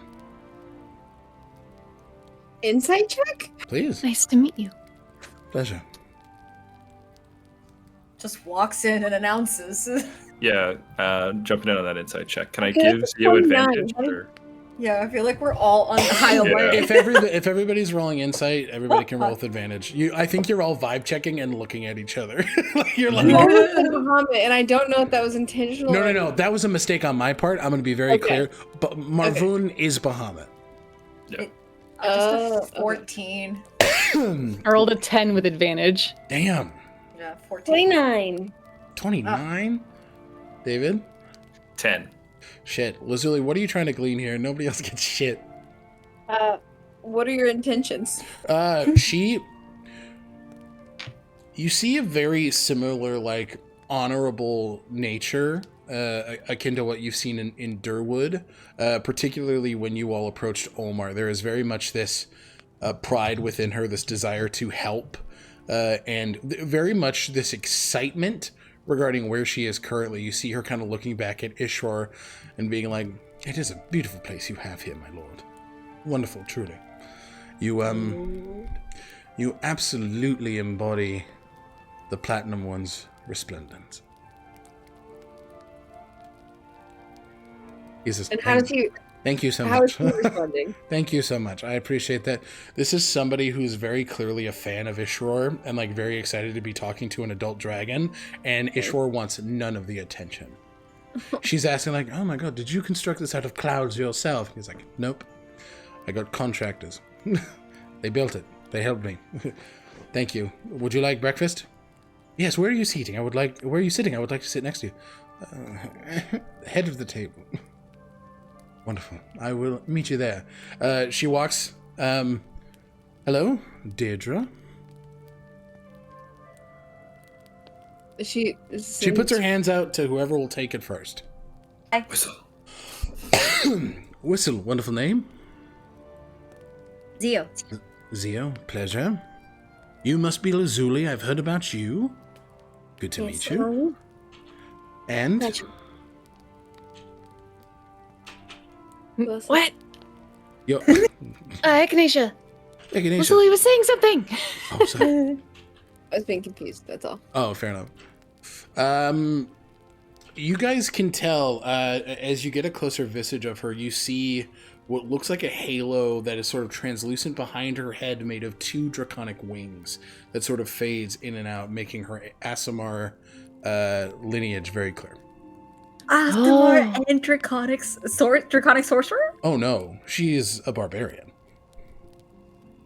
Insight check? Please. Nice to meet you. Pleasure. Just walks in and announces. Yeah, jumping in on that insight check. Can I Okay, give that's Zio 29, advantage? right? Or... Yeah, I feel like we're all on high alert. Yeah. If everybody's rolling insight, everybody can roll with advantage. I think you're all vibe checking and looking at each other. You're like, Marvin and Bahamut, and I don't know if that was intentional. no. That was a mistake on my part. I'm going to be very Okay. clear. But Marvoon is Bahamut. Yeah. Just a 14. I rolled a 10 with advantage. Damn. Yeah, 14. 29. 29? David? 10. Shit. Lazuli, what are you trying to glean here? Nobody else gets shit. What are your intentions? You see a very similar, like, honorable nature, akin to what you've seen in Durwood, particularly when you all approached Omar. There is very much this pride within her, this desire to help, and very much this excitement regarding where she is currently. You see her kind of looking back at Ishor and being like, "It is a beautiful place you have here, my lord. Wonderful, truly. You absolutely embody the Platinum One's resplendence." Jesus, And how did you? thank you so How much. is she responding? Thank you so much. I appreciate that. This is somebody who's very clearly a fan of Ishor and like very excited to be talking to an adult dragon, and Ishor wants none of the attention. She's asking like, "Oh my god, did you construct this out of clouds yourself?" He's like, "Nope. I got contractors. They built it. They helped me. Thank you. Would you like breakfast?" "Yes, where are you sitting? Where are you sitting? I would like to sit next to you." "Head of the table." "Wonderful. I will meet you there." She walks. "Hello, Deirdre." She puts her hands out to whoever will take it first. Whistle. Whistle, wonderful name. Zio. Zio, pleasure. You must be Lazuli. I've heard about you. Good to meet you. And What? yo, Echinacea. Echinacea. Lazuli was saying something. Oh, sorry. I was being confused. That's all. Oh, fair enough. You guys can tell as you get a closer visage of her, you see what looks like a halo that is sort of translucent behind her head, made of two draconic wings that sort of fades in and out, making her Aasimar lineage very clear. Aasimar and draconic sorcerer? Oh no, she is a barbarian,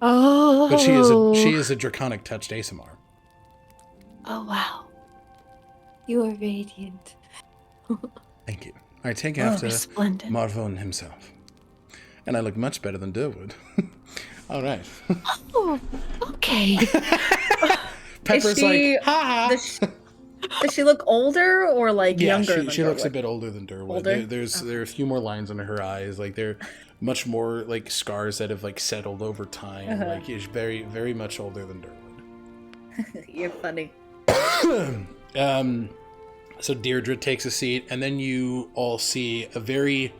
Oh. but she is a draconic touched Aasimar. Oh, wow. You are radiant. Thank you. I take after Resplendent. Marvon himself, and I look much better than Durwood. All right. Oh, okay. Pepper's she- like, ha ha. Does she look older or like Yeah, younger? than she looks a Durwood? bit older than Durwood. Older? There are a few more lines under her eyes. Like they're much more like scars that have like settled over time. Like she's very, very much older than Durwood. You're funny. So Deirdre takes a seat, and then you all see a very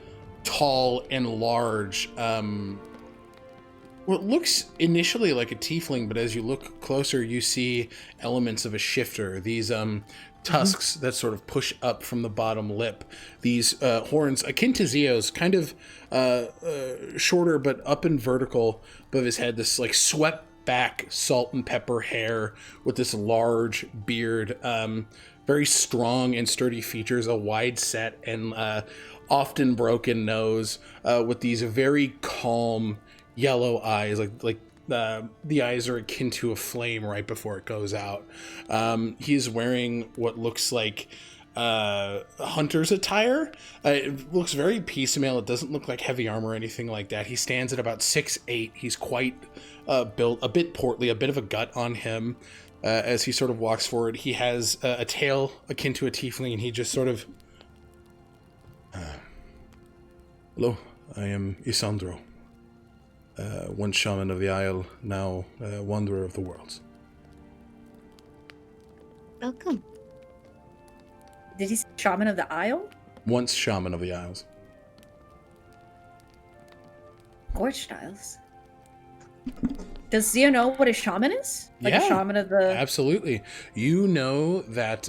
tall and large what looks initially like a tiefling, but as you look closer, you see elements of a shifter. These tusks that sort of push up from the bottom lip. These horns, akin to Zio's, kind of shorter but up and vertical above his head. This like swept back salt and pepper hair with this large beard. Very strong and sturdy features, a wide set and often broken nose, with these very calm yellow eyes, like the eyes are akin to a flame right before it goes out. He's wearing what looks like hunter's attire. It looks very piecemeal. It doesn't look like heavy armor or anything like that. He stands at about 6'8". He's quite built, a bit portly, a bit of a gut on him. As he sort of walks forward, he has a tail akin to a tiefling, and he just sort of... Hello, I am Isandro. Once shaman of the Isle, now wanderer of the worlds. Welcome. Did he say Shaman of the Isle? Once shaman of the Isles. Gorge styles. Does Zio know what a shaman is? Like a shaman of the... Absolutely. You know that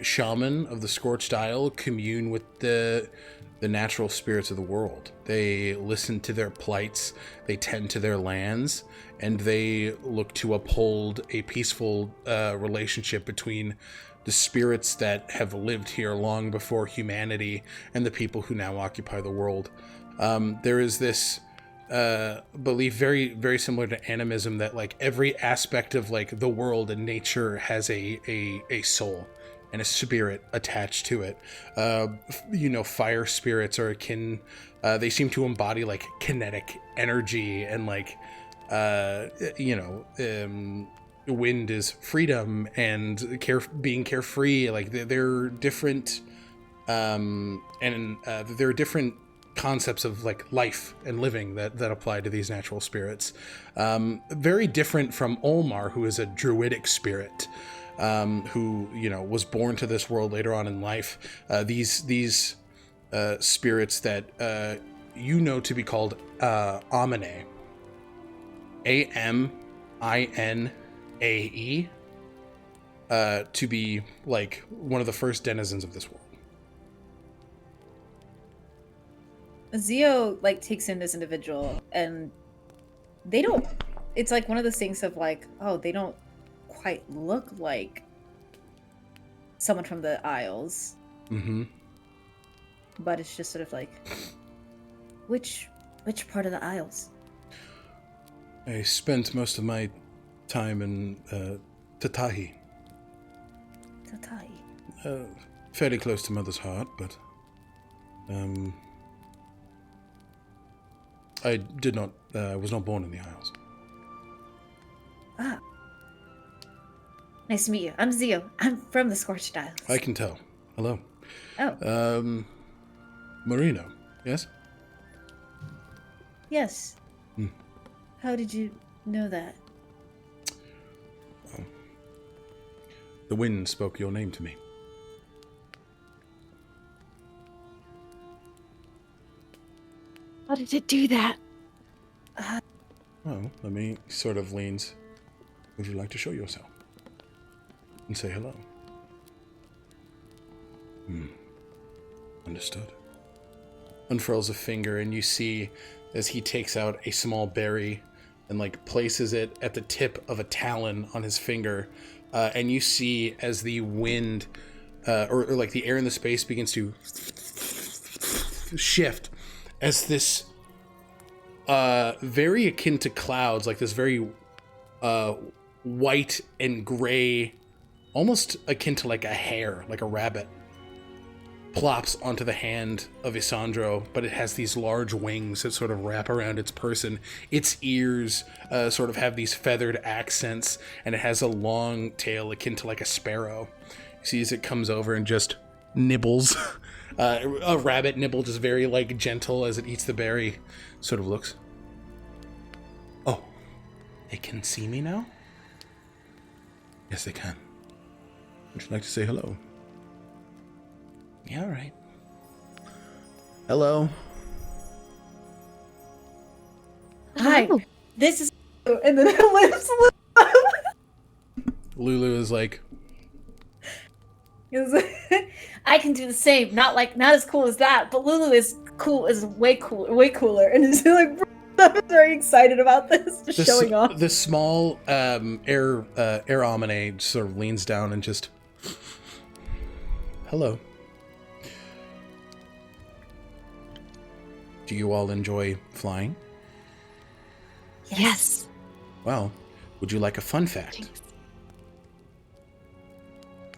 shaman of the Scorched Isle commune with the natural spirits of the world. They listen to their plights, they tend to their lands, and they look to uphold a peaceful relationship between the spirits that have lived here long before humanity and the people who now occupy the world. There is this belief, very, very similar to animism, that like every aspect of like the world and nature has a soul and a spirit attached to it. Fire spirits are akin, they seem to embody like kinetic energy, and like, wind is freedom and being carefree. Like they're different, and there are different concepts of like life and living that apply to these natural spirits. Very different from Olmar, who is a druidic spirit, who was born to this world later on in life. These spirits that to be called Amine, Aminae, to be like one of the first denizens of this world. Zio like takes in this individual, and they don't... It's like one of those things of like, oh, they don't quite look like someone from the Isles. Mm-hmm. But it's just sort of like, which part of the Isles? I spent most of my time in Tatahi. Tatai. Fairly close to Mother's Heart, but I was not born in the Isles. Ah. Nice to meet you. I'm Zio. I'm from the Scorched Isles. I can tell. Hello. Oh. Marino, yes? Yes. Hmm. How did you know that? Well, the wind spoke your name to me. How did it do that? Well, let me sort of leans. Would you like to show yourself? And say hello. Understood. Unfurls a finger, and you see as he takes out a small berry and like places it at the tip of a talon on his finger, and you see as the wind or like the air in the space begins to shift, as this very akin to clouds, like this very white and gray, almost akin to like a hare, like a rabbit, plops onto the hand of Isandro, but it has these large wings that sort of wrap around its person. Its ears sort of have these feathered accents, and it has a long tail akin to like a sparrow. You see as it comes over and just nibbles. A rabbit nibble, just very like gentle as it eats the berry. Sort of looks. Oh, they can see me now? Yes, they can. Would you like to say hello? Yeah, all right. Hello. Hi. Oh, this is and then it lifts Lulu is like, I can do the same. Not as cool as that, but Lulu is cool, is way cooler. And it's like, I'm very excited about this, just showing off. The small air Amine sort of leans down and just, hello. Do you all enjoy flying? Yes. Well, would you like a fun fact? Thanks.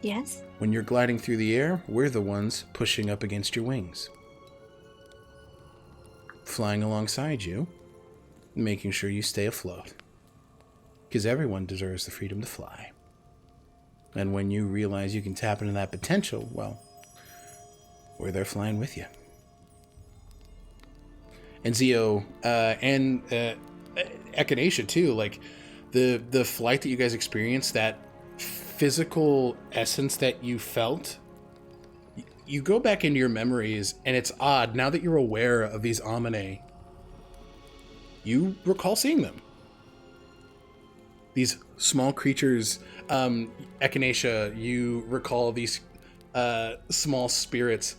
Yes. When you're gliding through the air, we're the ones pushing up against your wings. Flying alongside you, making sure you stay afloat. Because everyone deserves the freedom to fly. And when you realize you can tap into that potential, well, we're there flying with you. And Zio, and Echinacea too, like the flight that you guys experienced, that physical essence that you felt, you go back into your memories, and it's odd, now that you're aware of these Amine, you recall seeing them. These small creatures, Echinacea, you recall these small spirits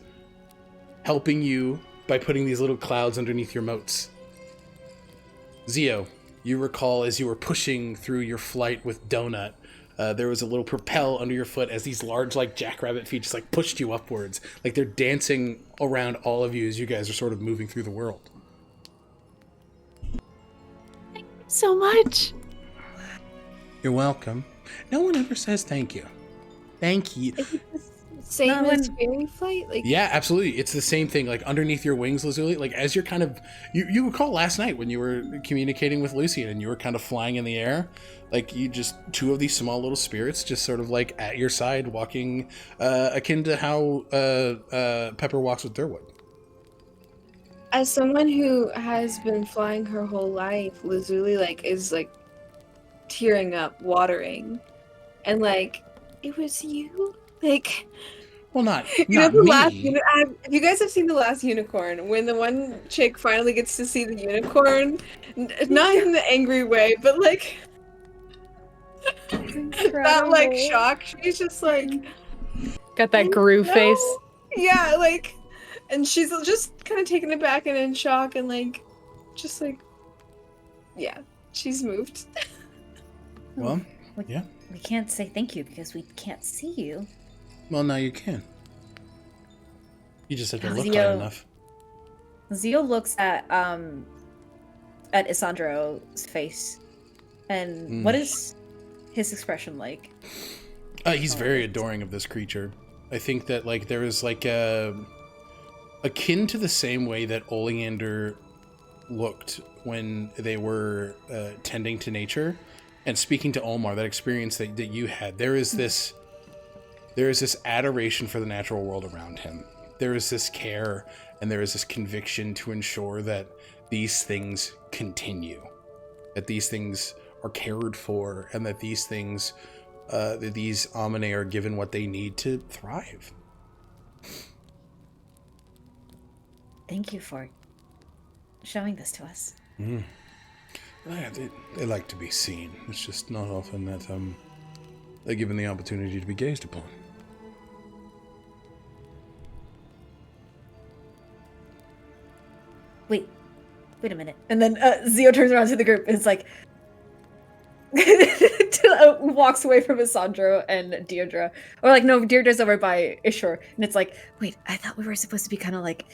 helping you by putting these little clouds underneath your moats. Zio, you recall as you were pushing through your flight with Donut, there was a little propel under your foot as these large, like, jackrabbit feet just, like, pushed you upwards. Like, they're dancing around all of you as you guys are sort of moving through the world. Thank you so much. You're welcome. No one ever says thank you. Thank you. Same as fairy flight? Like, Yeah, absolutely. It's the same thing. Like, underneath your wings, Lazuli, like, as you're kind of... You recall last night when you were communicating with Lucian and you were kind of flying in the air. Like, you just... Two of these small little spirits just sort of, like, at your side, walking... akin to how Pepper walks with Durwood. as someone who has been flying her whole life, Lazuli, like, is, like, tearing up, watering. And, like, it was you? Like... Well, not You know the me. last if you guys have seen The Last Unicorn, when the one chick finally gets to see the unicorn, not in the angry way, but like that like shock. She's just like Got that Gru face. Yeah, like, and she's just kind of taken aback and in shock and like, just like, yeah, she's moved. Well, yeah. We can't say thank you because we can't see you. Well, now you can. You just have to look Zio- hard enough. Zio looks at Isandro's face, and what is his expression like? He's very adoring of this creature. I think that, like, there is, like, akin to the same way that Oleander looked when they were tending to nature, and speaking to Olmar, that experience that you had. There is this adoration for the natural world around him. There is this care, and there is this conviction to ensure that these things continue, that these things are cared for, and that these things, that these Amine are given what they need to thrive. Thank you for showing this to us. Yeah, they like to be seen. It's just not often that they're given the opportunity to be gazed upon. Wait a minute. And then Zio turns around to the group and it's like, walks away from Isandro and Deirdre. Or like, no, Deirdre's over by Ishur. And it's like, Wait, I thought we were supposed to be kind of like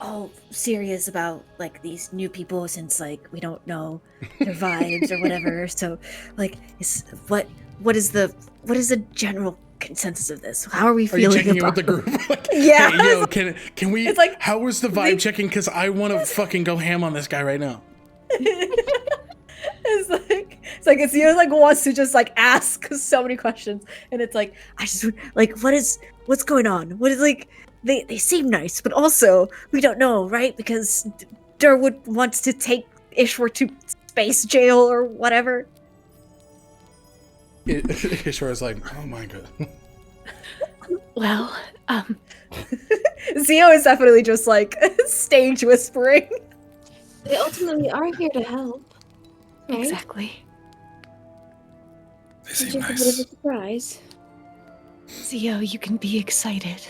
all serious about like these new people since like we don't know their vibes or whatever. So like, what is the general consensus of this? How are we Are feeling you checking in about with the group? Like, Yeah. Hey, yo, can we? It's like- how was the vibe checking? Because I want to fucking go ham on this guy right now. it's like Zio like wants to just like ask so many questions. And it's like, I just like what's going on? What is like they seem nice, but also we don't know, right? Because Durwood wants to take Ishwar to space jail or whatever. Ishwar is like, oh my god. Well, Zio is definitely just like stage whispering. They ultimately are here to help. Right? Exactly. They It's seem just a bit of a nice. surprise. Zio, you can be excited.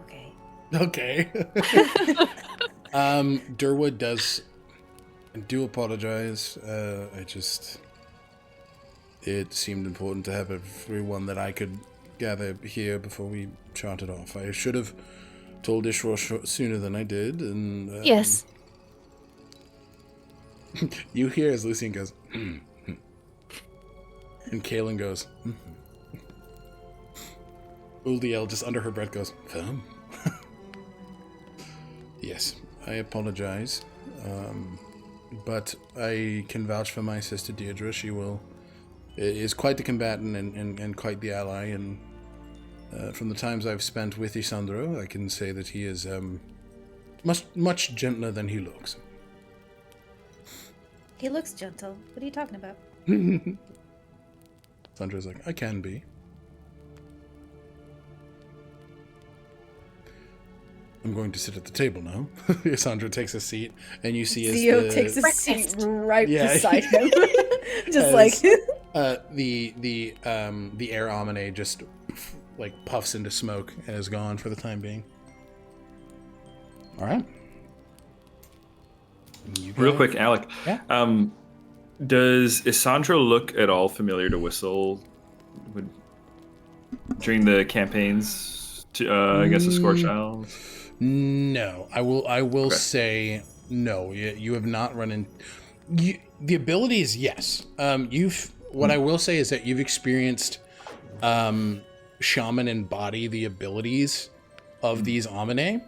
Okay. Okay. Durwood does. I do apologize. It seemed important to have everyone that I could gather here before we charted off. I should have told Ishwar sooner than I did, and Yes. You hear as Lucian goes, and Kaelin goes, Uldiel just under her breath goes, Yes, I apologize, but I can vouch for my sister Deirdre. She is quite the combatant and quite the ally, and from the times I've spent with Isandro, I can say that he is much gentler than he looks. He looks gentle. What are you talking about? Sandra's like, I can be. I'm going to sit at the table now. Sandra takes a seat, and you see Zio takes a seat right Yeah. beside him. Just As, like the air Amine just like puffs into smoke and is gone for the time being. All right. Real quick, Alec. Yeah. Does Isandro look at all familiar to Whistle during the campaigns against the Scorch Isles? No, I will Okay. say no. You have not run in. The abilities, yes. What I will say is that you've experienced shaman embody the abilities of these Amine.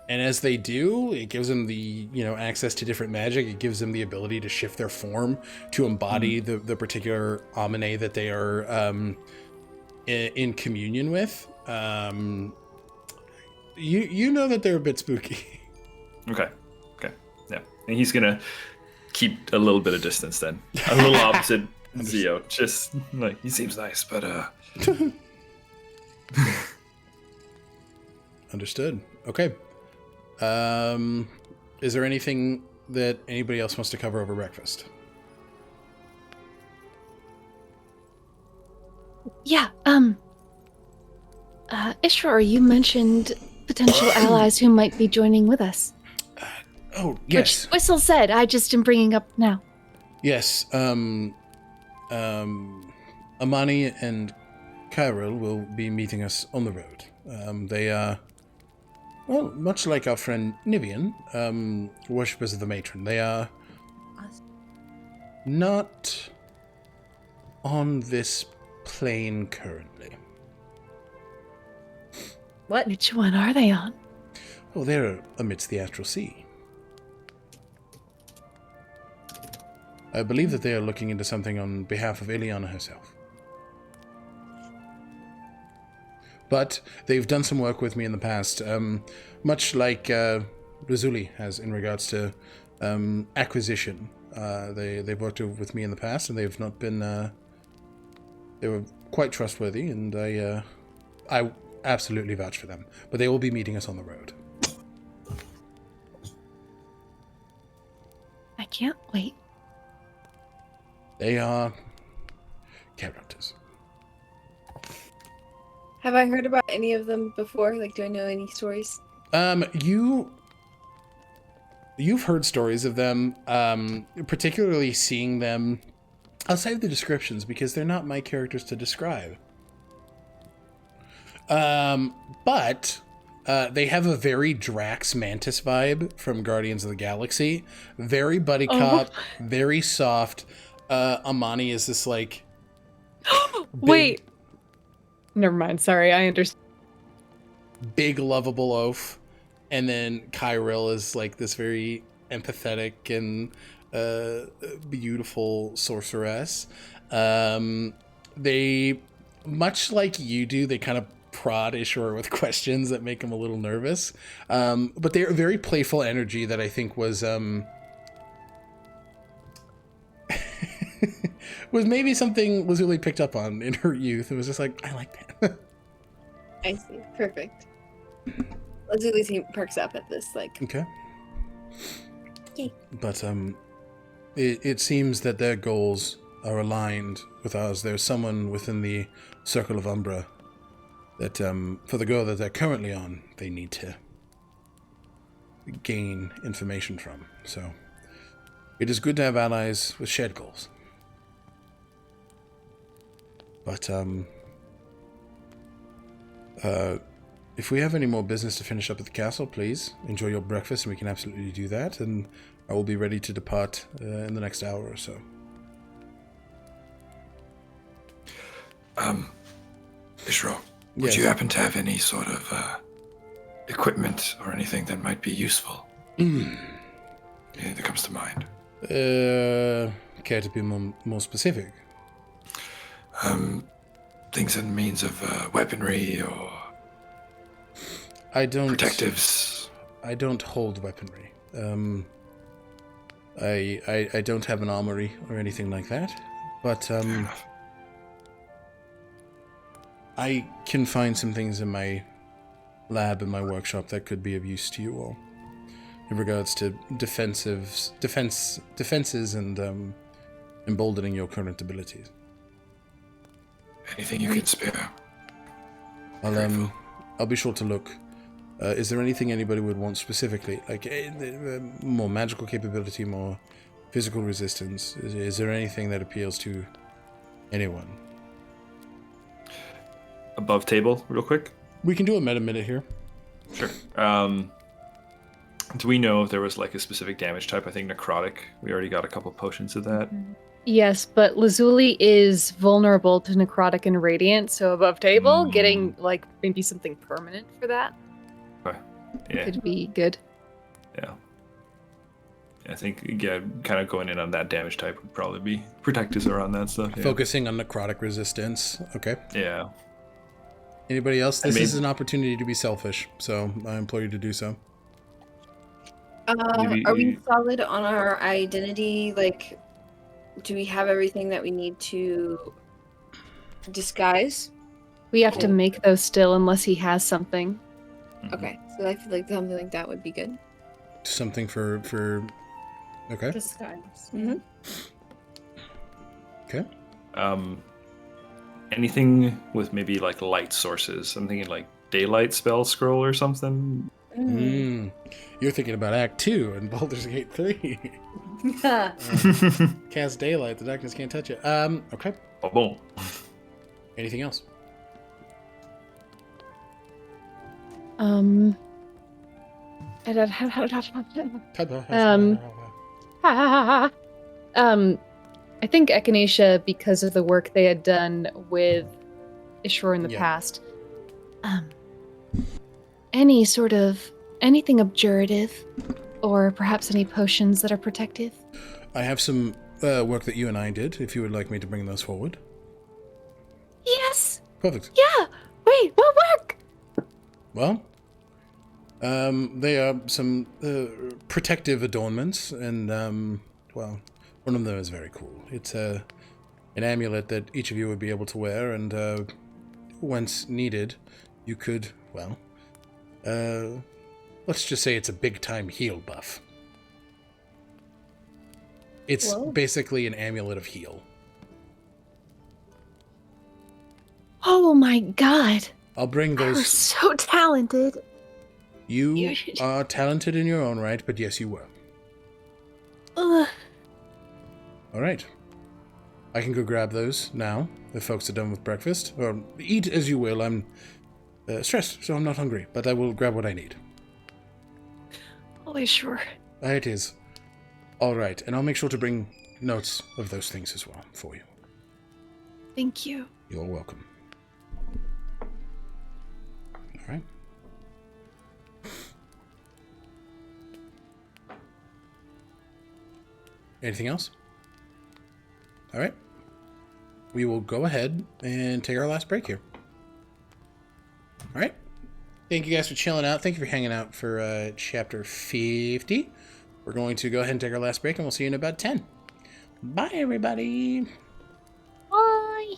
And as they do, it gives them the access to different magic. It gives them the ability to shift their form to embody the particular Amine that they are in communion with. You know that they're a bit spooky. Okay. Yeah. And he's gonna keep a little bit of distance then. A little opposite Zio. Just like He seems nice, but Understood. Okay. Is there anything that anybody else wants to cover over breakfast? Yeah, Ishrar, you mentioned potential allies who might be joining with us. Oh, yes. Which Whistle said, I just am bringing up now. Yes. Amani and Kyril will be meeting us on the road. They are, well, much like our friend Nivian, worshippers of the matron. They are not on this plane currently. what? Which one are they on? Oh, they're amidst the astral sea. I believe that they are looking into something on behalf of Ileana herself. But they've done some work with me in the past, much like Lazuli has in regards to acquisition. They've worked with me in the past, and they've not been... they were quite trustworthy, and I absolutely vouch for them. But they will be meeting us on the road. I can't wait. They are characters. Have I heard about any of them before? Like, do I know any stories? You've heard stories of them, particularly seeing them outside of the descriptions, because they're not my characters to describe. But they have a very Drax Mantis vibe from Guardians of the Galaxy. Very buddy cop, very soft. Amani is this like... Wait. Never mind. Sorry, I understand. Big lovable oaf, and then Kyril is like this very empathetic and beautiful sorceress. They, much like you do, they kind of prod Ishur with questions that make him a little nervous, but they're a very playful energy that I think was was maybe something Lazuli picked up on in her youth. It was just like, I like that. I see. Perfect. Lazuli perks up at this. Like, Okay. Yay. But it seems that their goals are aligned with ours. There's someone within the Circle of Umbra that, for the girl that they're currently on, they need to gain information from. So it is good to have allies with shared goals. But if we have any more business to finish up at the castle, please enjoy your breakfast, and we can absolutely do that. And I will be ready to depart in the next hour or so. Ishro, would Yes. you happen to have any sort of equipment or anything that might be useful? Anything that comes to mind? Care to be more specific? Things and means of weaponry or I don't. protectives. I don't hold weaponry. I don't have an armory or anything like that. But Fair enough. I can find some things in my lab and my workshop that could be of use to you all, in regards to defenses and emboldening your current abilities. Anything you can spare. I'll be sure to look. Is there anything anybody would want specifically, like more magical capability, more physical resistance? Is there anything that appeals to anyone? Above table, real quick. We can do a meta minute here. Sure. Do we know if there was like a specific damage type? I think necrotic. We already got a couple potions of that. Yes, but Lazuli is vulnerable to necrotic and radiant, so above table, getting like maybe something permanent for that Yeah. could be good. Yeah. I think kind of going in on that damage type would probably be protectives around that stuff. Yeah. Focusing on necrotic resistance. Okay. Yeah. Anybody else? This maybe- is an opportunity to be selfish, so I implore you to do so. Maybe- Are we solid on our identity? Like, do we have everything that we need to disguise? We have to make those still unless he has something. Mhm. Okay, so I feel like something like that would be good. Something for okay. Disguise. Mhm. Okay. Anything with maybe like light sources? I'm thinking like daylight spell scroll or something. You're thinking about Act 2 and Baldur's Gate 3. Cast daylight, the darkness can't touch it. Okay. Oh, boom. Anything else? I think Echinacea, because of the work they had done with Ishur in the Yeah. past, any sort of anything abjurative, or perhaps any potions that are protective. I have some work that you and I did, if you would like me to bring those forward. Yes. Perfect. Yeah. Wait. What work? Well, they are some protective adornments, and, well, one of them is very cool. It's an amulet that each of you would be able to wear, and once needed, you could, well, let's just say it's a big-time heal buff. It's Whoa. basically an amulet of heal. Oh my God. I'll bring You're those. so talented. You are talented in your own right, but yes, you were. Ugh. All right. I can go grab those now, if folks are done with breakfast. Or eat as you will. I'm stressed, so I'm not hungry, but I will grab what I need. Oh, sure. It is. All right, and I'll make sure to bring notes of those things as well for you. Thank you. You're welcome. All right. Anything else? All right. We will go ahead and take our last break here. All right. Thank you guys for chilling out. Thank you for hanging out for chapter 50. We're going to go ahead and take our last break, and we'll see you in about 10. Bye, everybody. Bye.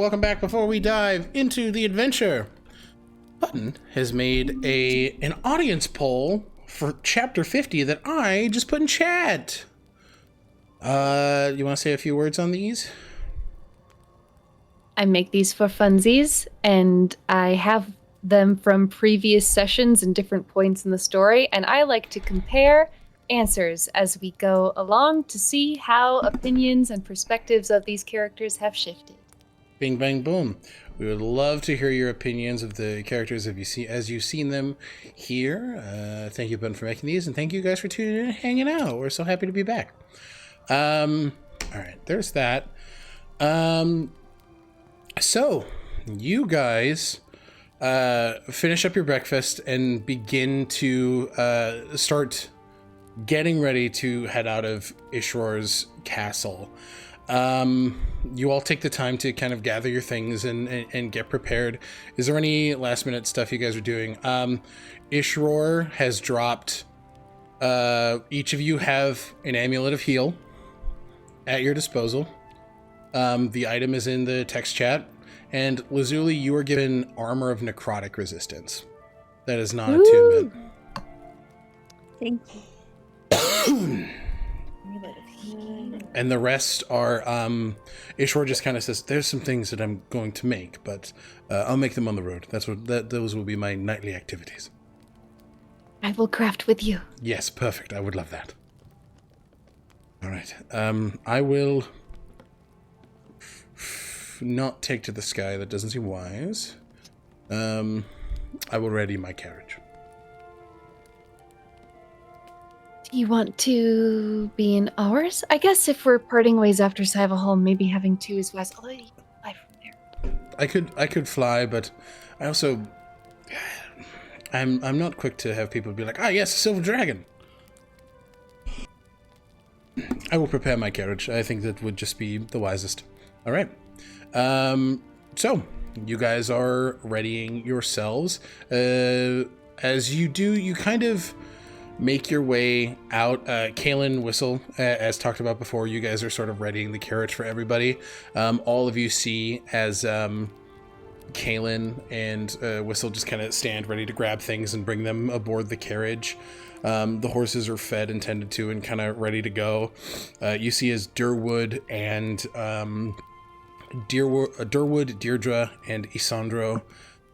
welcome back. Before we dive into the adventure, Button has made an audience poll for Chapter 50 that I just put in chat. You want to say a few words on these? I make these for funsies, and I have them from previous sessions and different points in the story, and I like to compare answers as we go along to see how opinions and perspectives of these characters have shifted. Bing, bang, boom. We would love to hear your opinions of the characters as you've seen them here. Thank you, Ben, for making these, and thank you guys for tuning in and hanging out. We're so happy to be back. All right, there's that. So, you guys finish up your breakfast and begin to start getting ready to head out of Ishor's castle. You all take the time to kind of gather your things and get prepared. Is there any last minute stuff you guys are doing? Ishor has dropped, each of you have an amulet of heal at your disposal. The item is in the text chat. And Lazuli, you are given armor of necrotic resistance. That is not attunement. Thank you. And the rest are, Ishor just kind of says, there's some things that I'm going to make, but I'll make them on the road. Those will be my nightly activities. I will craft with you. Yes, perfect. I would love that. All right. I will not take to the sky. That doesn't seem wise. I will ready my carriage. Do you want to be in ours? I guess if we're parting ways after Cyberhall, maybe having two is wise. Although you can fly from there. I could fly, but I also I'm not quick to have people be like, yes, a silver dragon. I will prepare my carriage. I think that would just be the wisest. All right. So you guys are readying yourselves. As you do, you kind of make your way out. Kaelin, Whistle, as talked about before, you guys are sort of readying the carriage for everybody. All of you see as Kaelin and Whistle just kind of stand ready to grab things and bring them aboard the carriage. The horses are fed and tended to and kind of ready to go. You see as Durwood, Deirdre, and Isandro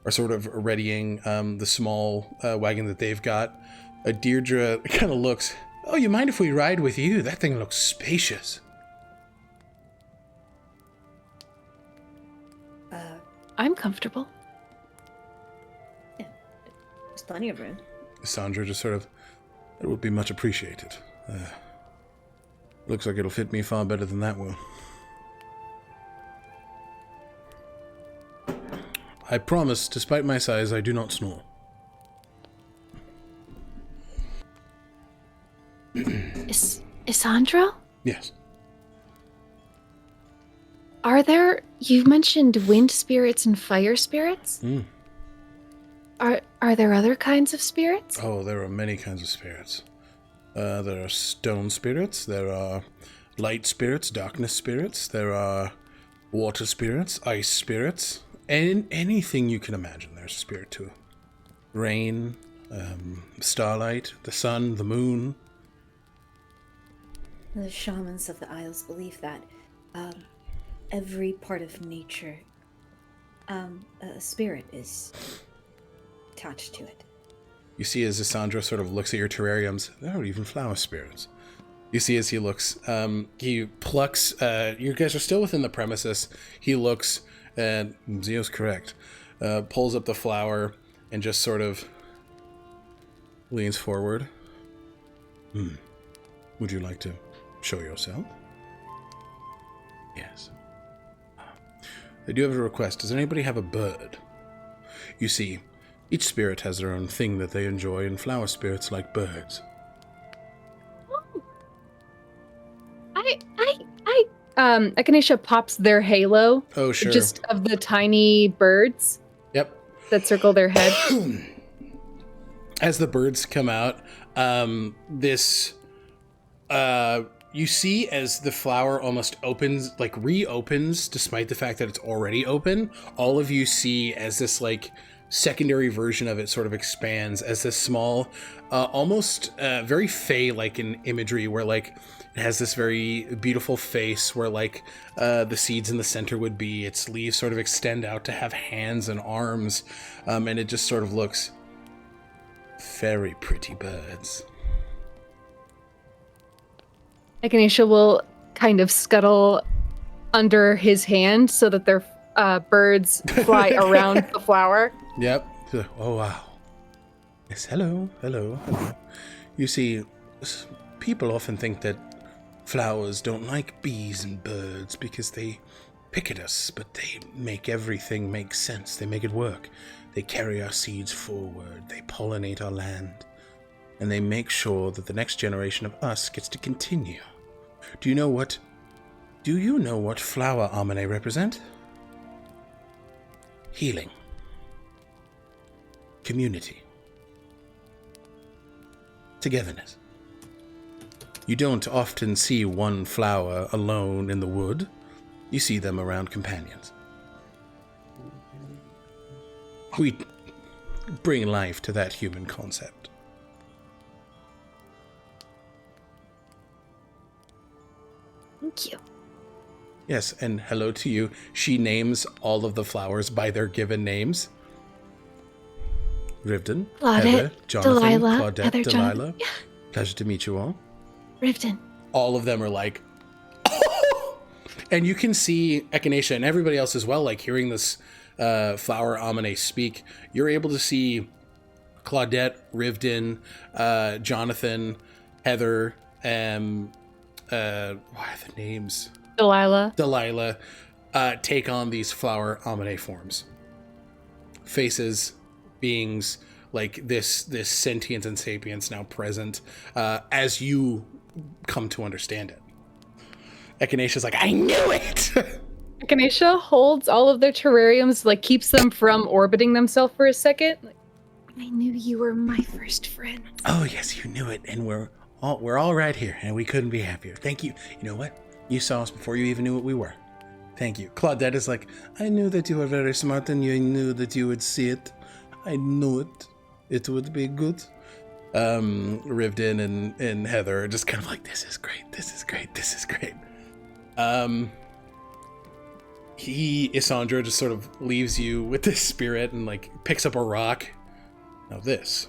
are sort of readying the small wagon that they've got. Deirdre kind of looks, you mind if we ride with you? That thing looks spacious. I'm comfortable. Yeah, there's plenty of room. Isandro just sort of, it would be much appreciated. Looks like it'll fit me far better than that will. I promise, despite my size, I do not snore. Isandro? Yes. You mentioned wind spirits and fire spirits? Are there other kinds of spirits? Oh, there are many kinds of spirits. There are stone spirits, there are light spirits, darkness spirits, there are water spirits, ice spirits, and anything you can imagine there's a spirit to it. Rain, starlight, the sun, the moon. The shamans of the Isles believe that every part of nature, a spirit is attached to it. You see as Isandro sort of looks at your terrariums, there are even flower spirits. You see as he looks, he plucks, you guys are still within the premises, he looks, and Zio's correct, pulls up the flower and just sort of leans forward. Would you like to show yourself? Yes. I do have a request. Does anybody have a bird? You see, each spirit has their own thing that they enjoy, and flower spirits like birds. Echinacea pops their halo. Oh, sure. Just of the tiny birds. Yep. That circle their head. As the birds come out, this you see as the flower almost opens, like reopens, despite the fact that it's already open, all of you see as this like secondary version of it sort of expands as this small, almost very Fey-like in imagery, where like it has this very beautiful face where like the seeds in the center would be. Its leaves sort of extend out to have hands and arms, and it just sort of looks very pretty birds. Echinacea will kind of scuttle under his hand so that their birds fly around the flower. Yep. Oh, wow. Yes, hello. You see, people often think that flowers don't like bees and birds because they pick at us, but they make everything make sense. They make it work. They carry our seeds forward. They pollinate our land. And they make sure that the next generation of us gets to continue. Do you know what flower Amine represent? Healing. Community. Togetherness. You don't often see one flower alone in the wood. You see them around companions. We bring life to that human concept. Thank you. Yes, and hello to you. She names all of the flowers by their given names. Rivden, Claudette, Heather, Jonathan, Delilah, Claudette, Heather, Delilah. Jonathan. Yeah. Pleasure to meet you all. Rivden. All of them are like, and you can see Echinacea and everybody else as well, like hearing this flower Amine speak. You're able to see Claudette, Rivden, Jonathan, Heather, what are the names? Delilah, take on these flower Amine forms. Faces, beings, like this sentience and sapience now present, as you come to understand it. Echinacea's like, I knew it! Echinacea holds all of their terrariums, like keeps them from orbiting themselves for a second. Like, I knew you were my first friend. Oh yes, you knew it, and we're all right here, and we couldn't be happier. Thank you. You know what? You saw us before you even knew what we were. Thank you. Claudette is like, I knew that you were very smart, and you knew that you would see it. I knew it. It would be good. Rivden and Heather are just kind of like, this is great. Isandro just sort of leaves you with this spirit and like picks up a rock. Now this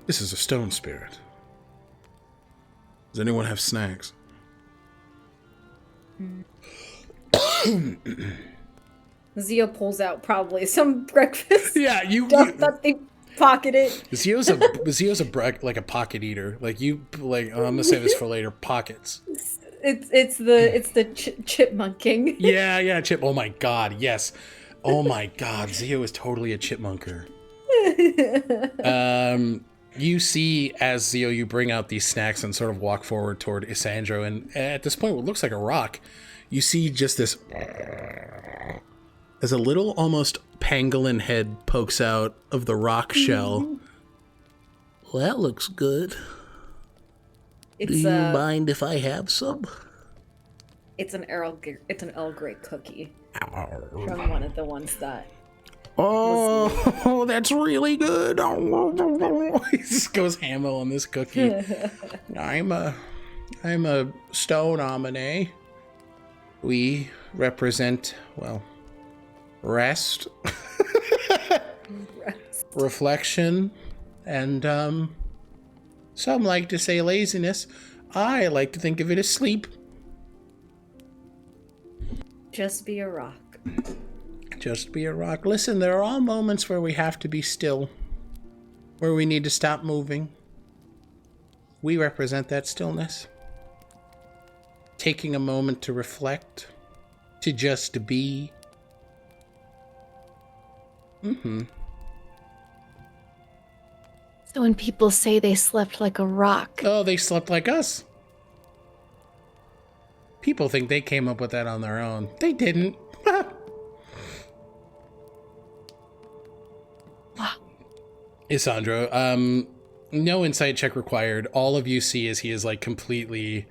is a stone spirit. Does anyone have snacks? Zio pulls out probably some breakfast. Yeah, that they pocketed. Zio's a pocket eater. Like you, like I'm gonna say this for later. Pockets. It's the chipmunking. Yeah, chip. Oh my god, yes. Oh my god, Zio is totally a chipmunker. You see, as Zio, you bring out these snacks and sort of walk forward toward Isandro, and at this point, what looks like a rock, you see just this, as a little almost pangolin head pokes out of the rock shell. Well, that looks good. Do you mind if I have some? It's an Earl Grey cookie from one of the ones that. Oh, that's really good. He just goes hammer on this cookie. I'm a stone Amine. We represent, well, rest, reflection, and some like to say laziness. I like to think of it as sleep. Just be a rock. Just be a rock. Listen, there are all moments where we have to be still, where we need to stop moving. We represent that stillness. Taking a moment to reflect, to just be. So when people say they slept like a rock. Oh, they slept like us. People think they came up with that on their own. They didn't. Isandro, no insight check required. All of you see as he is like completely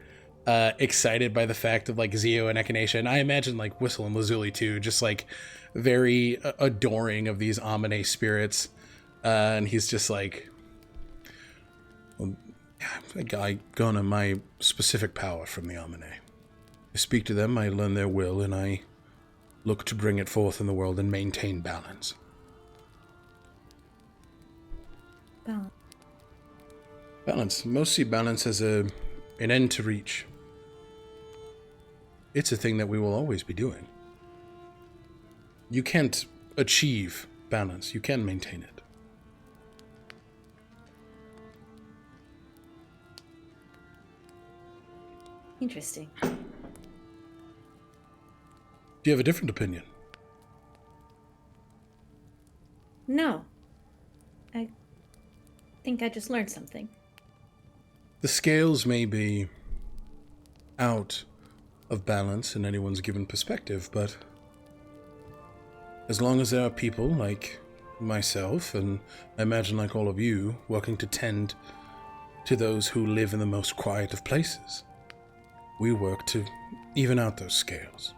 excited by the fact of like Zio and Echinacea, and I imagine like Whistle and Lazuli too, just like very adoring of these Amine spirits. And he's just like, well, I garner my specific power from the Amine. I speak to them, I learn their will, and I look to bring it forth in the world and maintain balance. Balance. Most see balance as an end to reach. It's a thing that we will always be doing. You can't achieve balance. You can maintain it. Interesting. Do you have a different opinion? No. I think I just learned something. The scales may be out of balance in anyone's given perspective, but as long as there are people like myself, and I imagine like all of you, working to tend to those who live in the most quiet of places, we work to even out those scales,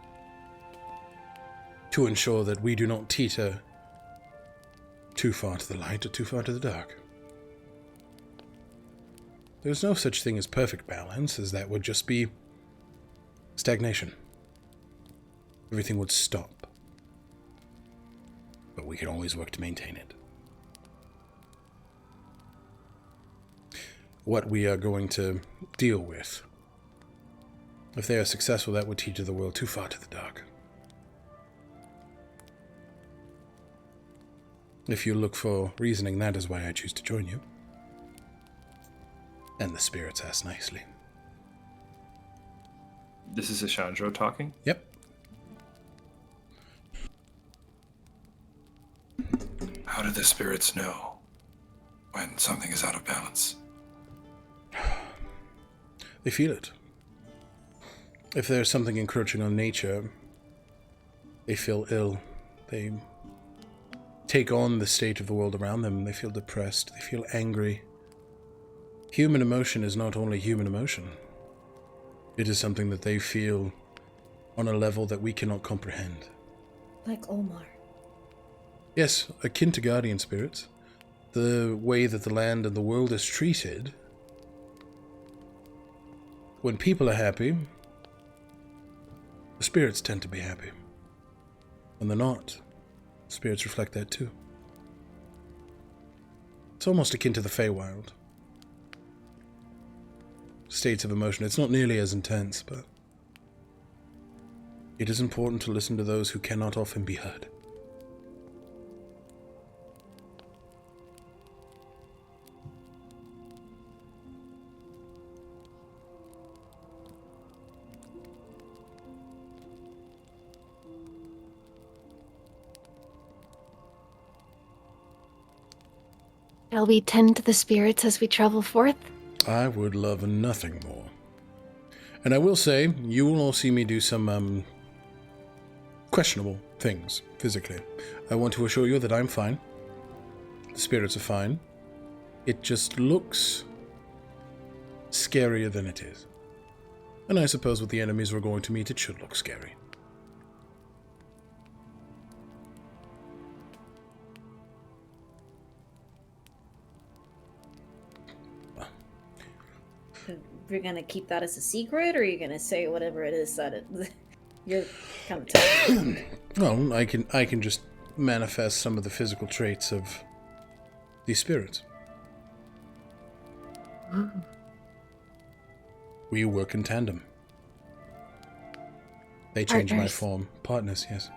to ensure that we do not teeter too far to the light or too far to the dark. There's no such thing as perfect balance, as that would just be stagnation. Everything would stop. But we can always work to maintain it. What we are going to deal with, if they are successful, that would teeter the world too far to the dark. If you look for reasoning, that is why I choose to join you. And the spirits ask nicely. This is Isandro talking? Yep. How do the spirits know when something is out of balance? They feel it. If there's something encroaching on nature, they feel ill. They take on the state of the world around them. They feel depressed. They feel angry. Human emotion is not only human emotion. It is something that they feel on a level that we cannot comprehend. Like Omar. Yes, akin to guardian spirits. The way that the land and the world is treated. When people are happy, the spirits tend to be happy. When they're not, spirits reflect that too. It's almost akin to the Feywild. States of emotion. It's not nearly as intense, but it is important to listen to those who cannot often be heard. Shall we tend to the spirits as we travel forth? I would love nothing more. And I will say, you will all see me do some questionable things physically. I want to assure you that I'm fine. The spirits are fine. It just looks scarier than it is. And I suppose with the enemies we're going to meet, it should look scary. You're gonna keep that as a secret, or are you gonna say whatever it is that you're kind of telling me? Well, I can just manifest some of the physical traits of these spirits. We work in tandem. They change my Partners. form. Partners, yes.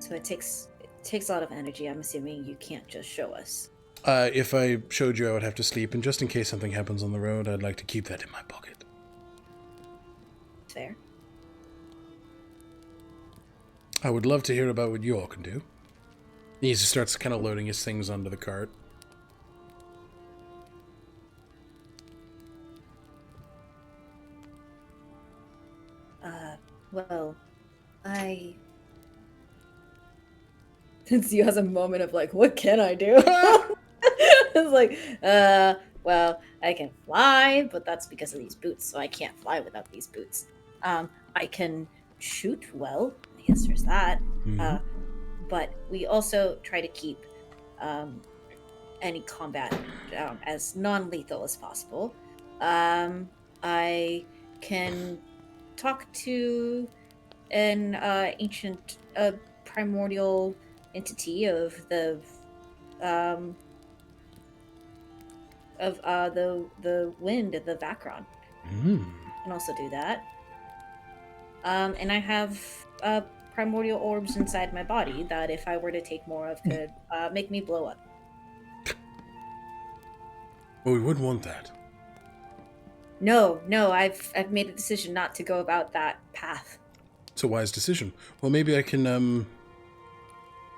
So it takes a lot of energy. I'm assuming you can't just show us. If I showed you, I would have to sleep, and just in case something happens on the road, I'd like to keep that in my pocket. Fair. I would love to hear about what you all can do. He just starts kind of loading his things onto the cart. Well, Since you has a moment of like, what can I do? It's like, well, I can fly, but that's because of these boots, so I can't fly without these boots. I can shoot well, I guess there's that. Mhm. But we also try to keep any combat as non-lethal as possible. I can talk to an ancient primordial entity of the wind of the Vacron. Can also do that. And I have primordial orbs inside my body that, if I were to take more of, could make me blow up. Well, we wouldn't want that. No, I've made a decision not to go about that path. It's a wise decision. Well, maybe I can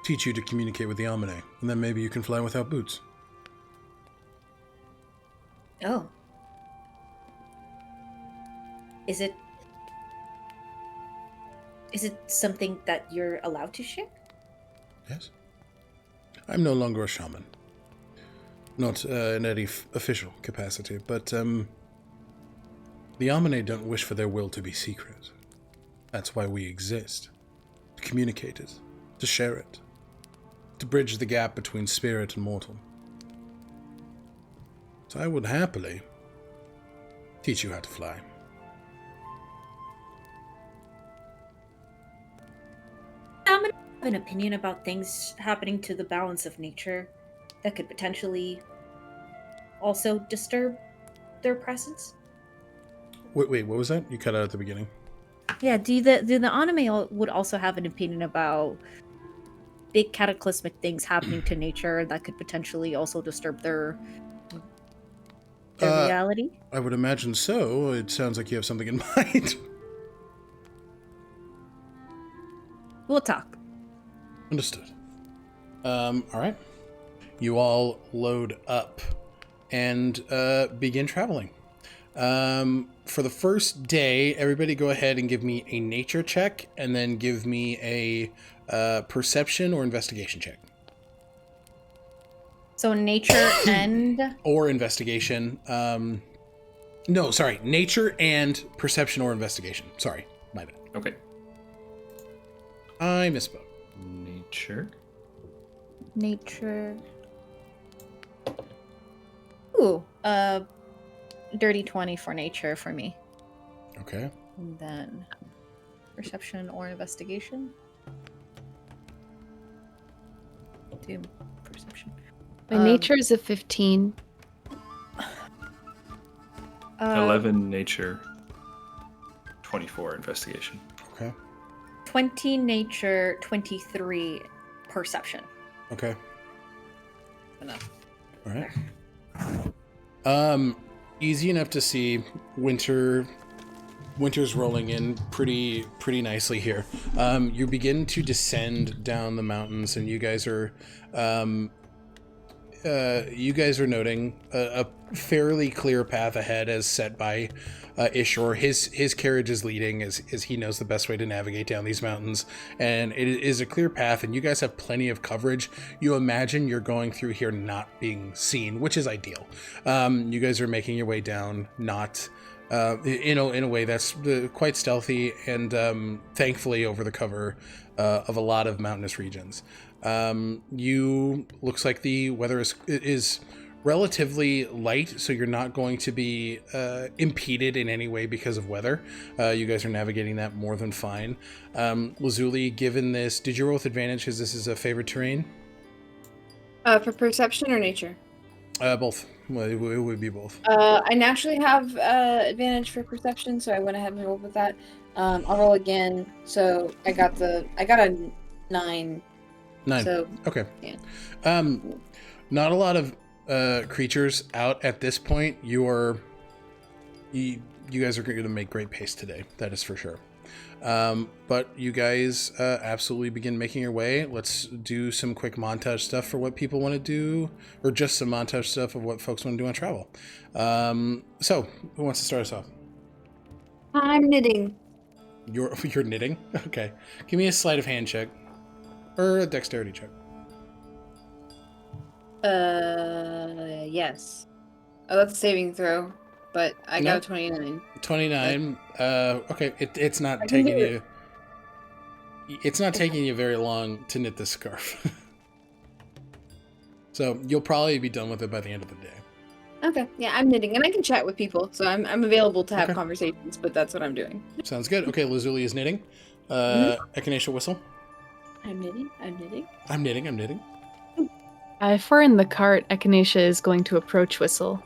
teach you to communicate with the Amine, and then maybe you can fly without boots. Oh. Is it something that you're allowed to share? Yes. I'm no longer a shaman. Not in any official capacity, but the Amine don't wish for their will to be secret. That's why we exist. To communicate it. To share it. To bridge the gap between spirit and mortal. So I would happily teach you how to fly. I'm gonna have an opinion about things happening to the balance of nature that could potentially also disturb their presence. Wait, what was that? You cut out at the beginning. Yeah, do the anime would also have an opinion about big cataclysmic things happening to nature that could potentially also disturb their reality? I would imagine so. It sounds like you have something in mind. We'll talk. Understood. All right. You all load up and begin traveling. For the first day, everybody go ahead and give me a nature check, and then give me a perception or investigation check. So nature and... Or investigation. No, sorry. Nature and perception or investigation. Sorry, my bad. Okay. I misspoke. Nature. Ooh, dirty 20 for nature for me. Okay. And then perception or investigation. Do perception. My nature is a 15. 11 nature, 24 investigation. Okay. 20 nature, 23 perception. Okay. Enough. All right. Easy enough to see. Winter's rolling in pretty nicely here. You begin to descend down the mountains, and you guys are noting a fairly clear path ahead as set by Ishor. His carriage is leading as he knows the best way to navigate down these mountains, and it is a clear path, and you guys have plenty of coverage. You imagine you're going through here not being seen, which is ideal. You guys are making your way down, not in a way that's quite stealthy, and thankfully over the cover of a lot of mountainous regions. Looks like the weather is relatively light, so you're not going to be impeded in any way because of weather. You guys are navigating that more than fine. Lazuli, given this, did you roll with advantage because this is a favored terrain? For perception or nature? Both. Well, it would be both. I naturally have advantage for perception, so I went ahead and rolled with that. I'll roll again. So I got a 9. 9. So, okay. Yeah. Not a lot of creatures out at this point. You guys are going to make great pace today. That is for sure. But you guys absolutely begin making your way. Let's do some quick montage stuff for what people want to do, or just some montage stuff of what folks want to do on travel. So, who wants to start us off? I'm knitting. You're knitting? Okay. Give me a sleight of hand check. Or a dexterity check. Yes. Oh, that's a saving throw, but I got Nope. a 29. 29. Okay, it's not I can taking do you. It's not taking you very long to knit this scarf. So you'll probably be done with it by the end of the day. Okay, yeah, I'm knitting, and I can chat with people, so I'm available to have Okay. conversations, but that's what I'm doing. Sounds good. Okay, Lazuli is knitting. Echinacea whistle. I'm knitting. I'm knitting. If we're in the cart, Echinacea is going to approach Whistle.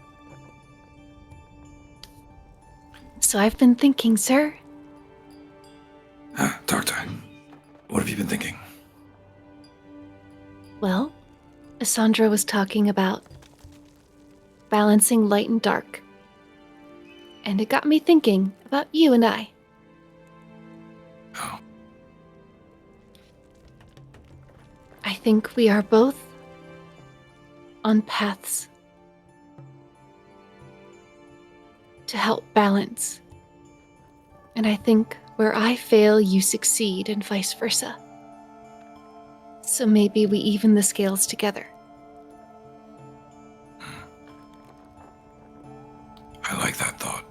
So I've been thinking, sir. Doctor, what have you been thinking? Well, Isandro was talking about balancing light and dark. And it got me thinking about you and I. Oh, I think we are both on paths to help balance. And I think where I fail, you succeed, and vice versa. So maybe we even the scales together. I like that thought.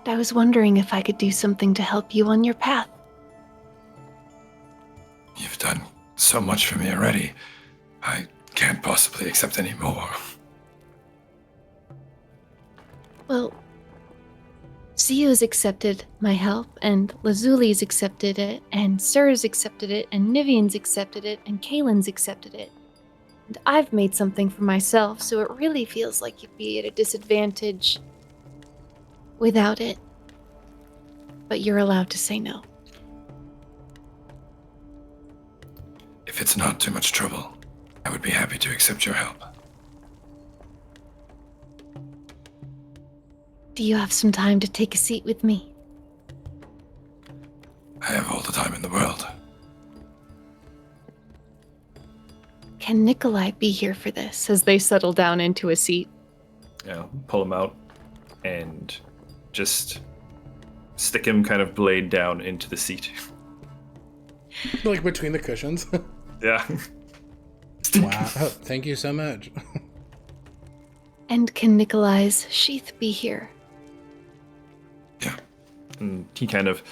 I was wondering if I could do something to help you on your path. You've done so much for me already. I can't possibly accept any more. Well, Zio's accepted my help, and Lazuli's accepted it, and Sir's accepted it, and Nivian's accepted it, and Kaylin's accepted it. And I've made something for myself, so it really feels like you'd be at a disadvantage without it. But you're allowed to say no. If it's not too much trouble, I would be happy to accept your help. Do you have some time to take a seat with me? I have all the time in the world. Can Nikolai be here for this as they settle down into a seat? Pull him out and just stick him kind of blade down into the seat. Like between the cushions. Yeah. Wow. Oh, thank you so much. And can Nikolai's sheath be here? Yeah. And he kind of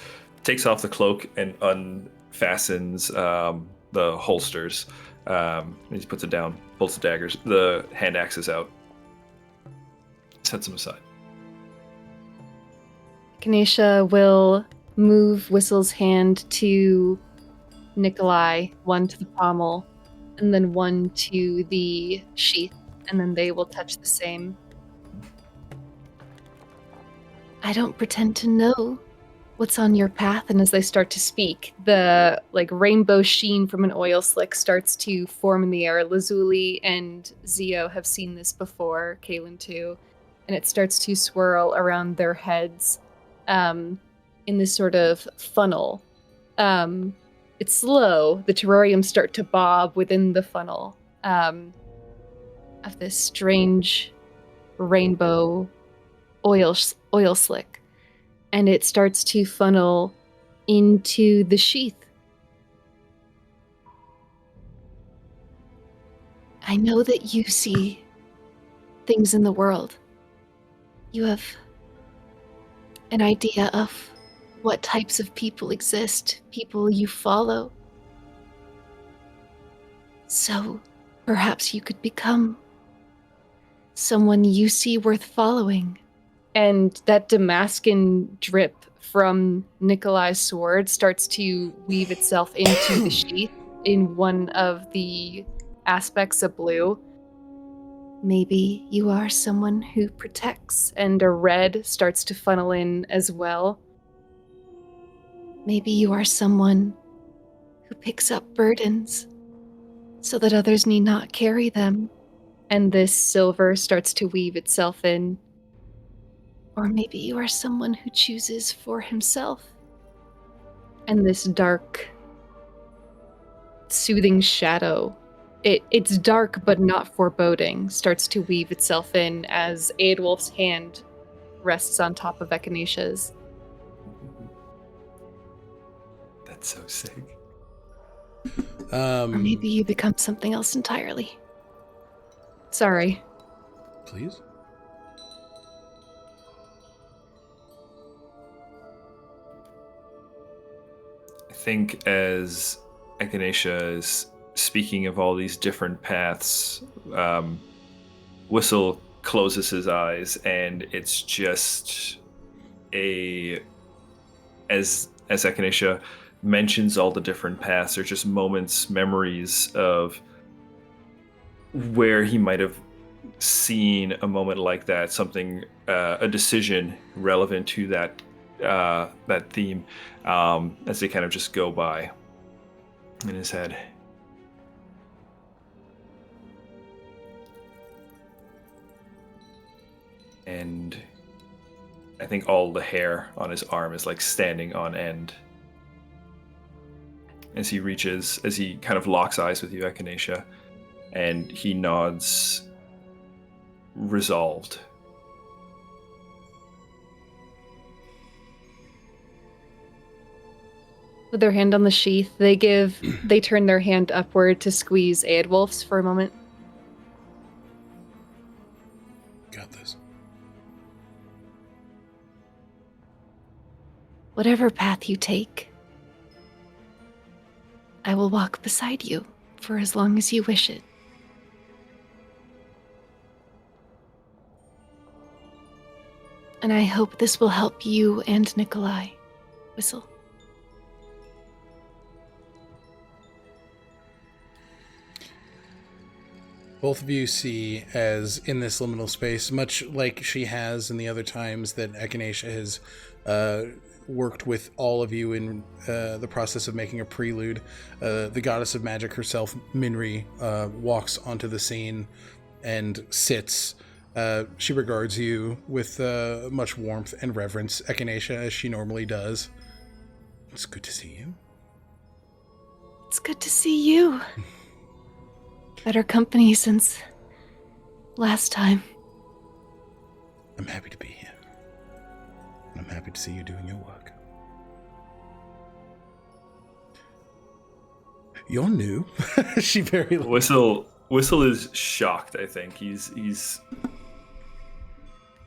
takes off the cloak and unfastens the holsters. And he puts it down, pulls the daggers, the hand axes out, sets them aside. Echinacea will move Whistle's hand to Nikolai, one to the pommel, and then one to the sheath, and then they will touch the same. I don't pretend to know what's on your path, and as they start to speak, the rainbow sheen from an oil slick starts to form in the air. Lazuli and Zio have seen this before, Kaylin too, and it starts to swirl around their heads in this sort of funnel. It's slow. The terrariums start to bob within the funnel of this strange rainbow oil slick. And it starts to funnel into the sheath. I know that you see things in the world. You have an idea of what types of people exist, people you follow. So perhaps you could become someone you see worth following. And that Damascus drip from Nikolai's sword starts to weave itself into the sheath in one of the aspects of blue. Maybe you are someone who protects, and a red starts to funnel in as well. Maybe you are someone who picks up burdens so that others need not carry them, and this silver starts to weave itself in. Or maybe you are someone who chooses for himself. And this dark, soothing shadow, it's dark but not foreboding, starts to weave itself in as Aedwulf's hand rests on top of Echinacea's. That's so sick. Or maybe you become something else entirely. Sorry. Please? I think as Echinacea is speaking of all these different paths, Whistle closes his eyes, and it's just as Echinacea mentions all the different paths, they're just moments, memories of where he might have seen a moment like that, something, a decision relevant to that theme, as they kind of just go by in his head. And I think all the hair on his arm is like standing on end as he kind of locks eyes with you, Echinacea, and he nods, resolved. With their hand on the sheath, they turn their hand upward to squeeze Eadwulf's for a moment. Got this. Whatever path you take, I will walk beside you for as long as you wish it. And I hope this will help you and Nikolai. Whistle. Both of you see, as in this liminal space, much like she has in the other times that Echinacea has worked with all of you in the process of making a prelude, the goddess of magic herself, Minri, walks onto the scene and sits. She regards you with much warmth and reverence, Echinacea, as she normally does. It's good to see you. It's good to see you. Better company since last time. I'm happy to be here. I'm happy to see you doing your work. You're new. She very Whistle is shocked, I think. He's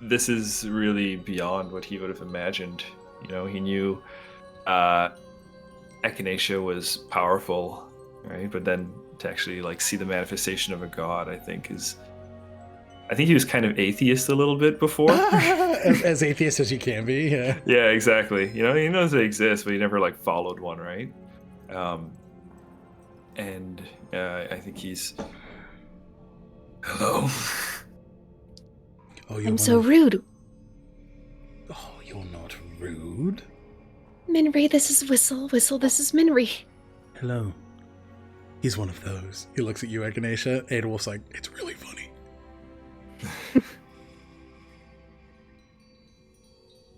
this is really beyond what he would have imagined. You know, he knew Echinacea was powerful, right? But then to actually like see the manifestation of a god, I think he was kind of atheist a little bit before. as atheist as you can be, yeah. Yeah, exactly. You know, he knows they exist, but he never like followed one, right? And I think he's... Hello? Oh, I'm so rude. Oh, you're not rude. Minri, this is Whistle. Whistle, this is Minri. Hello. He's one of those. He looks at you, Echinacea. Eadwulf's like, it's really funny.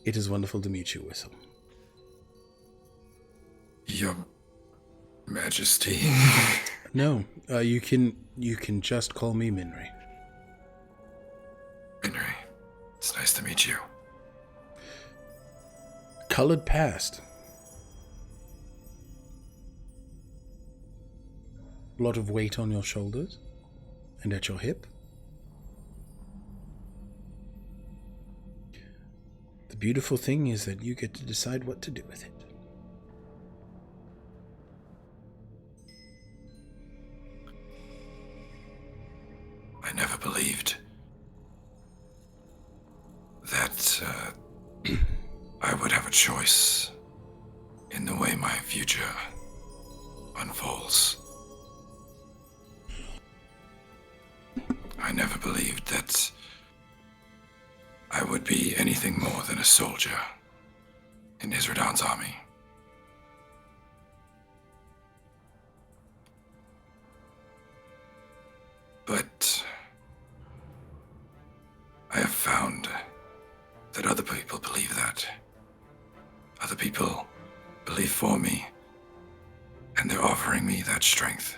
It is wonderful to meet you, Whistle. Your Majesty. No, you can just call me Minri. Henry, it's nice to meet you. Colored past. A lot of weight on your shoulders and at your hip. The beautiful thing is that you get to decide what to do with it. I never believed that I would have a choice in the way my future unfolds. I never believed that I would be anything more than a soldier in Isradon's army. But I have found that other people believe that. Other people believe for me, and they're offering me that strength.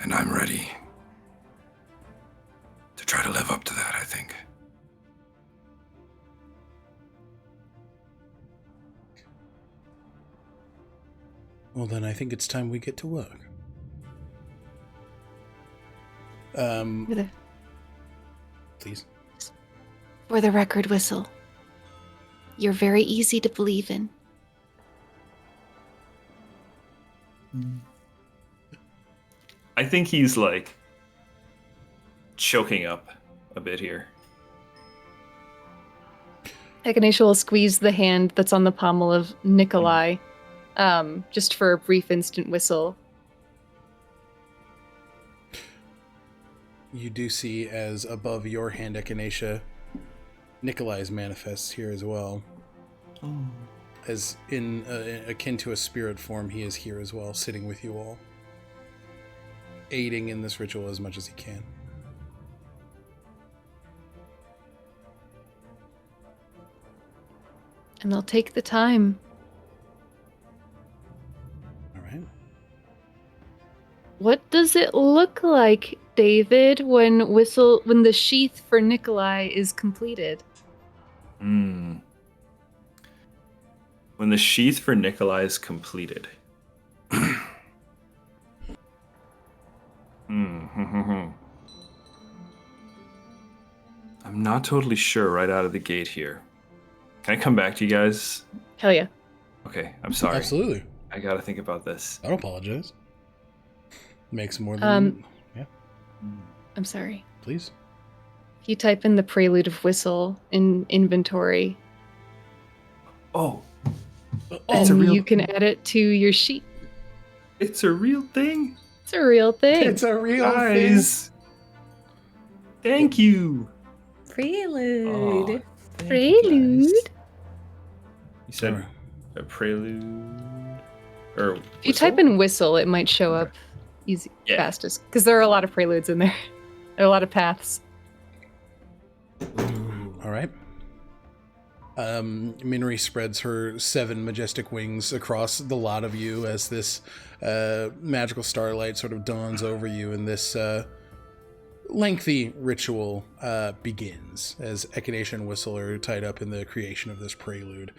And I'm ready to try to live up to that, I think. Well, then I think it's time we get to work. Please. For the record, Whistle, you're very easy to believe in. I think he's like choking up a bit here. Echinacea will squeeze the hand that's on the pommel of Nikolai, just for a brief instant whistle. You do see, as above your hand, Echinacea, Nikolai's manifests here as well. Oh. As in akin to a spirit form, he is here as well, sitting with you all, aiding in this ritual as much as he can. And they'll take the time. All right. What does it look like, David, when the sheath for Nikolai is completed? When the sheath for Nikolai is completed. I'm not totally sure right out of the gate here. Can I come back to you guys? Hell yeah. Okay, I'm sorry. Absolutely. I gotta think about this. I don't apologize. Makes more than... yeah. I'm sorry. Please. If you type in the Prelude of Whistle in inventory, Oh, and you can add it to your sheet. it's a real thing? It's a real thing. It's a real Guys, thank you. Prelude. Thank Prelude. You said Alright. a prelude? Or If you type in whistle, it might show up easy, Yeah. fastest. Because there are a lot of preludes in there. There are a lot of paths. All right. Minri spreads her 7 majestic wings across the lot of you as this magical starlight sort of dawns over you, and this lengthy ritual begins as Echinacea and Whistle are tied up in the creation of this prelude.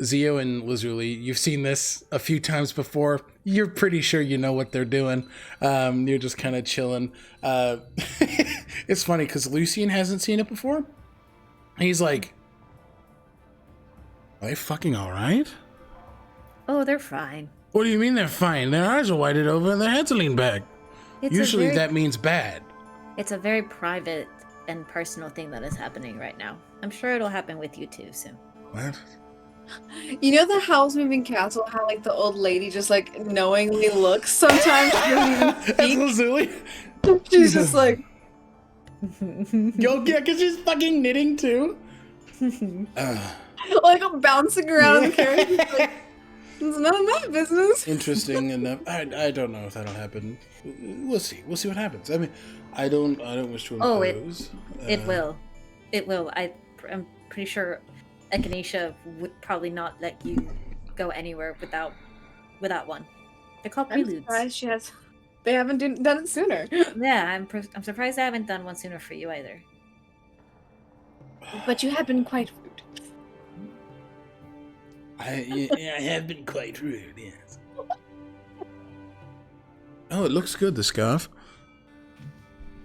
Zio and Lazuli, you've seen this a few times before. You're pretty sure you know what they're doing. You're just kind of chilling. It's funny because Lucian hasn't seen it before. He's like, are they fucking all right? Oh, they're fine. What do you mean they're fine? Their eyes are whited over and their heads are leaned back. Usually that means bad. It's a very private and personal thing that is happening right now. I'm sure it'll happen with you too soon. What? You know the house moving castle, how like the old lady just like knowingly looks sometimes, she doesn't even That's speak. Lazuli. She's just like, Yo, yeah, because she's fucking knitting too. like bouncing around the carriage. It's like, it's none of my business. Interesting enough. I don't know if that'll happen. We'll see. We'll see what happens. I mean, I don't wish to Oh, impose. It will. It will. I'm pretty sure Echinacea would probably not let you go anywhere without one. They're called I'm preludes. surprised she has. They haven't done it sooner. Yeah, I'm surprised I haven't done one sooner for you either. But you have been quite rude. I have been quite rude, yes. Oh, it looks good, the scarf.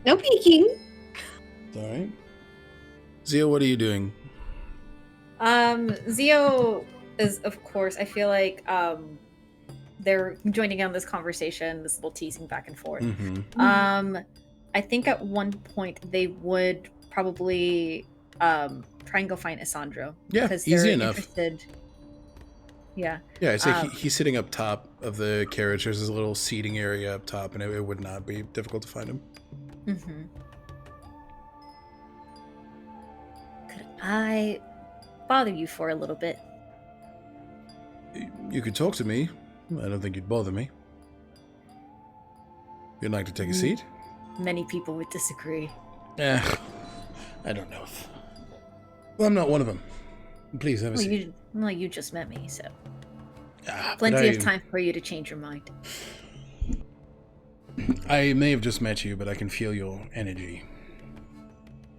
No peeking. All right. Zio, what are you doing? Zio is, of course, I feel like they're joining in on this conversation, this little teasing back and forth. Mm-hmm. I think at one point they would probably try and go find Isandro. Yeah, because easy they're enough. interested. Yeah. Yeah, I'd say he's sitting up top of the carriage. There's this little seating area up top, and it would not be difficult to find him. Mm-hmm. Could I bother you for a little bit? You could talk to me. I don't think you'd bother me. You'd like to take a seat? Many people would disagree. I don't know. Well, I'm not one of them. Please have a seat. You just met me, so But plenty of time for you to change your mind. I may have just met you, but I can feel your energy.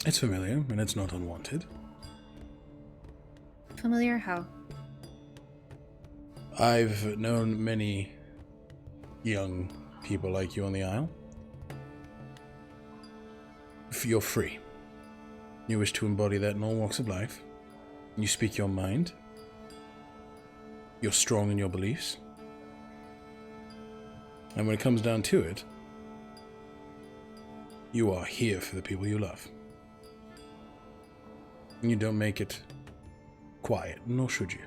It's familiar, and it's not unwanted. Familiar how? I've known many young people like you on the Isle. you're free. You wish to embody that in all walks of life. You speak your mind. You're strong in your beliefs. And when it comes down to it, you are here for the people you love. And you don't make it quiet, nor should you.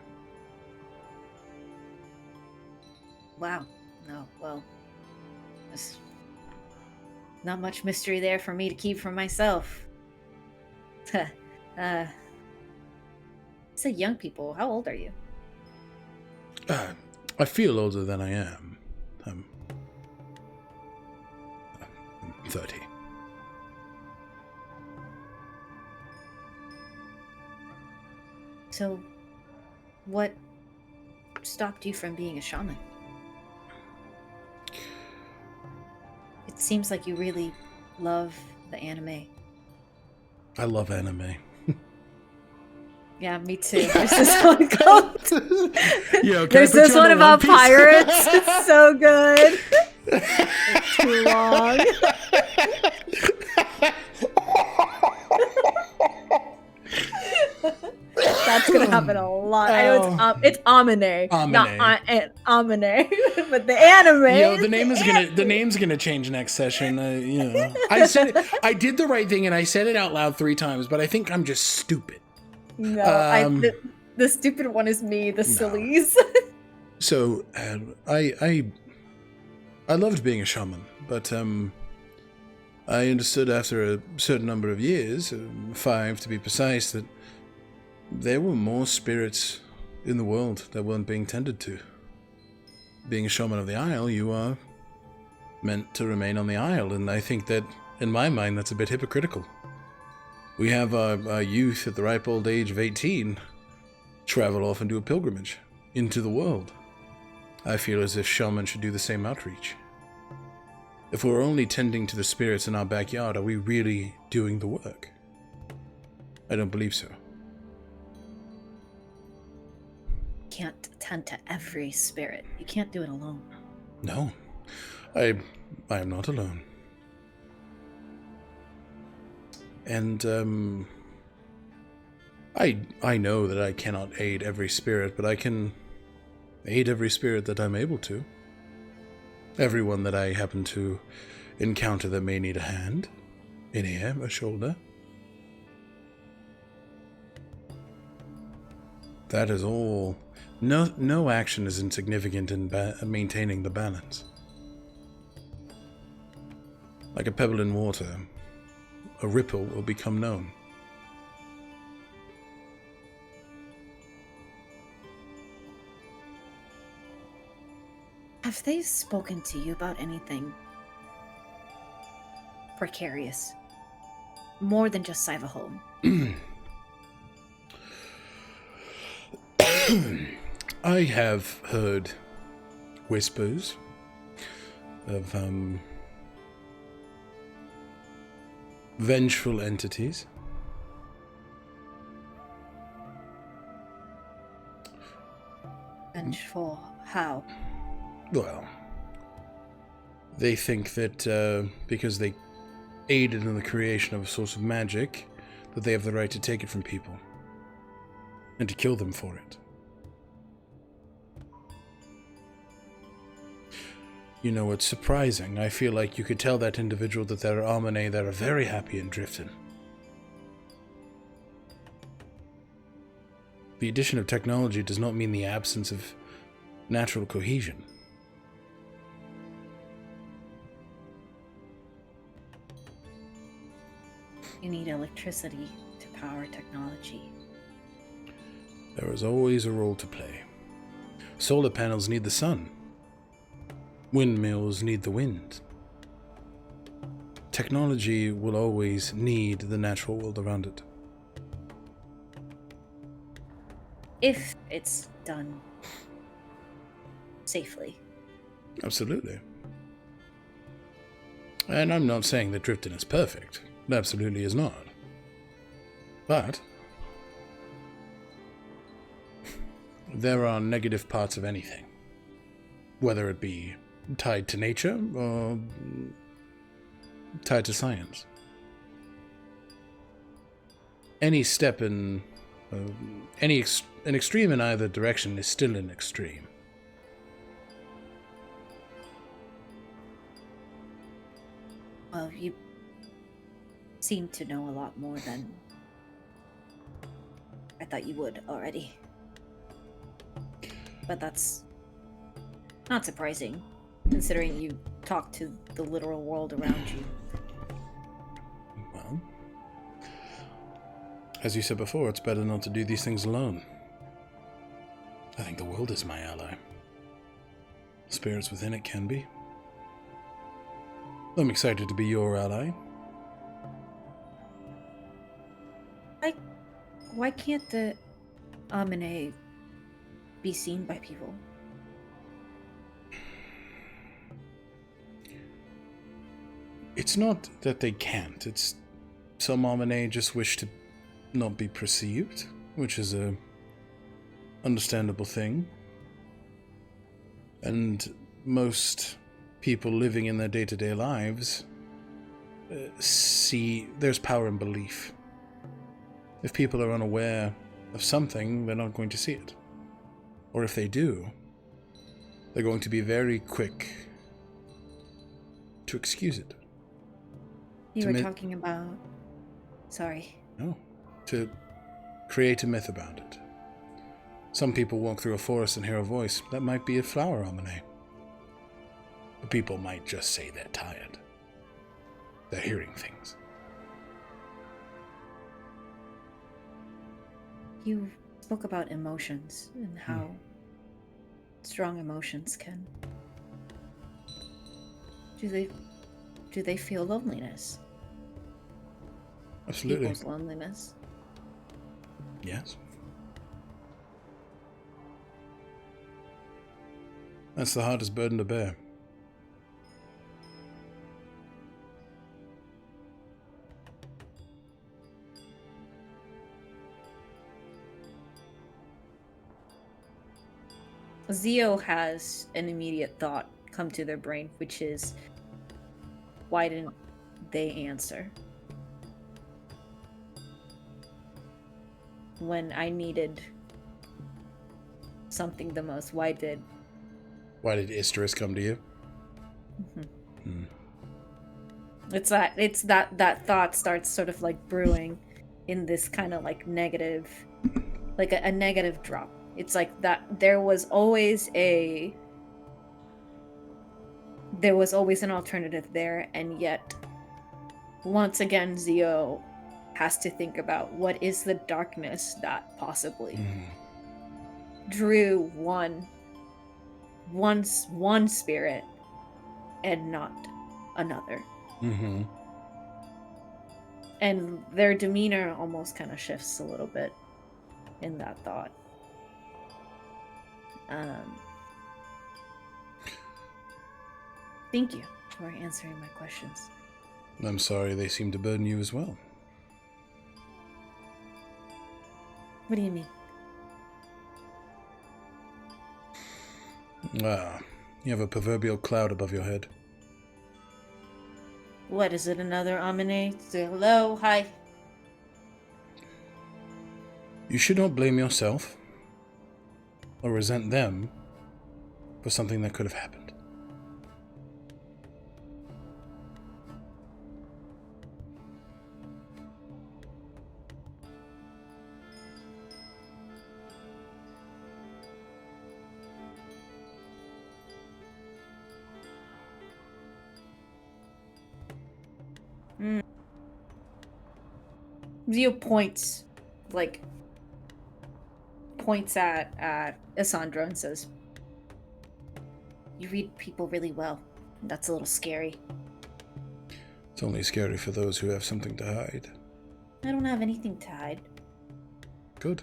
Wow. No, well, there's not much mystery there for me to keep from myself. So young people, how old are you? I feel older than I am. I'm 30. So, what stopped you from being a shaman? It seems like you really love the anime. I love anime. Yeah, me too. There's this one called. Yo, There's this one about pirates. It's so good. It's too long. That's gonna happen a lot. I know it's Amine, not Amine, but the anime. Yo, the name's gonna change next session. You know, I did the right thing and I said it out loud 3 times, but I think I'm just stupid. No, the stupid one is me, the sillies. So, I loved being a shaman, but I understood after a certain number of years, 5 to be precise, that there were more spirits in the world that weren't being tended to. Being a shaman of the Isle, you are meant to remain on the Isle, and I think that, in my mind, that's a bit hypocritical. We have our youth at the ripe old age of 18 travel off and do a pilgrimage into the world. I feel as if shamans should do the same outreach. If we're only tending to the spirits in our backyard, are we really doing the work? I don't believe so. Can't tend to every spirit. You can't do it alone. No, I am not alone. And I know that I cannot aid every spirit, but I can aid every spirit that I'm able to. Everyone that I happen to encounter that may need a hand, an ear, a shoulder. That is all. No action is insignificant in maintaining the balance. Like a pebble in water, a ripple will become known. Have they spoken to you about anything precarious? More than just Sivaholm? I have heard whispers of vengeful entities. Vengeful how? Well, they think that because they aided in the creation of a source of magic, that they have the right to take it from people and to kill them for it. You know, it's surprising. I feel like you could tell that individual that they're Amine, that are very happy in Drifton. The addition of technology does not mean the absence of natural cohesion. You need electricity to power technology. There is always a role to play. Solar panels need the sun. Windmills need the wind. Technology will always need the natural world around it. If it's done safely. Absolutely. And I'm not saying that Drifton is perfect. It absolutely is not. But there are negative parts of anything, whether it be tied to nature or tied to science. any step in an extreme in either direction is still an extreme. Well, you seem to know a lot more than I thought you would already. But that's not surprising, considering you talk to the literal world around you. Well, as you said before, it's better not to do these things alone. I think the world is my ally. Spirits within it can be. I'm excited to be your ally. Why can't the Amine be seen by people? It's not that they can't. It's some Amine just wish to not be perceived, which is a understandable thing. And most people living in their day-to-day lives see there's power in belief. If people are unaware of something, they're not going to see it. Or if they do, they're going to be very quick to excuse it. You were talking about... Sorry. No. To create a myth about it. Some people walk through a forest and hear a voice. That might be a flower Amine. But people might just say they're tired. They're hearing things. You spoke about emotions and how strong emotions can... Do they feel loneliness? Absolutely. People's loneliness? Yes. That's the hardest burden to bear. Zio has an immediate thought come to their brain, which is, why didn't they answer? When I needed something the most, why did Isterus come to you? It's that thought starts sort of like brewing in this kind of like negative, like a negative drop. It's like that there was always an alternative there, and yet once again Zio has to think about what is the darkness that possibly drew one spirit and not another. And their demeanor almost kind of shifts a little bit in that thought. Thank you for answering my questions. I'm sorry they seem to burden you as well. What do you mean? You have a proverbial cloud above your head. What is it? Another Amine? Say hello, hi. You should not blame yourself or resent them for something that could have happened. Zio points at Isandro and says, "You read people really well. That's a little scary." It's only scary for those who have something to hide. I don't have anything to hide. Good.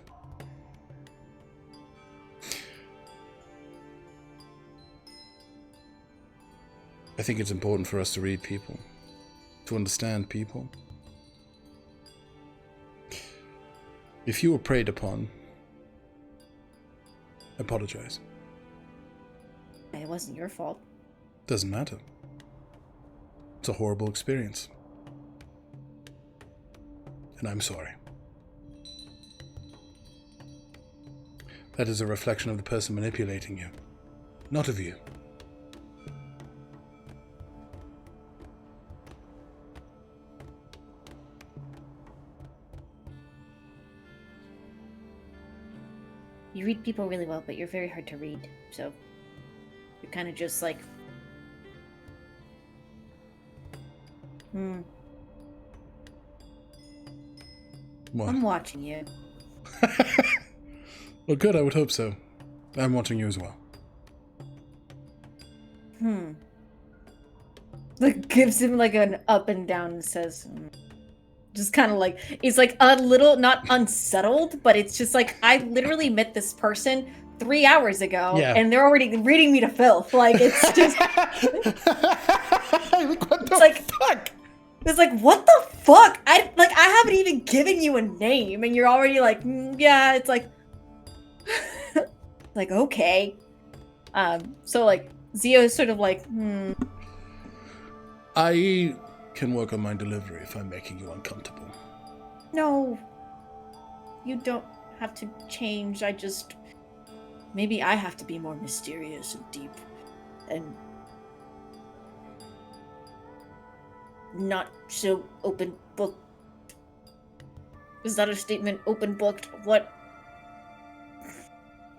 I think it's important for us to read people, to understand people. If you were preyed upon, apologize. It wasn't your fault. Doesn't matter. It's a horrible experience. And I'm sorry. That is a reflection of the person manipulating you, not of you. You read people really well, but you're very hard to read, so you're kind of just like, What? I'm watching you. Well, good, I would hope so. I'm watching you as well. Like, gives him like an up and down and says, just kind of like, it's like a little, not unsettled, but it's just like, I literally met this person 3 hours ago, Yeah. and they're already reading me to filth. Like, it's just, What the like- fuck? it's like, what the fuck? I haven't even given you a name, and you're already like, yeah, it's like, like, okay. So like, Zio is sort of like, I can work on my delivery if I'm making you uncomfortable. no, you don't have to change. Maybe I have to be more mysterious and deep and not so open book. Is that a statement? Open booked? What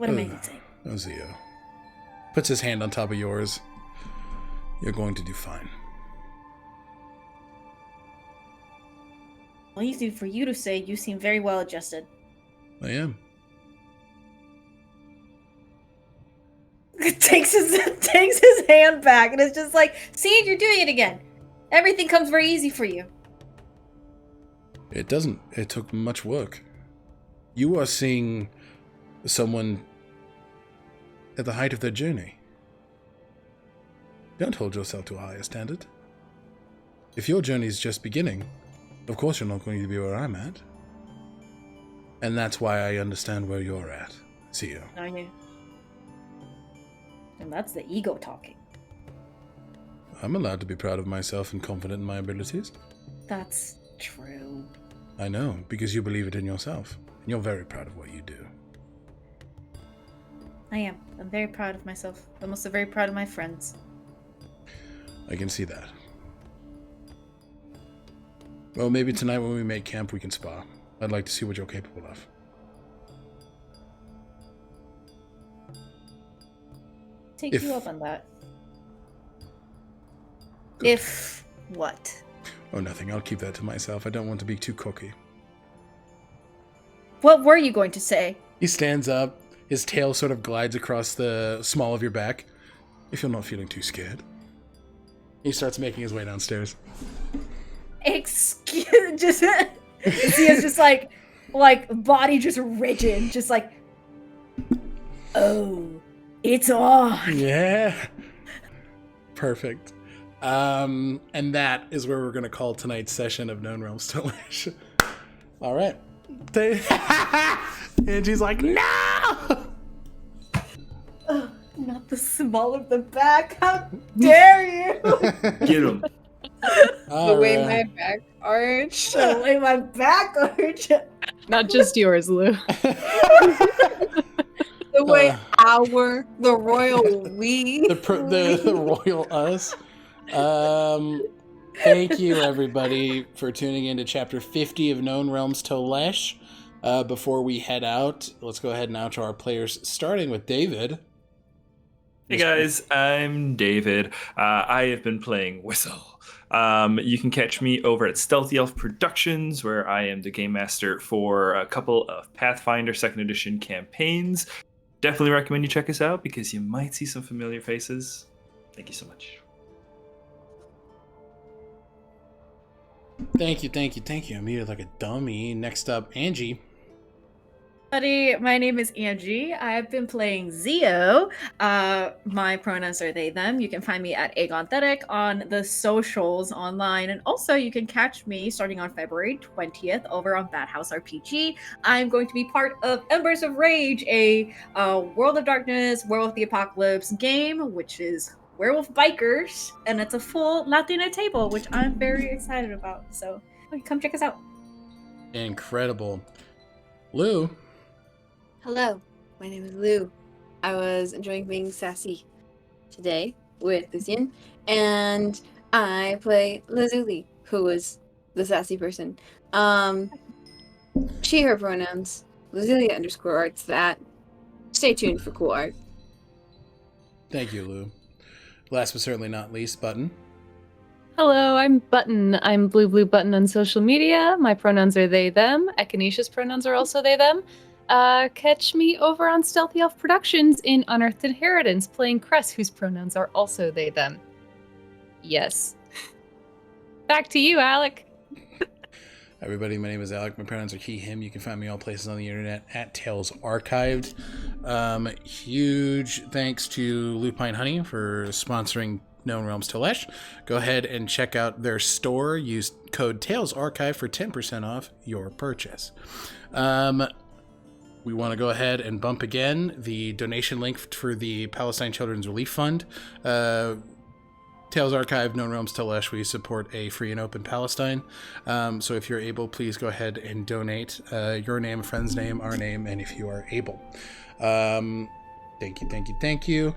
am I even saying? Zio puts his hand on top of yours. You're going to do fine. Well, easy for you to say. You seem very well adjusted. I am. takes his hand back and it's just like, see, you're doing it again. Everything comes very easy for you. It doesn't. It took much work. You are seeing someone at the height of their journey. Don't hold yourself to a higher standard. If your journey is just beginning, of course you're not going to be where I'm at. And that's why I understand where you're at, Zio. Oh, yeah. And that's the ego talking. I'm allowed to be proud of myself and confident in my abilities. That's true. I know, because you believe it in yourself. And you're very proud of what you do. I am. I'm very proud of myself. I'm also very proud of my friends. I can see that. Well, maybe tonight when we make camp we can spar. I'd like to see what you're capable of. Take If- you up on that. Good. If what? Oh, nothing. I'll keep that to myself. I don't want to be too cocky. What were you going to say? He stands up. His tail sort of glides across the small of your back. If you're not feeling too scared. He starts making his way downstairs. Excuse, just Zia's just like body just rigid, just like, oh, it's on. Yeah. Perfect. And that is where we're going to call tonight's session of Known Realms Tolesh. All right. And she's like, no! Not the small of the back. How dare you? Get him. The way my back arched. The way my back arch. Not just yours, Lou. The way the royal we. the royal us. Thank you, everybody, for tuning in to Chapter 50 of Known Realms Tolesh. Before we head out, let's go ahead and outro our players, starting with David. Hey guys, I'm David. I have been playing Whistle. You can catch me over at Stealthy Elf Productions, where I am the game master for a couple of Pathfinder 2nd Edition campaigns. Definitely recommend you check us out because you might see some familiar faces. Thank you so much. Thank you. I muted like a dummy. Next up, Angie. Buddy, my name is Angie. I've been playing Zio. My pronouns are they, them. You can find me at Agonethetic on the socials online. And also you can catch me starting on February 20th over on Bad House RPG. I'm going to be part of Embers of Rage, a World of Darkness, Werewolf of the Apocalypse game, which is Werewolf Bikers. And it's a full Latina table, which I'm very excited about. So come check us out. Incredible. Lou. Hello. my name is Lou. I was enjoying being sassy today with Lucian, and I play Lazuli, who was the sassy person. She, her pronouns. Lazulia_arts that. Stay tuned for cool art. Thank you, Lou. Last but certainly not least, Button. Hello, I'm Button. I'm Bluebluebutton on social media. My pronouns are they, them. Echinaceia's pronouns are also they, them. Catch me over on Stealthy Elf Productions in Unearthed Inheritance, playing Cress, whose pronouns are also they, them. Yes. Back to you, Alec. Everybody, my name is Alec. My pronouns are he, him. You can find me all places on the internet at Tales Archived. Huge thanks to Lupine Honey for sponsoring Known Realms Tolesh. Go ahead and check out their store. Use code Tales Archive for 10% off your purchase. We want to go ahead and bump again the donation link for the Palestine Children's Relief Fund. Tales Archive, Known Realms Tolesh, we support a free and open Palestine. So if you're able, please go ahead and donate your name, a friend's name, our name, and if you are able. Thank you.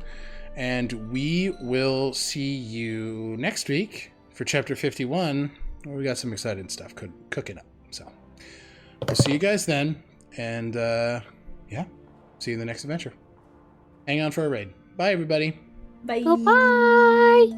And we will see you next week for Chapter 51, where we got some exciting stuff cooking up. So we'll see you guys then. And see you in the next adventure. Hang on for a raid. Bye, everybody. Bye. Goodbye.